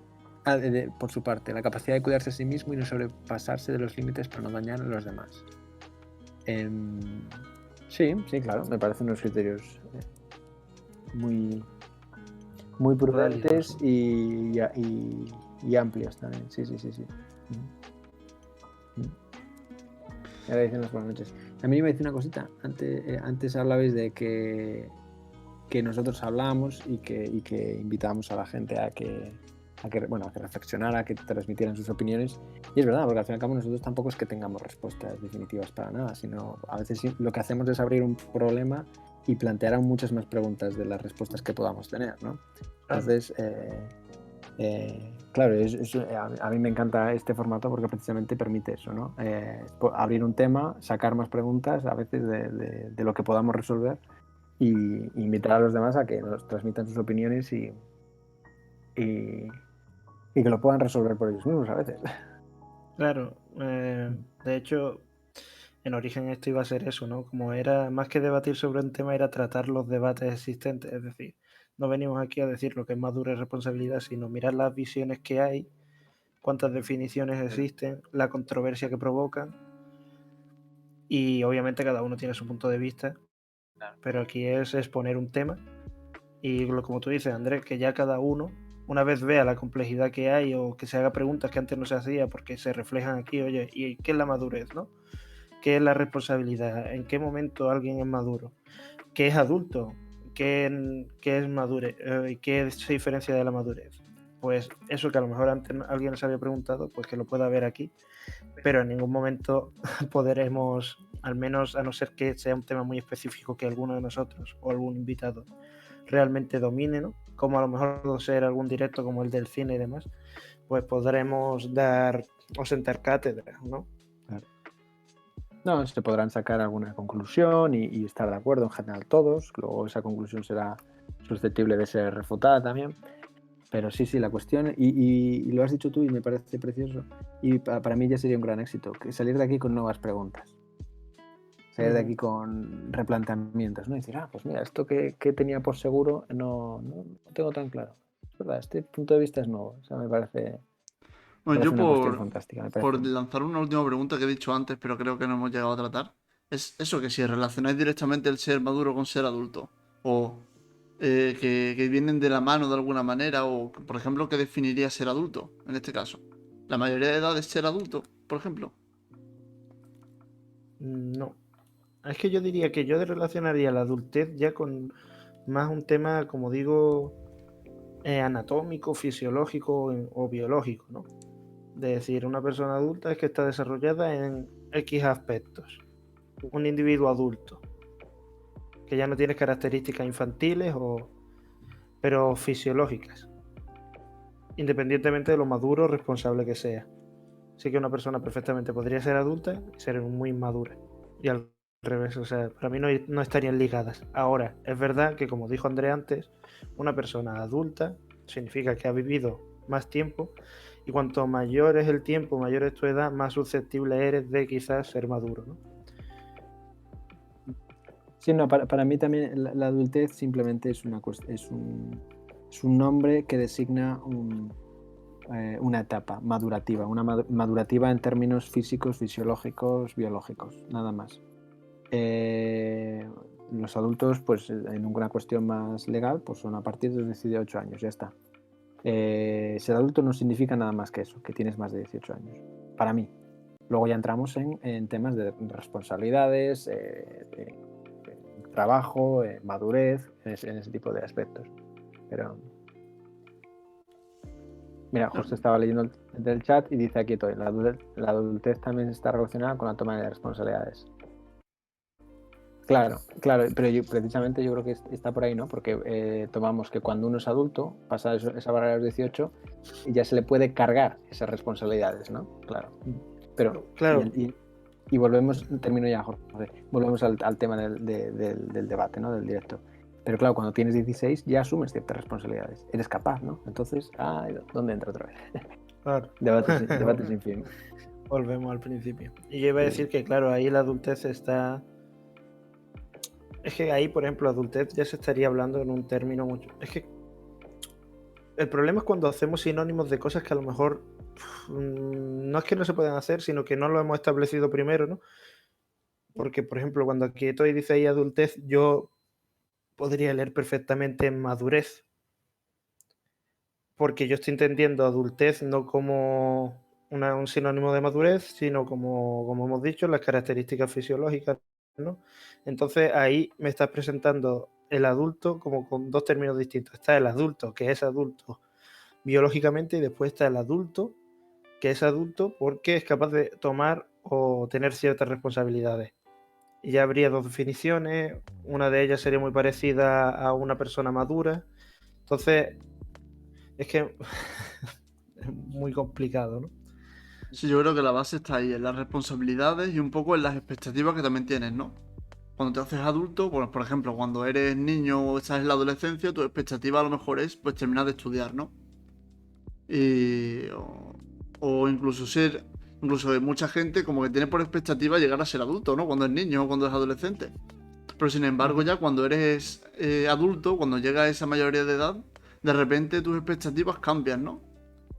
Por su parte, la capacidad de cuidarse a sí mismo y no sobrepasarse de los límites para no dañar a los demás. Sí, claro, me parecen unos criterios muy prudentes y amplios también. Sí. Ahora dicen las buenas noches. A mí me dice una cosita. Antes hablabais de que nosotros hablamos y que invitamos a la gente a que reflexionara, a que transmitieran sus opiniones. Y es verdad, porque al fin y al cabo nosotros tampoco es que tengamos respuestas definitivas para nada, sino a veces lo que hacemos es abrir un problema y plantear aún muchas más preguntas de las respuestas que podamos tener, ¿no? Entonces, claro, a mí me encanta este formato porque precisamente permite eso, ¿no? Abrir un tema, sacar más preguntas a veces de lo que podamos resolver y invitar a los demás a que nos transmitan sus opiniones y que lo puedan resolver por ellos mismos a veces. Claro, de hecho, en origen esto iba a ser eso, ¿no? Como era, más que debatir sobre un tema, era tratar los debates existentes, es decir, no venimos aquí a decir lo que es madurez y responsabilidad, sino mirar las visiones que hay, cuántas definiciones existen, la controversia que provocan, y obviamente cada uno tiene su punto de vista, pero aquí es exponer un tema, y como tú dices, Andrés, que ya cada uno, una vez vea la complejidad que hay o que se haga preguntas que antes no se hacía porque se reflejan aquí, oye, ¿y qué es la madurez, no? ¿Qué es la responsabilidad? ¿En qué momento alguien es maduro? ¿Qué es adulto? ¿Qué es madurez? ¿Qué se diferencia de la madurez? Pues eso que a lo mejor antes alguien se había preguntado, pues que lo pueda ver aquí, pero en ningún momento podremos, al menos a no ser que sea un tema muy específico que alguno de nosotros o algún invitado realmente domine, ¿no? Como a lo mejor ser algún directo como el del cine y demás, pues podremos dar o sentar cátedra, ¿no? Claro. No, se podrán sacar alguna conclusión y estar de acuerdo en general todos. Luego esa conclusión será susceptible de ser refutada también. Pero sí, la cuestión, y lo has dicho tú y me parece precioso, y para mí ya sería un gran éxito, que salir de aquí con nuevas preguntas. Salir de aquí con replanteamientos, ¿no? Y decir, pues mira, esto que tenía por seguro no tengo tan claro. Es verdad, este punto de vista es nuevo. O sea, me parece Bueno, yo una cuestión fantástica. por lanzar una última pregunta que he dicho antes, pero creo que no hemos llegado a tratar, es eso, que si relacionáis directamente el ser maduro con ser adulto, o que vienen de la mano de alguna manera, o por ejemplo, ¿qué definiría ser adulto en este caso? ¿La mayoría de edad es ser adulto, por ejemplo? No. Es que yo diría que yo relacionaría la adultez ya con más un tema, como digo, anatómico, fisiológico o biológico, ¿no? De decir, una persona adulta es que está desarrollada en X aspectos. Un individuo adulto, que ya no tiene características infantiles pero fisiológicas, independientemente de lo maduro o responsable que sea. Así que una persona perfectamente podría ser adulta y ser muy inmadura. Y al revés, o sea, para mí no estarían ligadas. Ahora, es verdad que como dijo André antes, una persona adulta significa que ha vivido más tiempo y cuanto mayor es el tiempo, mayor es tu edad, más susceptible eres de quizás ser maduro, ¿no? Sí, no, para mí también la adultez simplemente es un nombre que designa una etapa madurativa, una madurativa en términos físicos, fisiológicos, biológicos, nada más. Los adultos, pues en una cuestión más legal, pues son a partir de los 18 años, ya está. Ser adulto no significa nada más que eso, que tienes más de 18 años, para mí. Luego ya entramos en temas de responsabilidades, trabajo, madurez, en ese tipo de aspectos. Pero mira, justo estaba leyendo del chat y dice aquí todo, la adultez también está relacionada con la toma de responsabilidades. Claro, pero precisamente yo creo que está por ahí, ¿no? Porque tomamos que cuando uno es adulto, pasa esa barrera de los 18 y ya se le puede cargar esas responsabilidades, ¿no? Claro. Pero, claro. Y volvemos, termino ya, Jorge, volvemos al tema del debate, ¿no? Del directo. Pero claro, cuando tienes 16 ya asumes ciertas responsabilidades. Eres capaz, ¿no? Entonces, ¿dónde entra otra vez? Claro. Debate sin fin. Volvemos al principio. Y yo iba a decir que, claro, ahí la adultez está... Es que ahí, por ejemplo, adultez ya se estaría hablando en un término mucho... Es que el problema es cuando hacemos sinónimos de cosas que a lo mejor no es que no se puedan hacer, sino que no lo hemos establecido primero, ¿no? Porque, por ejemplo, cuando aquí estoy dice ahí adultez, yo podría leer perfectamente madurez, porque yo estoy entendiendo adultez no como un sinónimo de madurez, sino como hemos dicho, las características fisiológicas, ¿no? Entonces ahí me estás presentando el adulto como con dos términos distintos. Está el adulto, que es adulto biológicamente, y después está el adulto, que es adulto porque es capaz de tomar o tener ciertas responsabilidades. Y ya habría dos definiciones, una de ellas sería muy parecida a una persona madura. Entonces, es que es muy complicado, ¿no? Sí, yo creo que la base está ahí, en las responsabilidades y un poco en las expectativas que también tienes, ¿no? Cuando te haces adulto, pues, por ejemplo, cuando eres niño o estás en la adolescencia, tu expectativa a lo mejor es pues terminar de estudiar, ¿no? Y, o incluso ser, incluso hay mucha gente como que tiene por expectativa llegar a ser adulto, ¿no? Cuando es niño o cuando es adolescente. Pero sin embargo, ya cuando eres adulto, cuando llega a esa mayoría de edad, de repente tus expectativas cambian, ¿no?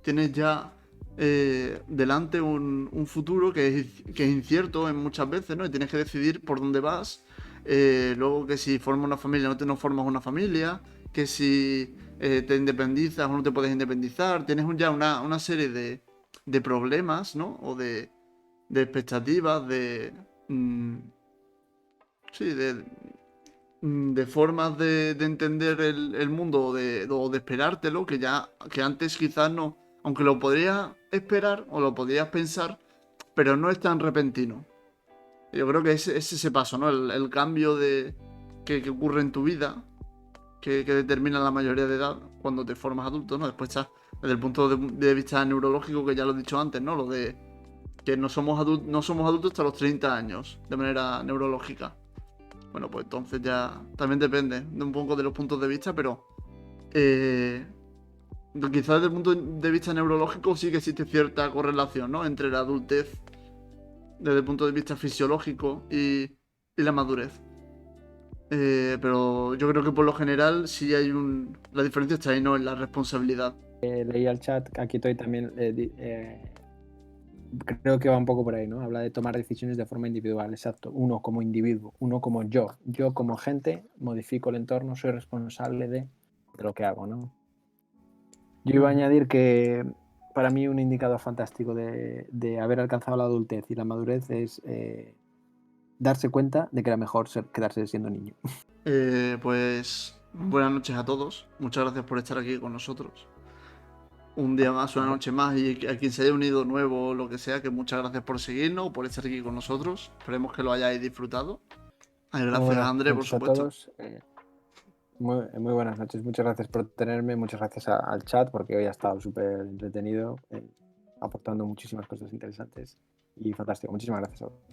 Tienes ya delante un futuro que es incierto en muchas veces, ¿no? Y tienes que decidir por dónde vas. Luego que si formas una familia o no formas una familia, que si te independizas o no te puedes independizar. Tienes ya una serie de problemas, ¿no? O de expectativas, sí, de formas de entender el mundo o de esperártelo, que antes quizás no, aunque lo podrías esperar o lo podrías pensar, pero no es tan repentino. Yo creo que es ese paso, ¿no? El cambio que ocurre en tu vida, que determina la mayoría de edad cuando te formas adulto, ¿no? Después está desde el punto de vista neurológico, que ya lo he dicho antes, ¿no? Lo de que no somos adultos hasta los 30 años, de manera neurológica. Bueno, pues entonces ya también depende de un poco de los puntos de vista, pero eh, quizás desde el punto de vista neurológico sí que existe cierta correlación, ¿no? Entre la adultez desde el punto de vista fisiológico y la madurez. Pero yo creo que por lo general sí hay la diferencia está ahí, ¿no? En la responsabilidad. Leí al chat, aquí estoy también, creo que va un poco por ahí, ¿no? Habla de tomar decisiones de forma individual, exacto. Uno como individuo, uno como yo. Yo como gente modifico el entorno, soy responsable de lo que hago, ¿no? Yo iba a añadir que para mí un indicador fantástico de haber alcanzado la adultez y la madurez es darse cuenta de que era mejor quedarse siendo niño. Pues buenas noches a todos. Muchas gracias por estar aquí con nosotros. Un día más, una noche más, y a quien se haya unido nuevo o lo que sea, que muchas gracias por seguirnos, por estar aquí con nosotros. Esperemos que lo hayáis disfrutado. Ay, gracias, Buenas André, por noches a supuesto. todos. Muy buenas noches. Muchas gracias por tenerme, muchas gracias al chat porque hoy ha estado súper entretenido, aportando muchísimas cosas interesantes y fantástico. Muchísimas gracias a vosotros.